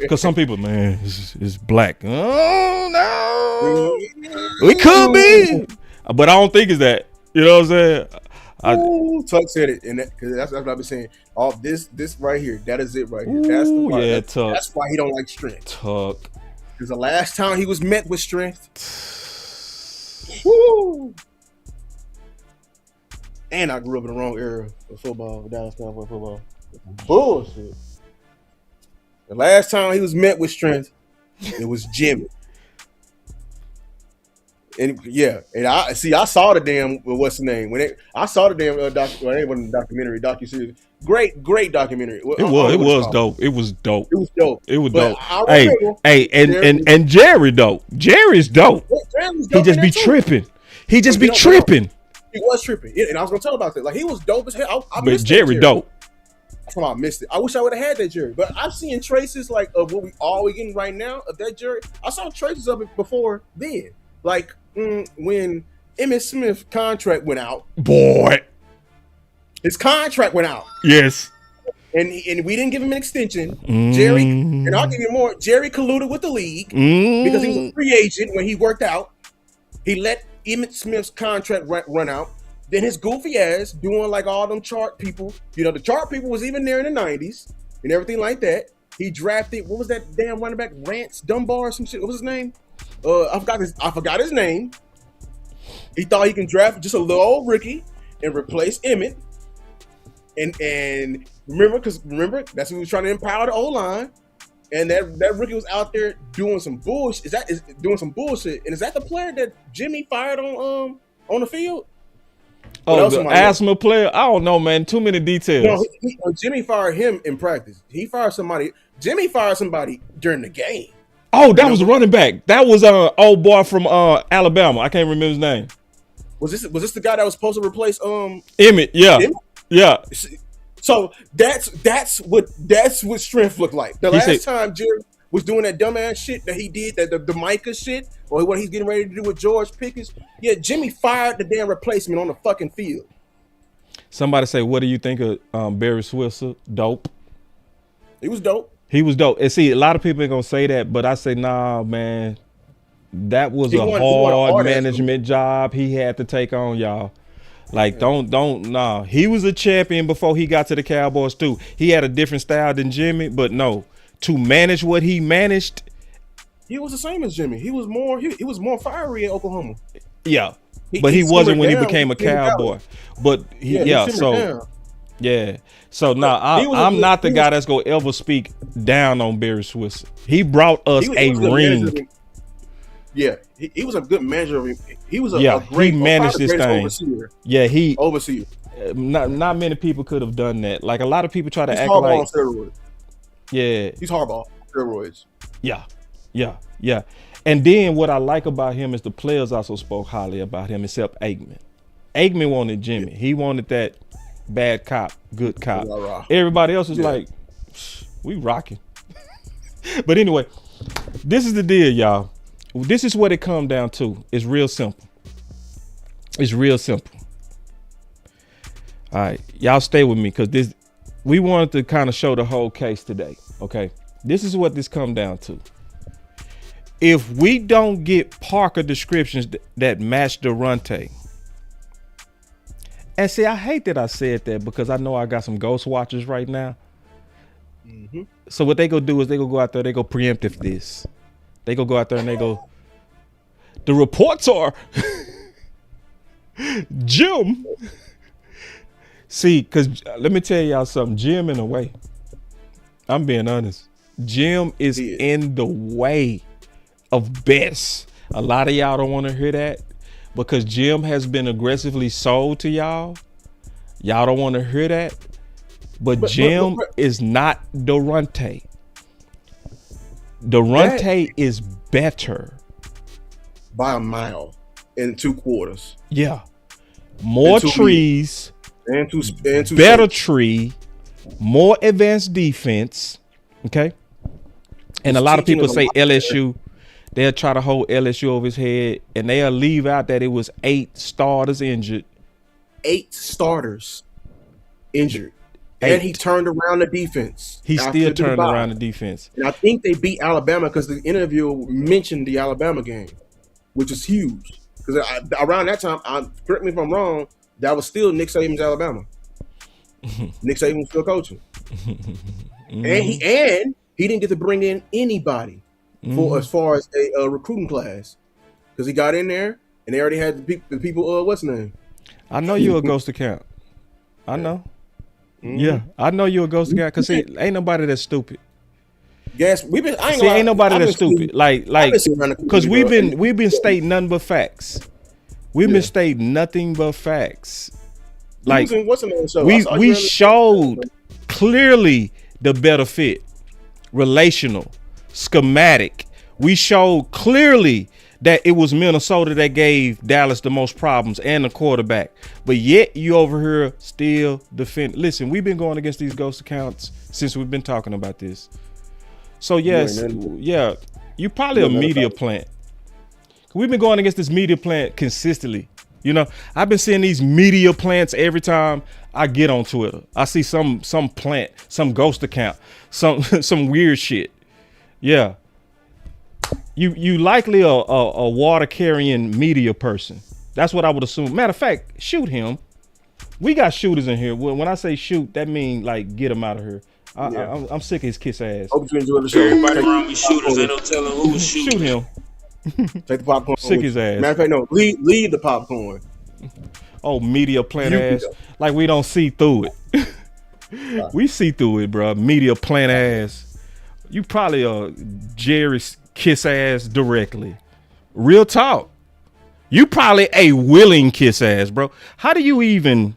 Because some people, man, is black. Oh no, we could be, but I don't think it's that. You know what I'm saying? Tuck said it, and that's what I've been saying. All this right here, that is it right here. That's the part. Yeah, Tuck. That's why he don't like strength. Tuck. Because the last time he was met with strength, woo. And I grew up in the wrong era of football, Dallas Cowboys football. Bullshit. The last time he was met with strength, it was Jimmy. And I saw the damn what's the name I saw the damn it wasn't a documentary, docuseries. Great documentary. It was dope. It was dope. Hey, and Jerry dope. Jerry's dope. He just be tripping. He just be tripping. He was tripping, and I was gonna tell about that. Like he was dope as hell. But Jerry dope. That's why I missed it. I wish I would have had that Jerry. But I'm seeing traces like of what we getting right now of that Jerry. I saw traces of it before then. Like when Emmitt Smith's contract went out. Boy. His contract went out. Yes. And we didn't give him an extension. Jerry, and I'll give you more. Jerry colluded with the league because he was a free agent when he worked out. He let Emmitt Smith's contract run out. Then his goofy ass doing like all them chart people. You know, the chart people was even there in the 90s and everything like that. He drafted, what was that damn running back? Rance Dunbar or some shit. What was his name? I forgot his name. He thought he can draft just a little old rookie and replace Emmitt. And remember, that's who was trying to empower the O-line. And that rookie was out there doing some bullshit. Doing some bullshit. And is that the player that Jimmy fired on the field? Oh, the asthma player? I don't know, man. Too many details. No, Jimmy fired him in practice. He fired somebody. Jimmy fired somebody during the game. Oh, that was the running back. That was old boy from Alabama. I can't remember his name. Was this the guy that was supposed to replace Emmitt? Yeah. Emmitt? Yeah. So that's what strength looked like. The last time Jerry was doing that dumbass shit that he did, that the Micah shit, or what he's getting ready to do with George Pickens. Yeah, Jimmy fired the damn replacement on the fucking field. Somebody say, what do you think of Barry Switzer? Dope. He was dope. He was dope. And see, a lot of people ain't gonna say that, but I say, nah, man. That was a hard management job he had to take on, y'all. Like, nah. He was a champion before he got to the Cowboys, too. He had a different style than Jimmy, but no. To manage what he managed, he was the same as Jimmy. He was more fiery in Oklahoma. Yeah, but he wasn't when he became a Cowboy. But So I'm not the guy that's gonna ever speak down on Barry Switzer. He brought us a ring. Yeah, he was a good manager. He was a great. He managed this thing. Overseer. Yeah, overseer. Not many people could have done that. Like a lot of people try to act Harbaugh like on steroids. Yeah, he's Harbaugh steroids. Yeah. And then what I like about him is the players also spoke highly about him, except Aikman. Aikman wanted Jimmy. He wanted that bad cop, good cop. Everybody else is like, we rocking. But anyway, this is the deal, y'all. This is what it comes down to. It's real simple. It's real simple. All right, y'all stay with me because we wanted to kind of show the whole case today. Okay, this is what this come down to. If we don't get Parker descriptions that match Daronte, and see, I hate that I said that because I know I got some ghost watchers right now. Mm-hmm. So what they go do is they go out there, they go preemptive this. They go out there and they go, the reports are Jim. See, because let me tell y'all something. Jim in a way, I'm being honest, Jim is in the way of best. A lot of y'all don't want to hear that because Jim has been aggressively sold to y'all. Y'all don't want to hear that. But Jim is not Daronte. Daronte is better by a mile in 2 quarters. Yeah, more trees, and two better tree, more advanced defense. Okay, and a lot of people say LSU. They'll try to hold LSU over his head, and they'll leave out that it was 8 starters injured. 8 starters injured. And he turned around the defense. He still turned around the defense. And I think they beat Alabama because the interview mentioned the Alabama game, which is huge. Because around that time, correct me if I'm wrong, that was still Nick Saban's Alabama. Nick Saban was still coaching. Mm-hmm. And he didn't get to bring in anybody for as far as a recruiting class. Because he got in there and they already had the people, what's his name? I know you're a ghost account. I know. Mm-hmm. Yeah, I know you're a ghost guy because ain't nobody that's stupid. Gas. We've been. I ain't, See, gonna, ain't nobody I've that's been stupid. Like, because we've been stating nothing but facts. We've been stating nothing but facts. Like, what's the name of the show? we showed clearly the better fit, relational, schematic. We showed clearly that it was Minnesota that gave Dallas the most problems and the quarterback. But yet you over here still defend. Listen, we've been going against these ghost accounts since we've been talking about this. So yes, yeah, you probably a media plant. We've been going against this media plant consistently. You know, I've been seeing these media plants every time I get on Twitter. I see some plant, some ghost account, some weird shit. Yeah. You likely a water carrying media person. That's what I would assume. Matter of fact, shoot him. We got shooters in here. When I say shoot, that means like get him out of here. I'm sick of his kiss ass. Hope you enjoy the show. Everybody around me shooters. Ain't no telling who was shooting. Shoot him. Take the popcorn. Sick his ass. Matter of fact, no. Leave the popcorn. Oh, media plant ass. Like we don't see through it. We see through it, bro. Media plant ass. You probably a Jerry kiss ass directly. Real talk. You probably a willing kiss ass, bro. How do you even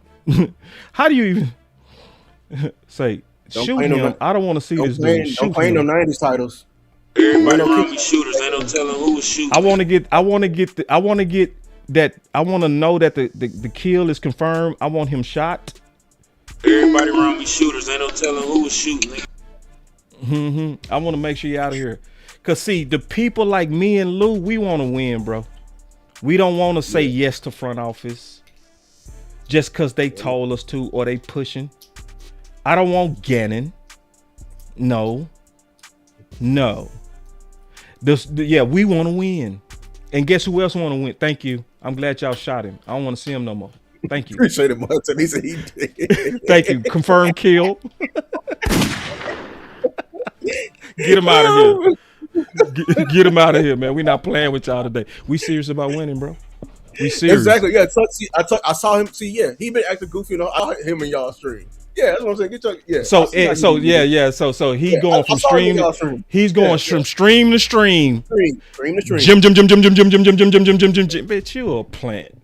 say shoot him? I don't want to see this dude. Don't claim no 90s titles. Everybody around me shooters. Ain't no telling who was shooting. I want to know that the kill is confirmed. I want him shot. Everybody around me shooters. Ain't no telling who was shooting. I want to make sure you're out of here. Cause see, the people like me and Lou, we want to win, bro. We don't want to say yes to front office just cause they told us to or they pushing. I don't want Gannon. No. We want to win. And guess who else want to win? Thank you. I'm glad y'all shot him. I don't want to see him no more. Thank you. Appreciate it, Martin. He said he did. Thank you. Confirmed kill. Get him out of here. Get him out of here, man. We're not playing with y'all today. We serious about winning, bro. We serious. Exactly. Yeah. I saw him. See, yeah, he been acting goofy. You know, I heard him and y'all stream. Yeah, that's what I'm saying. Get your, yeah. So he going from stream. He's going from stream to stream. Stream to stream. Jim. Bitch, you a plant.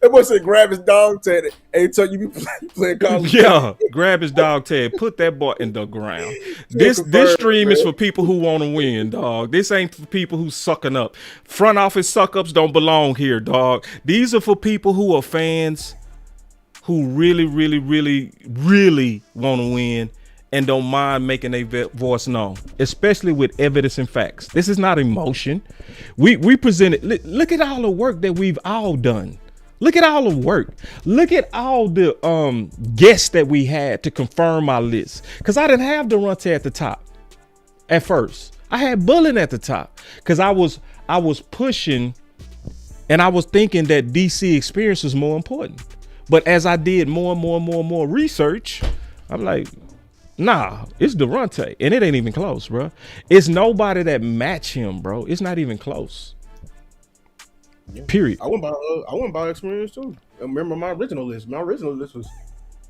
That boy said grab his dog tag. Hey, tell you be playing college. Yeah, grab his dog tag. Put that boy in the ground. This stream is for people who want to win, dog. This ain't for people who sucking up. Front office suck ups don't belong here, dog. These are for people who are fans who really want to win and don't mind making their voice known, especially with evidence and facts. This is not emotion. We presented. Look at all the work that we've all done. Look at all the work. Look at all the guests that we had to confirm our list. Because I didn't have Daronte at the top at first. I had Bullen at the top because I was pushing and I was thinking that DC experience was more important. But as I did more research, I'm like, nah, it's Daronte. And it ain't even close, bro. It's nobody that match him, bro. It's not even close. Yeah. Period. I went by experience too. I remember my original list. My original list was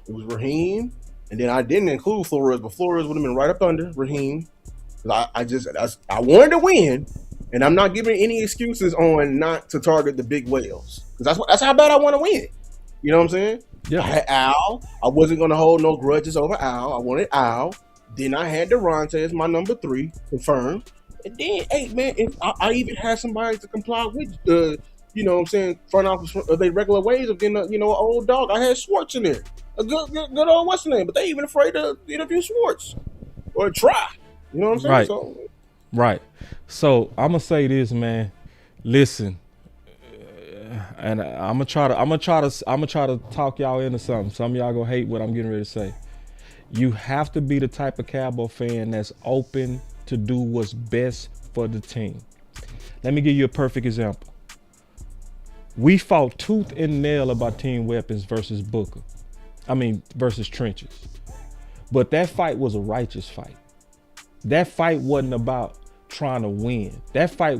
Raheem, and then I didn't include Flores, but Flores would have been right up under Raheem. I wanted to win, and I'm not giving any excuses on not to target the big whales because that's how bad I want to win. You know what I'm saying? Yeah. I had Al. I wasn't going to hold no grudges over Al. I wanted Al. Then I had Daronte as my number 3 confirmed. And then, hey, man, if I even had somebody to comply with, you know what I'm saying, front office, they regular ways of getting, an old dog. I had Schwartz in there. A good old what's the name? But they even afraid to interview Schwartz or try. You know what I'm saying? Right. So I'm going to say this, man. Listen. And I'm gonna try to talk y'all into something. Some of y'all gonna hate what I'm getting ready to say. You have to be the type of Cowboy fan that's open to do what's best for the team. Let me give you a perfect example. We fought tooth and nail about team weapons versus versus trenches. But that fight was a righteous fight. That fight wasn't about trying to win. That fight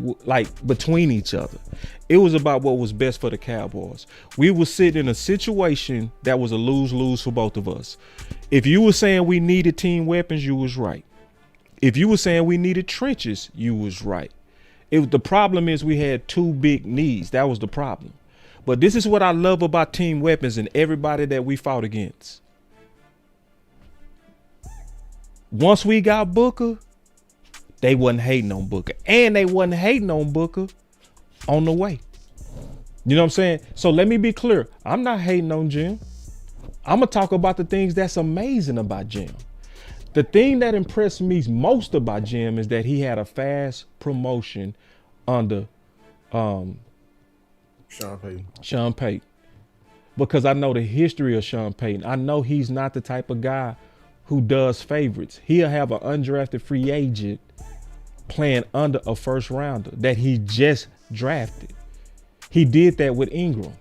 between each other. It was about what was best for the Cowboys. We were sitting in a situation that was a lose-lose for both of us. If you were saying we needed team weapons, you was right. If you were saying we needed trenches, you was right. The problem is we had two big needs. That was the problem. But this is what I love about team weapons and everybody that we fought against. Once we got Booker, they wasn't hating on Booker. And they wasn't hating on Booker on the way. You know what I'm saying? So let me be clear. I'm not hating on Jim. I'm going to talk about the things that's amazing about Jim. The thing that impressed me most about Jim is that he had a fast promotion under Sean Payton. Because I know the history of Sean Payton. I know he's not the type of guy who does favorites. He'll have an undrafted free agent playing under a first rounder that he just drafted. He did that with Ingram.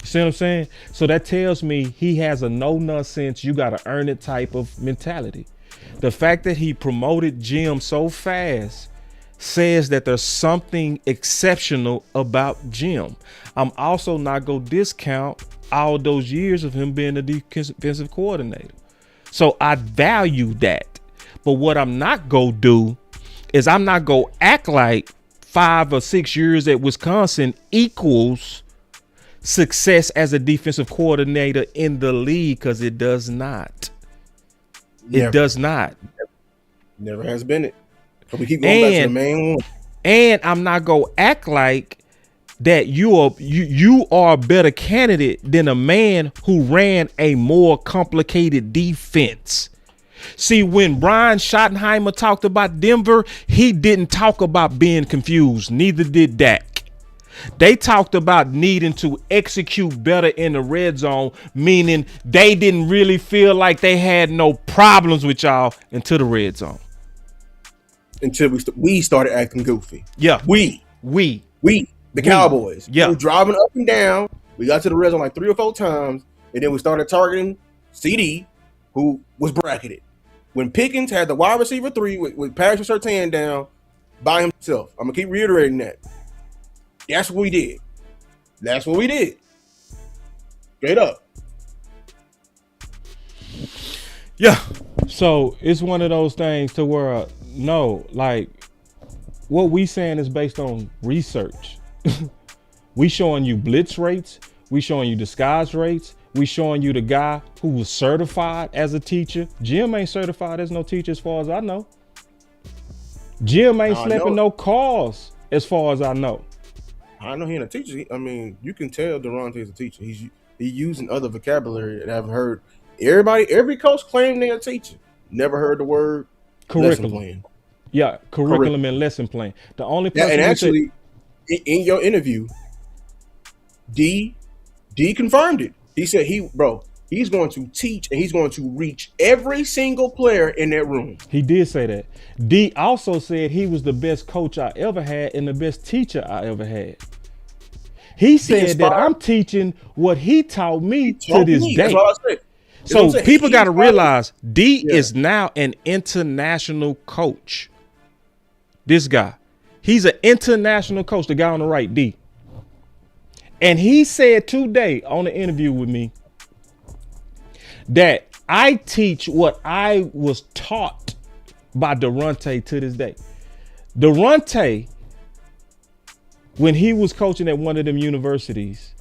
See what I'm saying? So that tells me he has a no nonsense, you got to earn it type of mentality. The fact that he promoted Jim so fast says that there's something exceptional about Jim. I'm also not going to discount all those years of him being a defensive coordinator. So I value that. But what I'm not going to do is I'm not going to act like 5 or 6 years at Wisconsin equals success as a defensive coordinator in the league, because it does not. It does not. Never has been it. So we keep going back to the main one. And I'm not gonna act like that you are a better candidate than a man who ran a more complicated defense. See, when Brian Schottenheimer talked about Denver, he didn't talk about being confused. Neither did Dak. They talked about needing to execute better in the red zone, meaning they didn't really feel like they had no problems with y'all into the red zone. Until we started acting goofy. Yeah. The Cowboys. Yeah. We were driving up and down. We got to the red zone like 3 or 4 times, and then we started targeting CD, who was bracketed. When Pickens had the wide receiver 3 with Patrick Surtain down by himself. I'm going to keep reiterating that. That's what we did. That's what we did. Straight up. Yeah. So it's one of those things to where, no, like what we saying is based on research. We showing you blitz rates. We showing you disguise rates. We showing you the guy who was certified as a teacher. Jim ain't certified as no teacher as far as I know. Jim ain't slept in no cars as far as I know. I know he ain't a teacher. I mean, you can tell Daronte is a teacher. He's using other vocabulary that I haven't heard. Every coach claimed they're a teacher. Never heard the word curriculum. Lesson plan. Yeah, curriculum and lesson plan. The only person and actually, in your interview, D confirmed it. He said he's going to teach and he's going to reach every single player in that room. He did say that. D also said he was the best coach I ever had and the best teacher I ever had. He said that I'm teaching what he taught me to this day. That's what I said. So people got to realize D is now an international coach. This guy, he's an international coach, the guy on the right, D. And he said today on the interview with me that I teach what I was taught by Daronte to this day. Daronte, when he was coaching at one of them universities,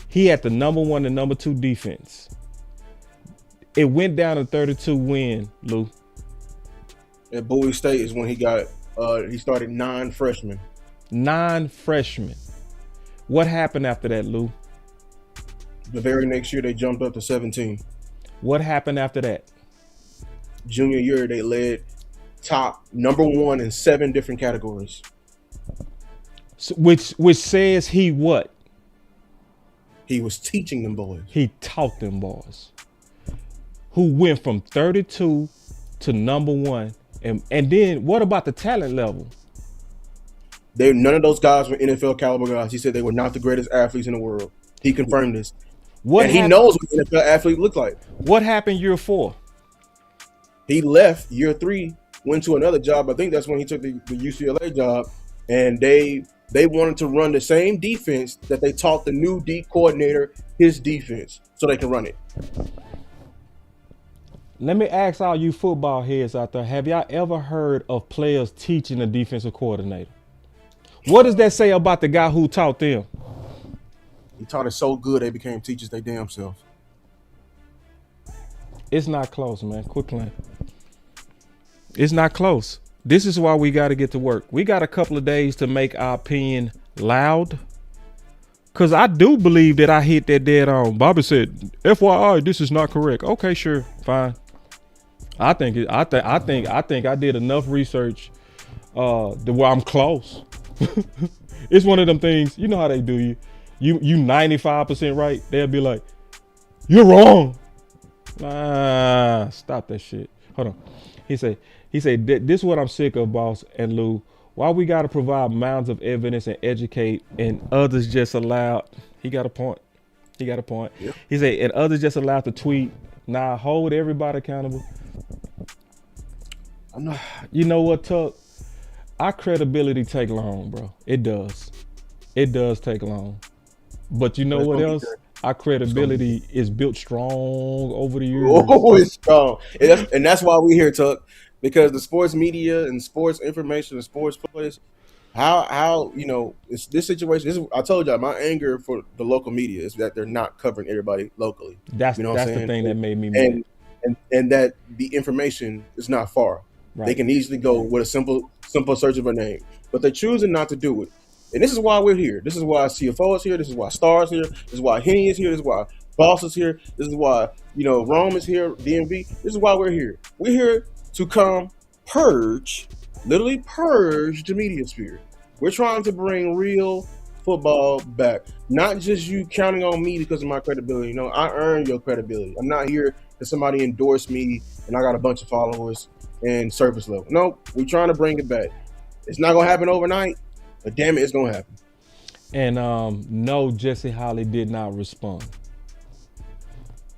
he had the number 1 and number 2 defense. It went down to 32 win, Lou. At Bowie State is when he started 9 freshmen. 9 freshmen. What happened after that, Lou? The very next year, they jumped up to 17. What happened after that? Junior year, they led top number 1 in 7 different categories. So, which says he what? He was teaching them boys. He taught them boys. Who went from 32 to number 1. And then what about the talent level? None of those guys were NFL caliber guys. He said they were not the greatest athletes in the world. He confirmed this. He knows what an NFL athlete looks like. What happened year 4? He left year 3, went to another job. I think that's when he took the UCLA job. And they wanted to run the same defense that they taught the new D coordinator his defense so they can run it. Let me ask all you football heads out there, have y'all ever heard of players teaching a defensive coordinator? What does that say about the guy who taught them? He taught it so good they became teachers they damn self. It's not close, man. Quit playing. It's not close. This is why we got to get to work. We got a couple of days to make our opinion loud. Because I do believe that I hit that dead on. Bobby said, FYI, this is not correct. Okay, sure, fine. I think I did enough research to where I'm close. It's one of them things, you know how they do you 95% right. They'll be like, you're wrong. Nah, stop that shit. Hold on. He said, this is what I'm sick of, boss and Lou. Why we gotta provide mounds of evidence and educate, and others just allowed. He got a point. Yep. He said, and others just allowed to tweet. Nah, hold everybody accountable. You know what, Tuck? Our credibility take long, bro. It does. It does take long. But you know what else? Our credibility is built strong over the years. Oh, it's strong. And that's why we here, Tuck. Because the sports media and sports information and sports players, how it's this situation. I told y'all, my anger for the local media is that they're not covering everybody locally. That's what I'm saying? The thing that made me mad. And that the information is not far. Right. They can easily go with a simple search of a name, but they're choosing not to do it. And this is why we're here. This is why CFO is here. This is why Star is here. This is why Henny is here. This is why Boss is here. This is why Rome is here. DMV. This is why we're here. We're here to come literally purge the media sphere. We're trying to bring real football back. Not just you counting on me because of my credibility. I earned your credibility. I'm not here because somebody endorsed me and I got a bunch of followers and surface level. No, we're trying to bring it back. It's not going to happen overnight, but damn it, it's going to happen. And no, Jesse Holly did not respond.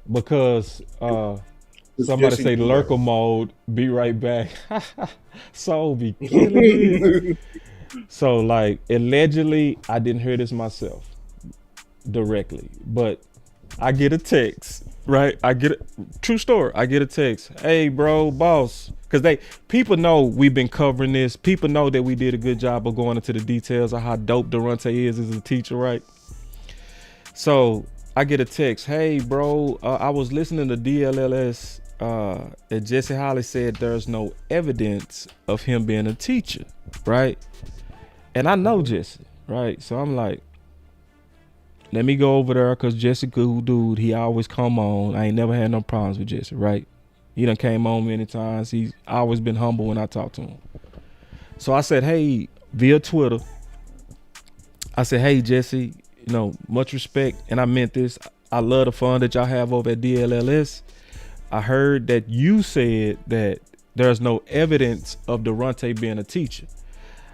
Because somebody say lurker mode, be right back. So be killing me. So like allegedly, I didn't hear this myself directly, but I get a text, right? True story. I get a text. Hey bro, boss. Because people know we've been covering this. People know that we did a good job of going into the details of how dope Daronte is as a teacher, right? So I get a text. Hey bro, I was listening to DLLS. And Jesse Holly said there's no evidence of him being a teacher, right? And I know Jesse, right? So I'm like, let me go over there because Jesse good dude. He always come on. I ain't never had no problems with Jesse, right? He done came on many times. He's always been humble when I talk to him. So I said, hey, via Twitter, I said, hey Jesse, much respect. And I meant this. I love the fun that y'all have over at DLLS. I heard that you said that there's no evidence of Daronte being a teacher.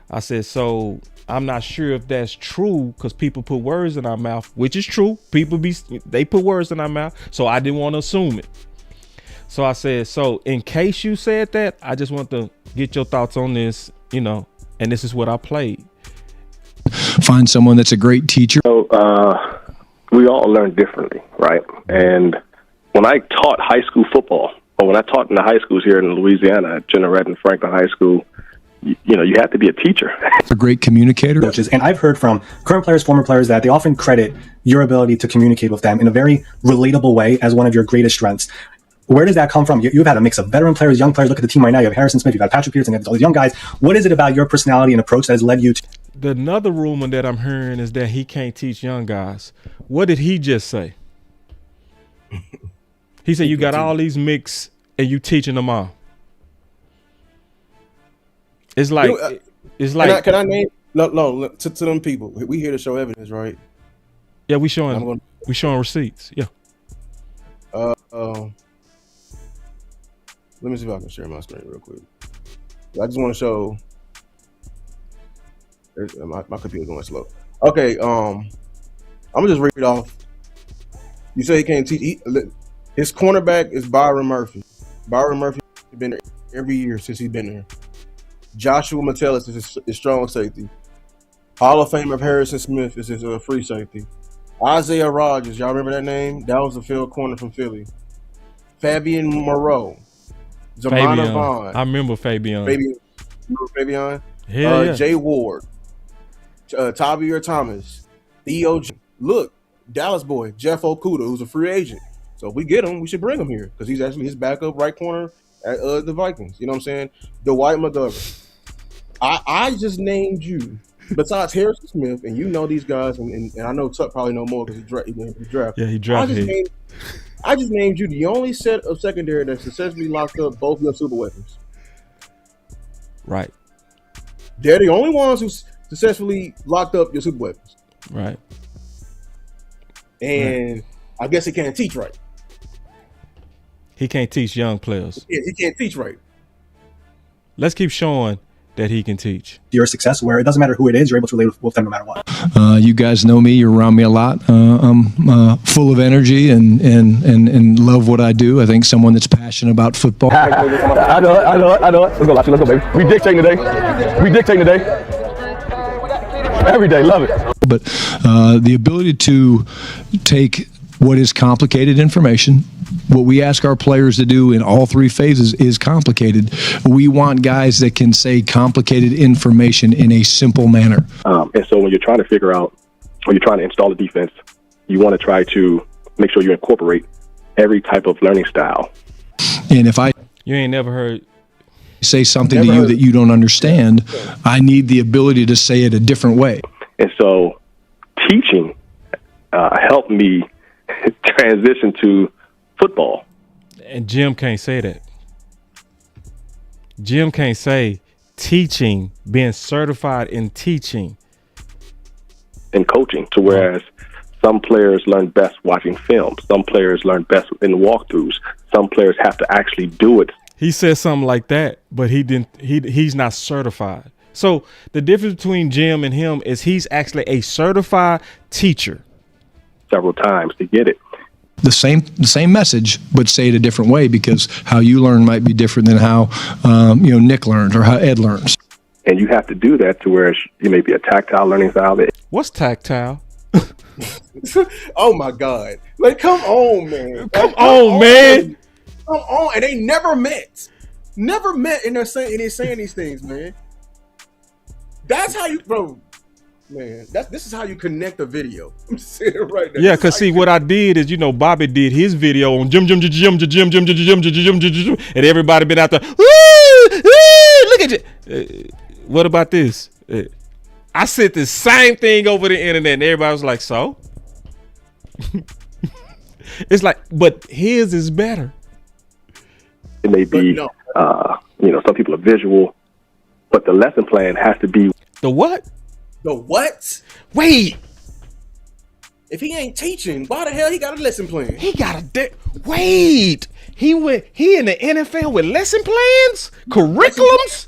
I said, so I'm not sure if that's true because people put words in our mouth, which is true. They put words in our mouth. So I didn't want to assume it. So I said, so in case you said that, I just want to get your thoughts on this, and this is what I played. Find someone that's a great teacher. So, we all learn differently, right? And when I taught high school football, or when I taught in the high schools here in Louisiana at Jeanneret and Franklin High School, you have to be a teacher. A great communicator. And I've heard from current players, former players, that they often credit your ability to communicate with them in a very relatable way as one of your greatest strengths. Where does that come from? You've had a mix of veteran players, young players. Look at the team right now. You have Harrison Smith, you've got Patrick Peterson, you have all these young guys. What is it about your personality and approach that has led you to? The another rumor that I'm hearing is that he can't teach young guys. What did he just say? He said you got all these mix and you teaching them all. It's like Can I name no to them people? We here to show evidence, right? Yeah, we showing receipts. Yeah. Let me see if I can share my screen real quick. I just want to show. My computer's going slow. Okay, I'm gonna just read it off. You say he can't teach. His cornerback is Byron Murphy. Byron Murphy has been there every year since he's been there. Joshua Metellus is his strong safety. Hall of Famer Harrison Smith is his free safety. Isaiah Rodgers, y'all remember that name? That was a field corner from Philly. Fabian Moreau, Zamana Vaughn. I remember Fabian. Remember Fabian? Hell yeah. Jay Ward, Tavir Thomas, Theo. Look, Dallas boy, Jeff Okuda, who's a free agent. So if we get him, we should bring him here because he's actually his backup right corner at the Vikings. You know what I'm saying? Dwight McGovern. I just named you. Besides Harrison Smith, and you know these guys, and I know Tuck probably know more because he drafted. Yeah, he drafted. I just named you the only set of secondary that successfully locked up both your super weapons. Right. They're the only ones who successfully locked up your super weapons. Right. And I guess he can't teach right. He can't teach young players. Yeah, he can't teach right. Let's keep showing that he can teach. Your success where it doesn't matter who it is, you're able to relate with them no matter what. You guys know me. You're around me a lot. I'm full of energy and love what I do. I think someone that's passionate about football. I know it. Let's go, baby. We dictating today. Every day, love it. But the ability to take what is complicated information, what we ask our players to do in all three phases is complicated. We want guys that can say complicated information in a simple manner. And so when you're trying to figure out, when you're trying to install a defense, you want to try to make sure you incorporate every type of learning style. And if you ain't never heard say something to you that you don't understand, I need the ability to say it a different way. And so teaching helped me transition to football. And Jim can't say that. Jim can't say teaching, being certified in teaching. And coaching, to whereas some players learn best watching film. Some players learn best in walkthroughs. Some players have to actually do it. He said something like that, but he didn't. He's not certified. So the difference between Jim and him is he's actually a certified teacher. Several times to get it. The same message, but say it a different way because how you learn might be different than how Nick learns or how Ed learns. And you have to do that to where you may be a tactile learning style. What's tactile? Oh my God! Like, come on, man! Come on, man! Come on! And they never met, and they're saying these things, man. That's how you, bro. Man, this is how you connect a video. I'm saying it right now. Yeah, cause see, what I did is, Bobby did his video on Jim, and everybody been out there. Look at you. What about this? I said the same thing over the internet, and everybody was like, "So." It's like, but his is better. It may be, some people are visual, but the lesson plan has to be the what? The what? Wait. If he ain't teaching, why the hell he got a lesson plan? He got wait. He in the NFL with lesson plans, curriculums.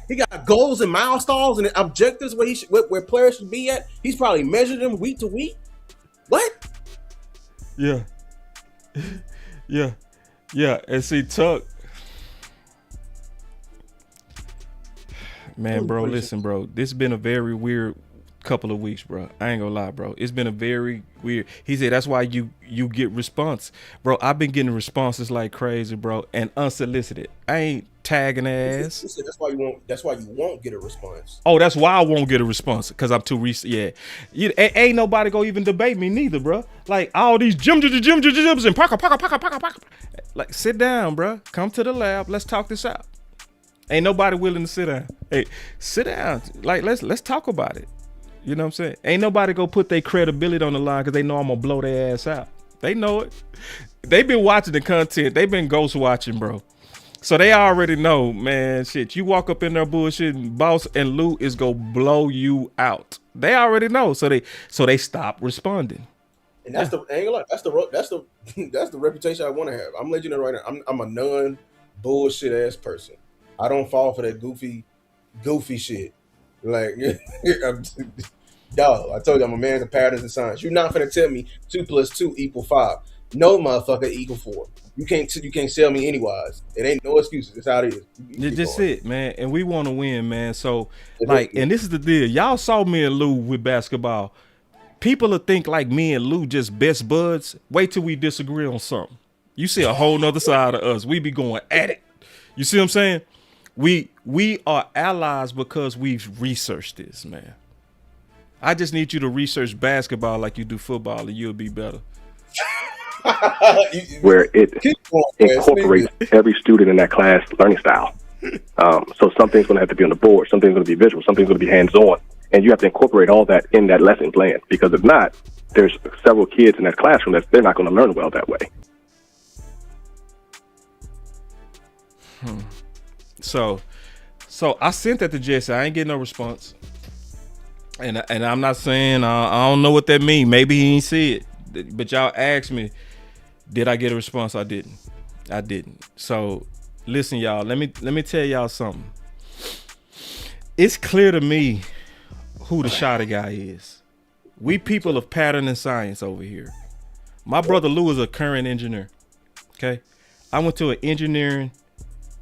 He got goals and milestones and objectives where players should be at. He's probably measured them week to week. What? Yeah. And see, Tuck. Man, bro, listen, bro. This has been a very weird couple of weeks, bro. I ain't gonna lie, bro. It's been a very weird. He said that's why you get response, bro. I've been getting responses like crazy, bro, and unsolicited. I ain't tagging ass. He said that's why you won't get a response. Oh, that's why I won't get a response because I'm too recent. Yeah, ain't nobody gonna even debate me neither, bro. Like all these gyms and paka. Like, sit down, bro. Come to the lab. Let's talk this out. Ain't nobody willing to sit down. Hey, sit down. Like, let's talk about it. You know what I'm saying? Ain't nobody gonna put their credibility on the line because they know I'm gonna blow their ass out. They know it. They been watching the content. They been ghost watching, bro. So they already know, man. Shit, you walk up in there bullshitting, Boss and Lou is gonna blow you out. They already know. So they stop responding. And that's the that's the reputation I want to have. I'm letting you know right now. I'm a non bullshit ass person. I don't fall for that goofy shit. Like, dog, I told you I'm a man of patterns and signs. You're not gonna tell me 2 + 2 = 5. No motherfucker equal 4. You can't sell me anywise. It ain't no excuses. It's how it is. It's just it, man. And we want to win, man. So, like, and this is the deal. Y'all saw me and Lou with basketball. people will think like me and Lou just best buds. Wait till we disagree on something. You see a whole nother side of us. We be going at it. You see what I'm saying? We are allies because we've researched this, man. I just need you to research basketball like you do football, and you'll be better. Where it incorporates every student in that class learning style. So something's going to have to be on the board, something's going to be visual, something's going to be hands-on, and you have to incorporate all that in that lesson plan, because if not, there's several kids in that classroom that they're not going to learn well that way. So I sent that to Jesse. I ain't getting no response, and I'm not saying I don't know what that means. Maybe he ain't see it, but y'all asked me, did I get a response? I didn't. So listen, y'all. Let me tell y'all something. It's clear to me who the shotty guy is. We people of pattern and science over here. My brother Lou is a current engineer. Okay, I went to an engineering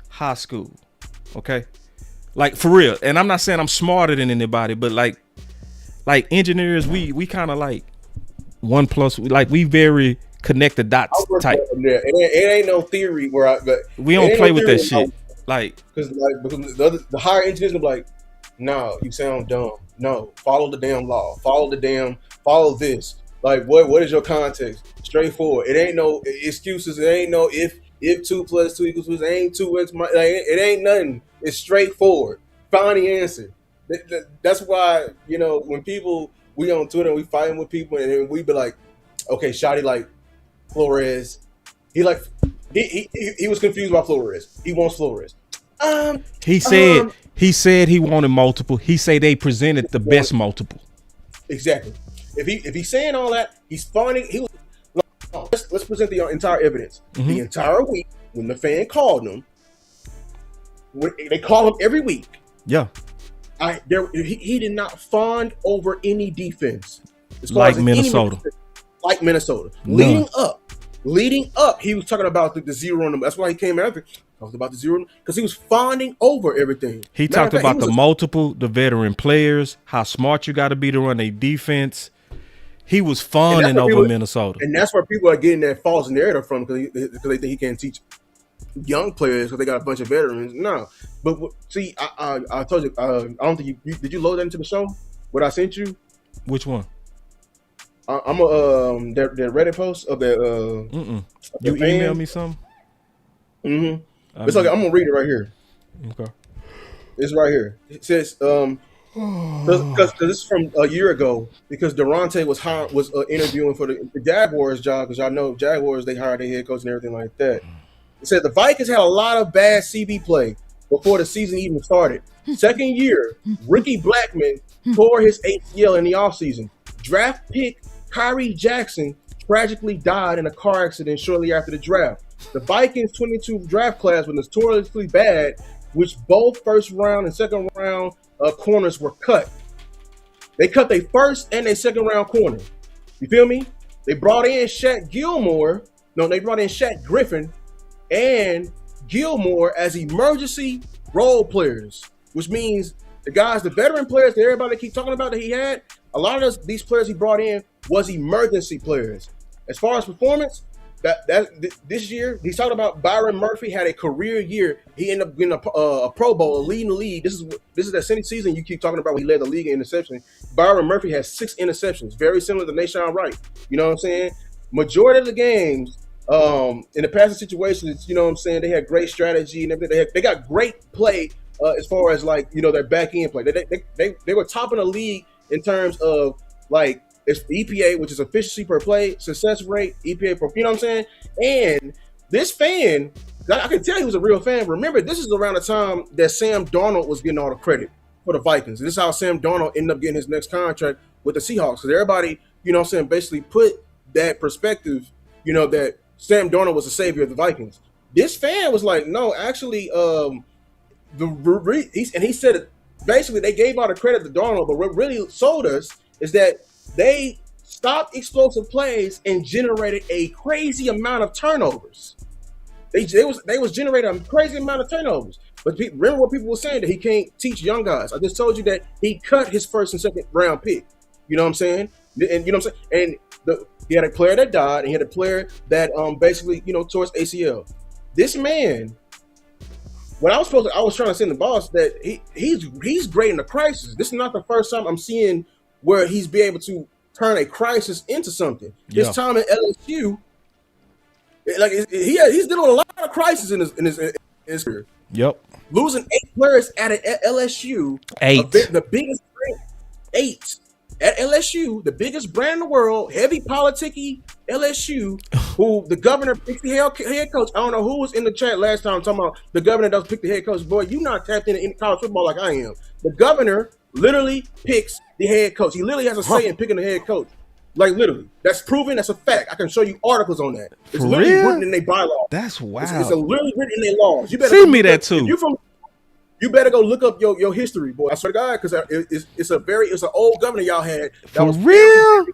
high school. Okay, like for real. And I'm not saying I'm smarter than anybody, but like engineers, we kind of like 1+. Like we very connect the dots type. It ain't no theory where we don't play with that shit. Because the higher engineers are like, no, you sound dumb. No, follow the damn law. Follow this. Like what is your context? Straightforward. It ain't no excuses. It ain't no if 2 + 2 = 2. It ain't 2x. It ain't nothing. It's straightforward. Find the answer. That's why, when we on Twitter and we fighting with people and we be like, okay, Shotty like Flores. He was confused about Flores. He wants Flores. He said he wanted multiple. He said they presented the best multiple. Exactly. If he's saying all that, he's finding let's present the entire evidence. Mm-hmm. The entire week when the fan called him, they call him every week. Yeah. He did not fawn over any defense. Like Minnesota. Like Minnesota. No. Leading up, he was talking about the zero on them. That's why he came after. Talked about the zero because he was fawning over everything. He talked about the veteran players, how smart you got to be to run a defense. He was fawning over Minnesota. And that's where people are getting that false narrative from because they think he can't teach young players because they got a bunch of veterans. No. But see, I told you, I don't think you did you load that into the show? What I sent you? Which one? I'm that Reddit post of that. You emailed me some? Mm-hmm. It's okay. I'm gonna read it right here. Okay. It's right here. It says, because this is from a year ago. Because Daronte was interviewing for the Jaguars job. Because y'all know Jaguars, they hired their head coach and everything like that. It said the Vikings had a lot of bad CB play before the season even started. Second year, Ricky Blackman tore his ACL in the offseason. Draft pick Kyrie Jackson tragically died in a car accident shortly after the draft. The Vikings' 22 draft class was notoriously bad, which both first round and second round corners were cut. They cut their first and their second round corner. You feel me? They brought in Shaq Griffin and Gilmore as emergency role players, which means the veteran players that everybody keep talking about that he had, a lot of these players he brought in was emergency players. As far as performance, this year, he's talking about Byron Murphy had a career year. He ended up getting a Pro Bowl, leading the league. This is that same season you keep talking about when he led the league in interception. Byron Murphy has 6 interceptions, very similar to Nashawn Wright. You know what I'm saying? Majority of the games, in the passing situations, you know what I'm saying, they had great strategy and everything. They got great play as far as their back end play. They were top in the league in terms of it's EPA, which is efficiency per play, success rate, EPA per, you know what I'm saying? And this fan, I can tell he was a real fan. Remember, this is around the time that Sam Darnold was getting all the credit for the Vikings. This is how Sam Darnold ended up getting his next contract with the Seahawks. Because everybody, you know what I'm saying, basically put that perspective, that Sam Darnold was the savior of the Vikings. This fan was like, no, actually, he said it, basically they gave all the credit to Darnold, but what really sold us is that they stopped explosive plays and generated a crazy amount of turnovers. They was generating a crazy amount of turnovers. But remember what people were saying, that he can't teach young guys. I just told you that he cut his first and second round pick. You know what I'm saying? And you know what I'm saying? And he had a player that died, and he had a player that basically, tore his ACL. This man, when I was trying to send the boss that he's great in the crisis. This is not the first time I'm seeing where he's be able to turn a crisis into something. Yeah. This time at LSU, like he's dealing with a lot of crises in his career. Yep. Losing 8 players at LSU, 8, the biggest brand, 8 at LSU, the biggest brand in the world, heavy politicky LSU, who the governor picked the head coach. I don't know who was in the chat last time talking about the governor does pick the head coach. Boy, you not tapped into college football like I am. The governor literally picks the head coach. He literally has a say in picking the head coach. Like literally, that's proven. That's a fact. I can show you articles on that. It's literally written in their bylaws. That's wild. It's literally written in their laws. You better send me that too. You better go look up your history, boy. I swear to God, because it's an old governor y'all had that was real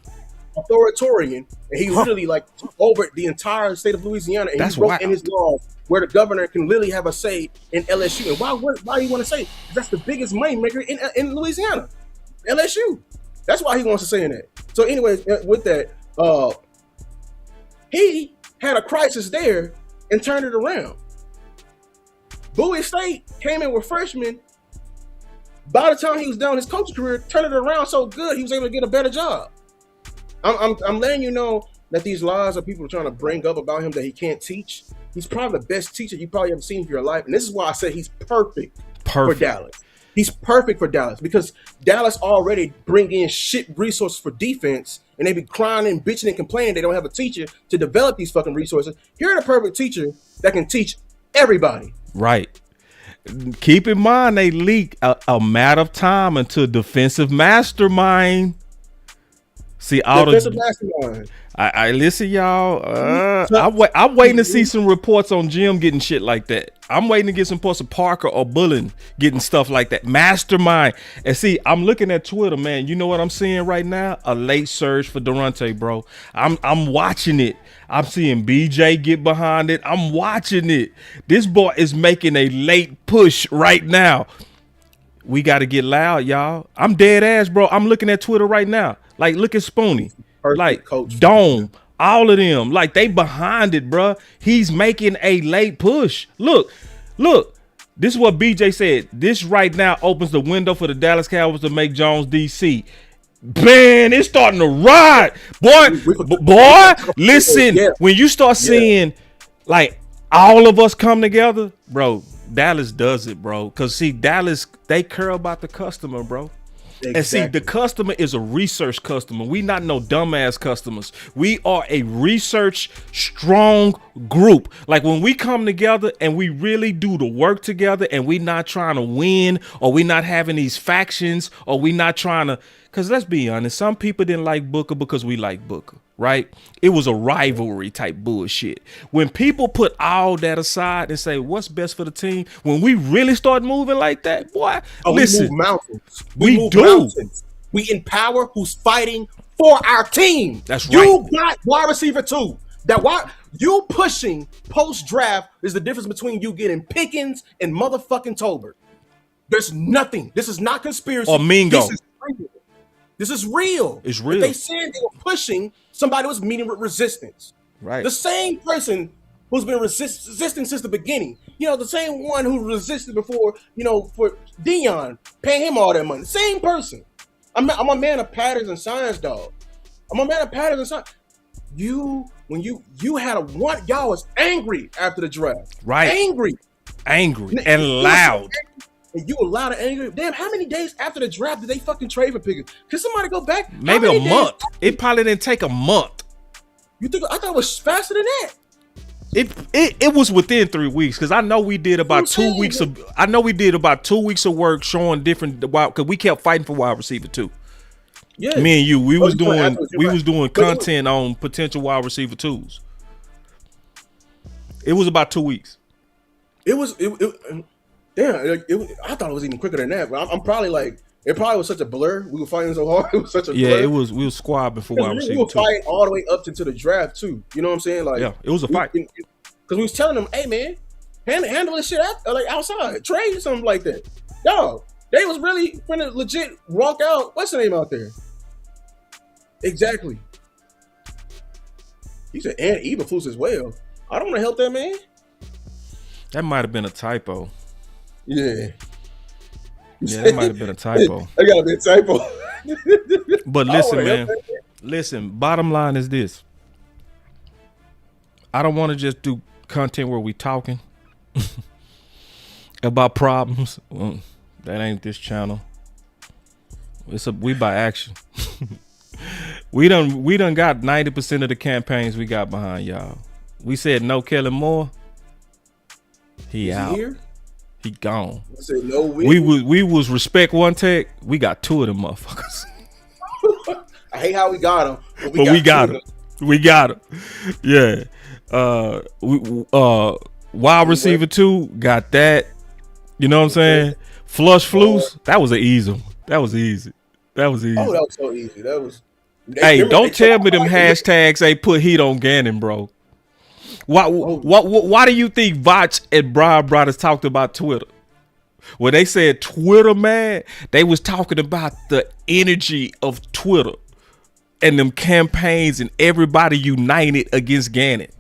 authoritarian, and he literally took over the entire state of Louisiana, and he wrote in his laws where the governor can literally have a say in LSU. And why do you want to say? Because that's the biggest money maker in Louisiana, LSU. That's why he wants to say in that. So, anyways, with that, he had a crisis there and turned it around. Bowie State came in with freshmen. By the time he was done his coaching career, turned it around so good he was able to get a better job. I'm letting you know that these lies that people are trying to bring up about him that he can't teach. He's probably the best teacher you probably ever seen in your life, and this is why I say he's perfect. For Dallas. He's perfect for Dallas because Dallas already bring in shit resources for defense, and they be crying and bitching and complaining they don't have a teacher to develop these fucking resources. Here's the perfect teacher that can teach everybody. Right. Keep in mind they leak a matter of time until defensive mastermind. See all defensive mastermind. I listen, y'all. I'm waiting to see some reports on Jim getting shit like that. I'm waiting to get some reports of Parker or Bullen getting stuff like that. Mastermind. And see, I'm looking at Twitter, man. You know what I'm seeing right now? A late surge for Daronte, bro. I'm watching it. I'm seeing BJ get behind it. I'm watching it. This boy is making a late push right now. We got to get loud, y'all. I'm dead ass, bro. I'm looking at Twitter right now. Like, look at Spoonie. Like, Coach Dome. All of them. Like, they behind it, bro. He's making a late push. Look. This is what BJ said. This right now opens the window for the Dallas Cowboys to make Jones DC. Man, it's starting to ride. Boy, listen. When you start seeing, like, all of us come together, bro, Dallas does it, bro. Because, see, Dallas, they care about the customer, bro. Exactly. And see, the customer is a research customer. We not no dumbass customers. We are a research strong group. Like when we come together and we really do the work together and we not trying to win or we not having these factions or we not trying to, because let's be honest, some people didn't like Booker because we like Booker, right? It was a rivalry type bullshit. When people put all that aside and say, what's best for the team? When we really start moving like that, boy, listen. We move mountains. We move mountains. We empower who's fighting for our team. That's right. You got wide receiver too. You pushing post-draft is the difference between you getting Pickens and motherfucking Tolbert. There's nothing. This is not conspiracy. Or Mingo. This is real. It's real. If they said they were pushing, somebody was meeting with resistance. Right. The same person who's been resisting since the beginning. You know, the same one who resisted before, for Dion, paying him all that money. Same person. I'm a man of patterns and science, dog. I'm a man of patterns and science. When you had y'all was angry after the draft. Right. Angry and loud. And you were loud and angry. Damn, how many days after the draft did they fucking trade for Pickens? Can somebody go back? Maybe a month. It probably didn't take a month. You think? I thought it was faster than that. It was within 3 weeks because I know we did about 2 weeks of. I know we did about 2 weeks of work showing different because we kept fighting for wide receiver too. Yeah, me and you, we was doing content on potential wide receiver twos. It was about 2 weeks. I thought it was even quicker than that. But I'm probably like, it probably was such a blur. We were fighting so hard. It was such a blur. Yeah, we was squad before wide receiver. We were fighting all the way up into the draft too. You know what I'm saying? Like, yeah, it was a fight. Because we was telling them, hey man, handle this shit outside, trade something like that. Yo, they was really finna legit walk out. What's the name out there? Exactly. He said, and Eberflus as well. I don't want to help that man. That might have been a typo. Yeah. Yeah, that might have been a typo. That gotta be a typo. But listen, man. Listen, bottom line is this. I don't want to just do content where we talking about problems. Well, that ain't this channel. We by action. we done got 90% of the campaigns we got behind y'all. We said no Kellen Moore. He out. Here? He gone. I said no. We was respect one tech. We got 2 of them motherfuckers. I hate how we got him, but we got him. We got him. Yeah. Wide receiver 2 got that. You know what I'm saying? Flush Flus. That was an easy one. That was easy. Oh, that was so easy. That was. Hey, don't tell me them hashtags they put heat on Gannon, bro. Why do you think Vach and Brian Brothers talked about Twitter? When they said Twitter, man, they was talking about the energy of Twitter and them campaigns and everybody united against Gannon.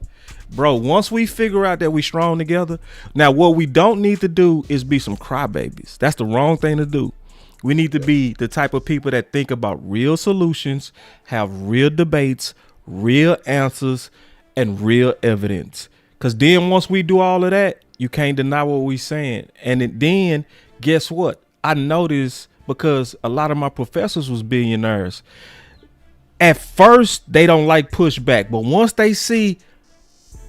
Bro, once we figure out that we strong together, now what we don't need to do is be some crybabies. That's the wrong thing to do. We need to be the type of people that think about real solutions, have real debates, real answers, and real evidence. Because then once we do all of that, you can't deny what we're saying. And then guess what? I noticed, because a lot of my professors was billionaires. At first, they don't like pushback. But once they see,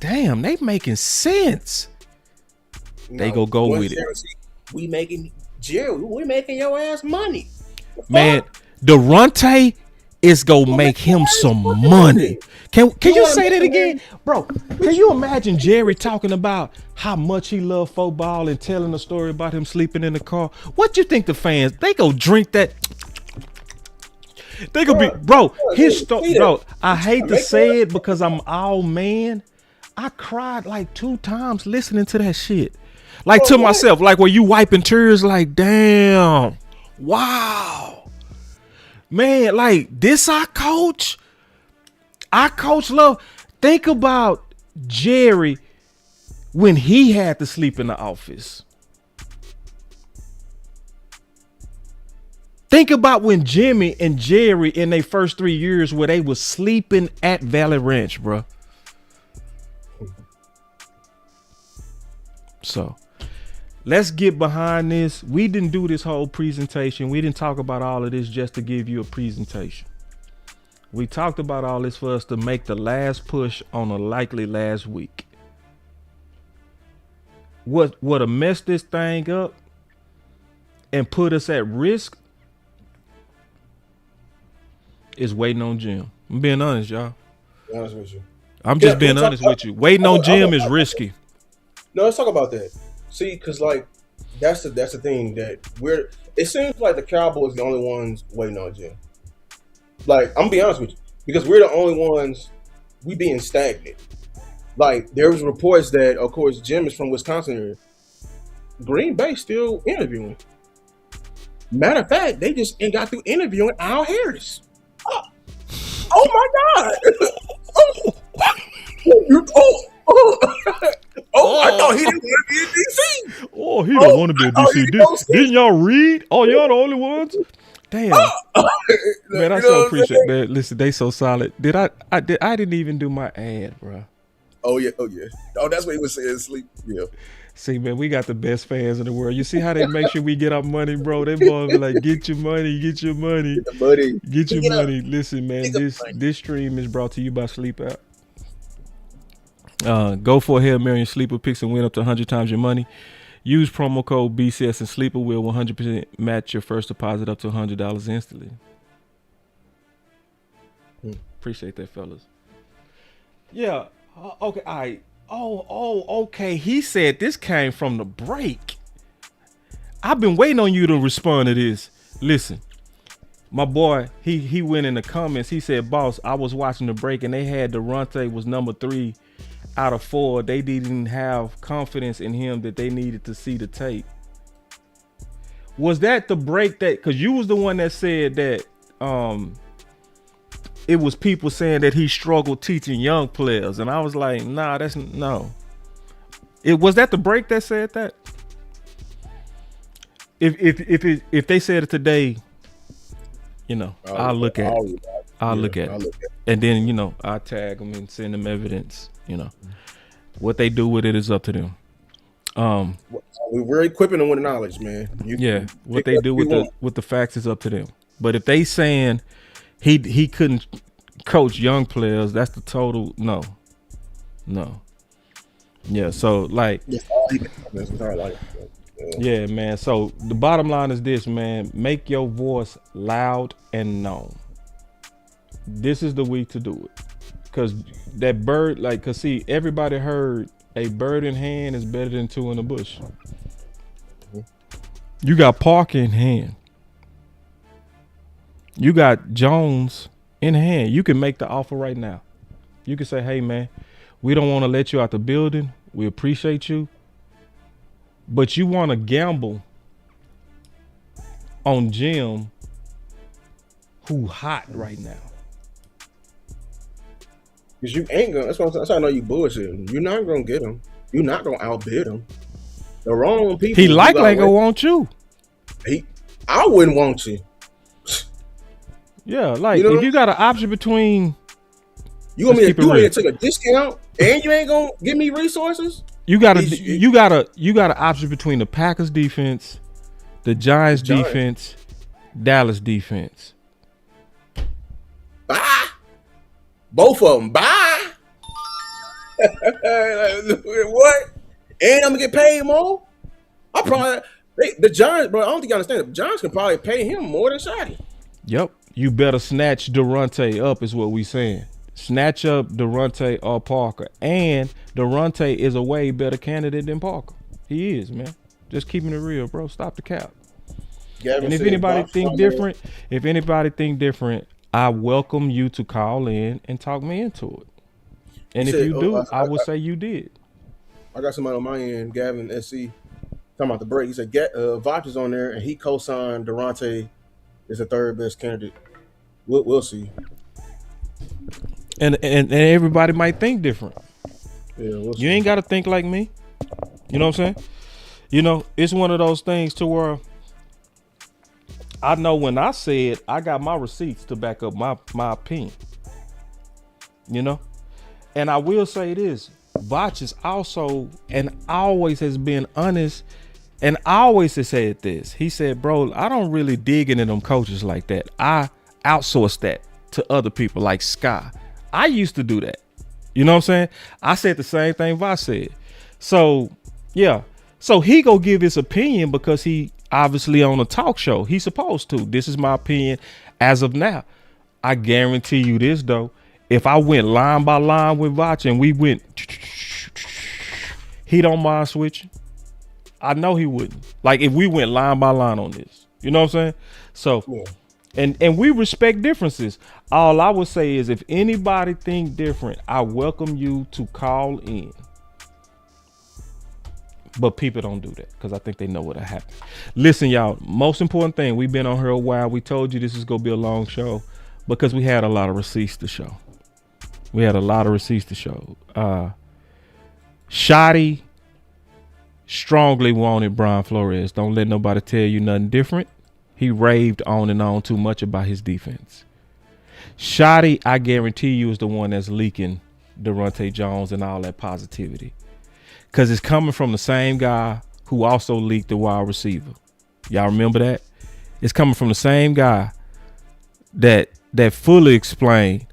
damn, they making sense, they go with it. We making your ass money. Man, Daronte is gonna make him some money. Can you say that again? Bro, can you imagine Jerry talking about how much he loved football and telling a story about him sleeping in the car? What you think the fans, they go drink that? They gonna be, bro, his story, bro, I hate to say it because I'm all man. I cried like 2 times listening to that shit. Like to myself, like where you wiping tears like, damn, wow. Man, like this our coach love. Think about Jerry when he had to sleep in the office. Think about when Jimmy and Jerry in their first 3 years where they was sleeping at Valley Ranch, bro. So let's get behind this. We didn't do this whole presentation. We didn't talk about all of this just to give you a presentation. We talked about all this for us to make the last push on a likely last week. What'll mess this thing up and put us at risk is waiting on Jim. I'm being honest, y'all. Be honest with you. I'm just being honest with you. Waiting on Jim is risky. No, let's talk about that. See, because like that's the thing that it seems like the Cowboys are the only ones waiting on Jim. Like, I'm gonna be honest with you, because we're the only ones we being stagnant. Like, there was reports that, of course, Jim is from Wisconsin area. Green Bay still interviewing. Matter of fact, they just got through interviewing Al Harris. Oh my God! I thought he didn't want to be in DC. Oh, he don't want to be in DC. Didn't y'all read? Oh, y'all the only ones? Damn. Man, I so appreciate that. Listen, they so solid. I didn't even do my ad, bro. Oh yeah. Oh, that's what he was saying. Sleep. Yeah. See, man, we got the best fans in the world. You see how they make sure we get our money, bro? They boys be like, get your money, get your money. Get your money. Listen, man, this stream is brought to you by Sleep App. Go for a Hail Mary and Sleeper picks and win up to 100 times your money. Use promo code BCS and Sleeper will 100% match your first deposit up to $100 instantly. Appreciate that, fellas. Yeah. Okay. All right. Oh, okay. He said this came from the break. I've been waiting on you to respond to this. Listen, my boy, he went in the comments. He said, boss, I was watching the break and they had Daronte was number 3 out of 4. They didn't have confidence in him that they needed to see the tape. Was that the break that, because you was the one that said that it was people saying that he struggled teaching young players, and I was like, nah, that's no. It was that the break that said that. If they said it today, I'll look at it, and then I tag them and send them evidence. What they do with it is up to them. We're equipping them with knowledge, man. What they do with the facts is up to them. But if they saying he couldn't coach young players, that's the total no. Yeah, so like, yeah, man. So the bottom line is this, man. Make your voice loud and known. This is the week to do it. Cause that bird, cause see, everybody heard a bird in hand is better than two in the bush. You got Parker in hand. You got Jones in hand. You can make the offer right now. You can say, hey, man, we don't want to let you out the building. We appreciate you. But you want to gamble on Jim, who hot right now. Because you ain't gonna. That's why I know you bullshitting. You're not gonna get him. You're not gonna outbid him. The wrong people. He likely ain't gonna want you. I wouldn't want you. Yeah, like if you got an option between, you want me to take a discount and you ain't gonna give me resources. You got an option between the Packers defense, the Giants defense, Dallas defense. Bye. Both of them. Bye. What? And I'm gonna get paid more. I probably the Giants, bro. I don't think you understand. The Giants can probably pay him more than Shotty. Yep. You better snatch Daronte up, is what we saying. Snatch up Daronte or Parker. And Daronte is a way better candidate than Parker. He is, man. Just keeping it real, bro. Stop the cap. And if anybody think different, I welcome you to call in and talk me into it. And if you do, I will say you did. I got somebody on my end, Gavin SC, talking about the break. He said, Vach is on there, and he co-signed Daronte is the third best candidate. We'll see. And everybody might think different. Yeah, we'll see. You ain't got to think like me. You know what I'm saying? It's one of those things to where I know when I said I got my receipts to back up my opinion. And I will say this, Vach is also and always has been honest, and always has said this. He said, bro, I don't really dig into them coaches like that. I outsource that to other people like Sky. I used to do that. You know what I'm saying? I said the same thing Vach said. So, yeah. So he go give his opinion because he obviously on a talk show. He's supposed to. This is my opinion as of now. I guarantee you this, though. If I went line by line with Vach and we went, he don't mind switching. I know he wouldn't. Like if we went line by line on this. You know what I'm saying? So, yeah. And we respect differences. All I would say is if anybody think different, I welcome you to call in. But people don't do that because I think they know what'll happen. Listen, y'all, most important thing, we've been on here a while. We told you this is going to be a long show because we had a lot of receipts to show. Shotty strongly wanted Brian Flores. Don't let nobody tell you nothing different. He raved on and on too much about his defense. Shotty, I guarantee you, is the one that's leaking Daronte Jones and all that positivity. Because it's coming from the same guy who also leaked the wide receiver. Y'all remember that? It's coming from the same guy that fully explained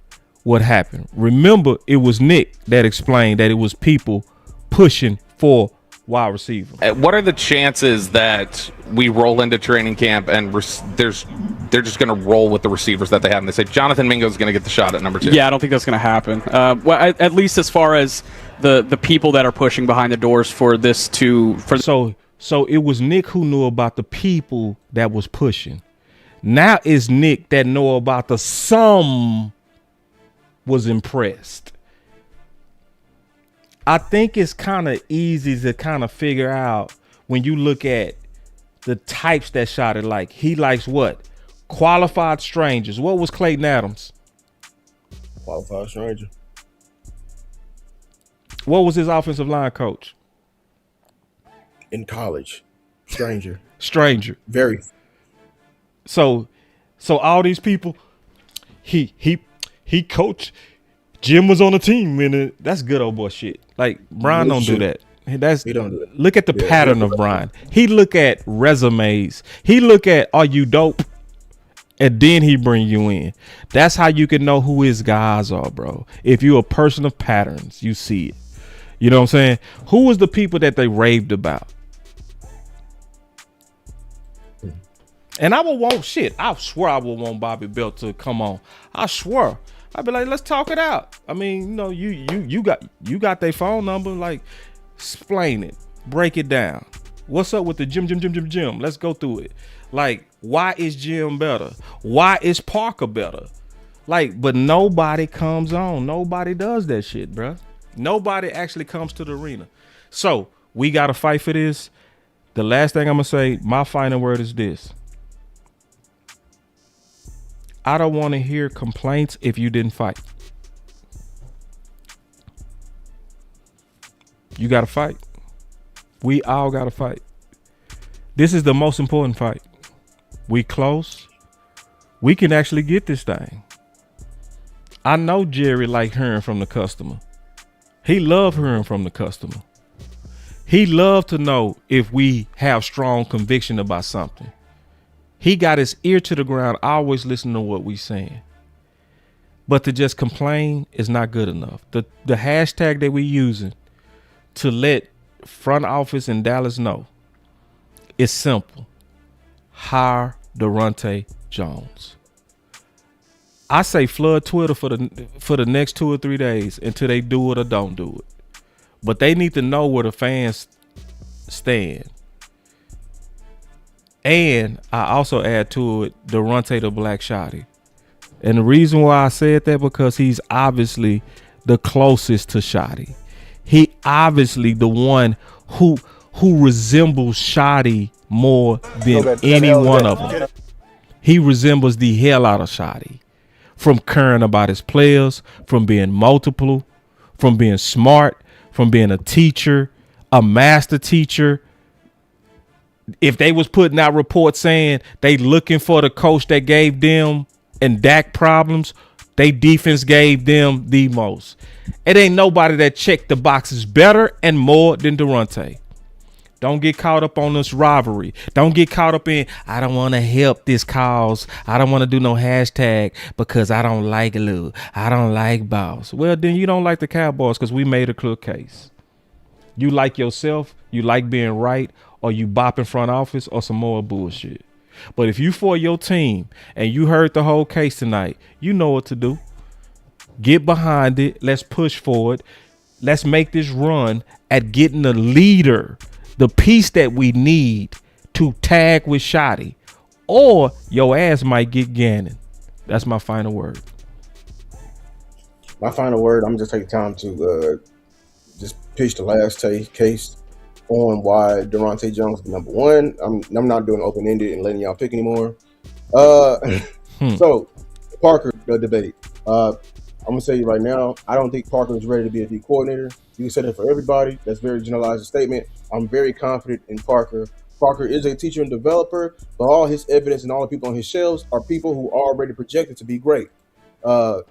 what happened. Remember, it was Nick that explained that it was people pushing for wide receiver. What are the chances that we roll into training camp and they're just going to roll with the receivers that they have? And they say Jonathan Mingo's going to get the shot at number 2. Yeah, I don't think that's going to happen. Well, at least as far as the people that are pushing behind the doors for this to. So it was Nick who knew about the people that was pushing. Now it's Nick that know about the some was impressed. I think it's kind of easy to kind of figure out when you look at the types that shot it like. He likes what? Qualified strangers. What was Clayton Adams? Qualified stranger. What was his offensive line coach? In college. Stranger. Stranger. Very. So all these people, he coached. Jim was on the team, and that's good old boy shit. Like Brian don't do that. He don't do it. Look at the pattern of Brian. He look at resumes. He look at are you dope, and then he bring you in. That's how you can know who his guys are, bro. If you're a person of patterns, you see it. You know what I'm saying? Who was the people that they raved about? And I would want shit. I swear I would want Bobby Belt to come on. I swear. I'd be like, let's talk it out. I mean, you know, you got their phone number. Like, explain it. Break it down. What's up with the Jim? Let's go through it. Like, why is Jim better? Why is Parker better? Like, but nobody comes on. Nobody does that shit, bro. Nobody actually comes to the arena. So we got to fight for this. The last thing I'm going to say, my final word is this. I don't want to hear complaints if you didn't fight. You got to fight. We all got to fight. This is the most important fight. We close. We can actually get this thing. I know Jerry like hearing from the customer. He love hearing from the customer. He love to know if we have strong conviction about something. He got his ear to the ground, always listening to what we saying. But to just complain is not good enough. The hashtag that we using to let front office in Dallas know is simple. Hire Daronte Jones. I say flood Twitter for the next 2 or 3 days until they do it or don't do it. But they need to know where the fans stand. And I also add to it Daronte the Black Shotty. And the reason why I said that because he's obviously the closest to Shotty. He obviously the one who resembles Shotty more than any one of them. He resembles the hell out of Shotty. From caring about his players, from being multiple, from being smart, from being a teacher, a master teacher. If they was putting out reports saying they looking for the coach that gave them and Dak problems, they defense gave them the most. It ain't nobody that checked the boxes better and more than Daronte. Don't get caught up on this rivalry. Don't get caught up in, I don't want to help this cause. I don't want to do no hashtag because I don't like Lou. I don't like Boss. Well, then you don't like the Cowboys because we made a clear case. You like yourself, you like being right, or you bopping front office or some more bullshit. But if you for your team and you heard the whole case tonight, you know what to do. Get behind it. Let's push forward. Let's make this run at getting the leader, the piece that we need to tag with Shotty, or your ass might get Gannon. That's my final word. My final word, I'm just taking time to just pitch the last case on why Daronte Jones is number one. I'm not doing open-ended and letting y'all pick anymore. So, Parker debate. I'm going to say right now, I don't think Parker is ready to be a D coordinator. You can say that for everybody. That's a very generalized statement. I'm very confident in Parker. Parker is a teacher and developer, but all his evidence and all the people on his shelves are people who are already projected to be great.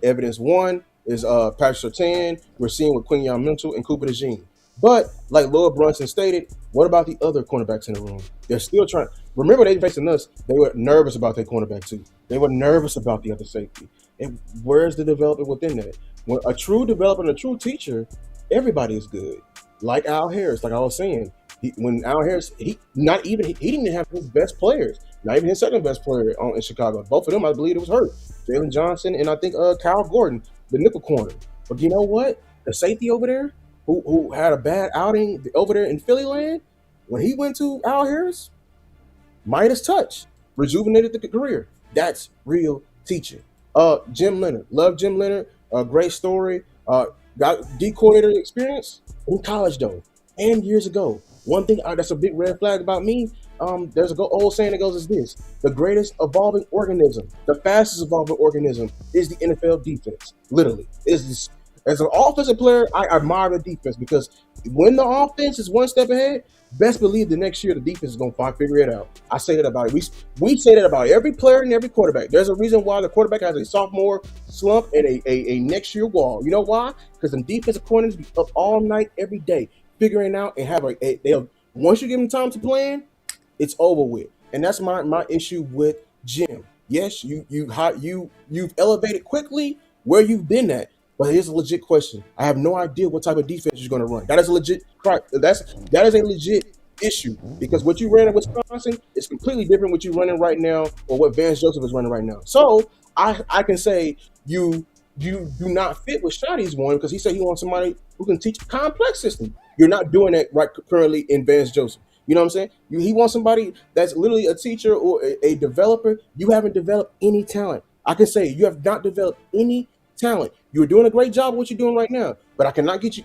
Evidence one is Patrick Surtain. We're seeing with Quinyon Mental and Cooper DeJean. But like Lord Brunson stated, what about the other cornerbacks in the room? They're still trying. Remember, they facing us. They were nervous about their cornerback too. They were nervous about the other safety. And where's the development within that? When a true developer and a true teacher, everybody is good. Like Al Harris, like I was saying, when Al Harris, he didn't even have his best players, not even his second best player in Chicago. Both of them, I believe, it was hurt. Jalen Johnson and I think Kyle Gordon, the nickel corner. But you know what? The safety over there, who had a bad outing over there in Philly land, when he went to Al Harris, Midas touch, rejuvenated the career. That's real teaching. Jim Leonard, love Jim Leonard, great story. Got D coordinator experience in college though, and years ago. One thing that's a big red flag about me, there's a old saying that goes as this: the greatest evolving organism, the fastest evolving organism is the NFL defense. Literally, as an offensive player, I admire the defense because when the offense is one step ahead, best believe the next year the defense is going to figure it out. I say that about it. We say that about every player and every quarterback. There's a reason why the quarterback has a sophomore slump and a next year wall. You know why? Because the defensive corners be up all night every day figuring out and have they'll once you give them time to plan, it's over with. And that's my issue with Jim. Yes, you've elevated quickly where you've been at. But here's a legit question. I have no idea what type of defense you're going to run. That is a legit that is a legit issue because what you ran in Wisconsin is completely different what you're running right now or what Vance Joseph is running right now. So I can say you do not fit what Shotty's one because he said he wants somebody who can teach a complex system. You're not doing that right currently in Vance Joseph. You know what I'm saying? He wants somebody that's literally a teacher or a developer. You haven't developed any talent. I can say you have not developed any talent. You're doing a great job of what you're doing right now, but I cannot give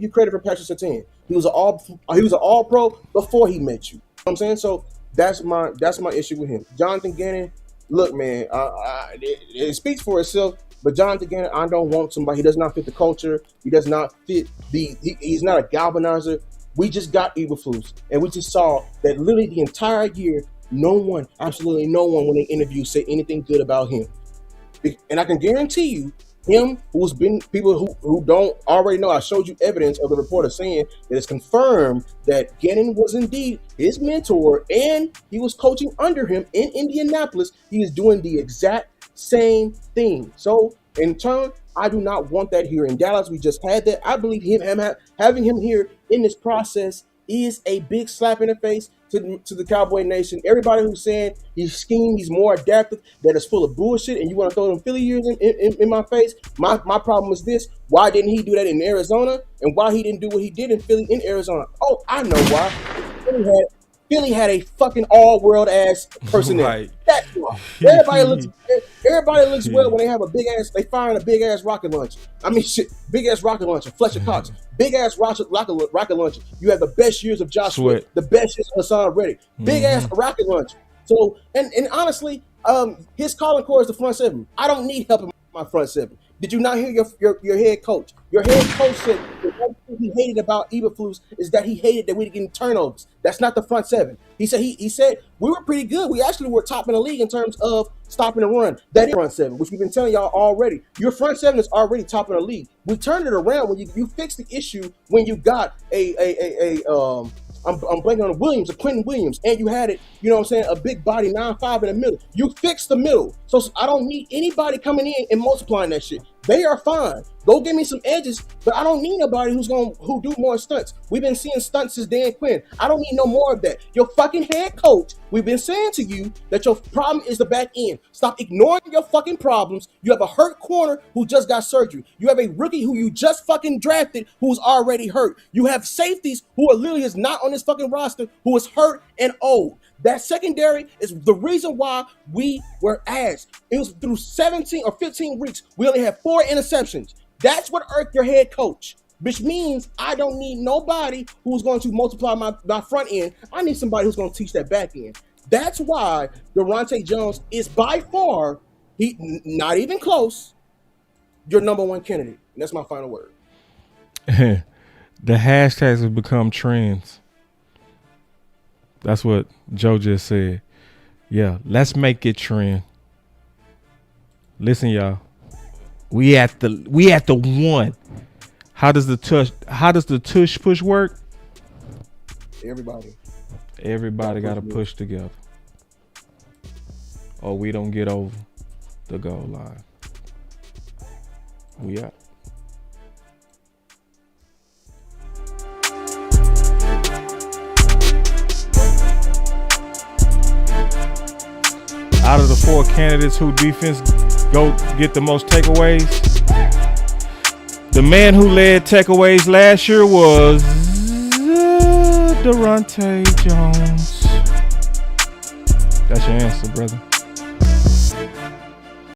you credit for Patrick Surtain. He was an all pro before he met you. You know what I'm saying? So that's my issue with him. Jonathan Gannon, look, man, it speaks for itself, but Jonathan Gannon, I don't want somebody. He does not fit the culture. He does not fit he's not a galvanizer. We just got Eberflus, and we just saw that literally the entire year, absolutely no one when they interview say anything good about him. And I can guarantee you, him who's been people who don't already know, I showed you evidence of the reporter saying that it's confirmed that Gannon was indeed his mentor and he was coaching under him in Indianapolis. He is doing the exact same thing. So in turn, I do not want that here in Dallas. We just had that. I believe having him here in this process is a big slap in the face to the Cowboy Nation. Everybody who's saying he's schemed, he's more adaptive, that is full of bullshit, and you want to throw them Philly years in my face. My problem is this: why didn't he do that in Arizona, and why he didn't do what he did in Philly in Arizona? Oh, I know why. Philly had a fucking all-world ass person in. That's why. Everybody looks well when they have a big ass. They firing a big ass rocket launcher. I mean, big ass rocket launcher. Fletcher Cox, big ass rocket launcher. You have the best years of Josh Sweat, the best years of Hassan Reddick. Big ass rocket launcher. So and honestly, his calling core is the front seven. I don't need help in my front seven. Did you not hear your head coach? Your head coach said the one thing he hated about Eberflus is that he hated that we were getting turnovers. That's not the front seven. He said he said we were pretty good. We actually were top in the league in terms of stopping the run. That is front seven, which we've been telling y'all already. Your front seven is already top in the league. We turned it around when you fixed the issue when you got I'm blanking on Williams, a Quentin Williams, and you had it, you know what I'm saying, a big body 9'5" in the middle. You fixed the middle. So I don't need anybody coming in and multiplying that shit. They are fine. Go give me some edges, but I don't need nobody who do more stunts. We've been seeing stunts since Dan Quinn. I don't need no more of that. Your fucking head coach, we've been saying to you that your problem is the back end. Stop ignoring your fucking problems. You have a hurt corner who just got surgery. You have a rookie who you just fucking drafted who's already hurt. You have safeties who are literally is not on this fucking roster who is hurt and old. That secondary is the reason why we were ass. It was through 17 or 15 weeks. We only had 4 interceptions. That's what irked your head coach, which means I don't need nobody who's going to multiply my front end. I need somebody who's going to teach that back end. That's why Daronte Jones is by far, not even close, your number one candidate. And that's my final word. The hashtags have become trends. That's what Joe just said. Yeah, let's make it trend. Listen, y'all. We at the one. How does the tush push work? Everybody got to push together, or we don't get over the goal line. We out. Out of the 4 candidates who defense go get the most takeaways, the man who led takeaways last year was Daronte Jones. That's your answer, brother.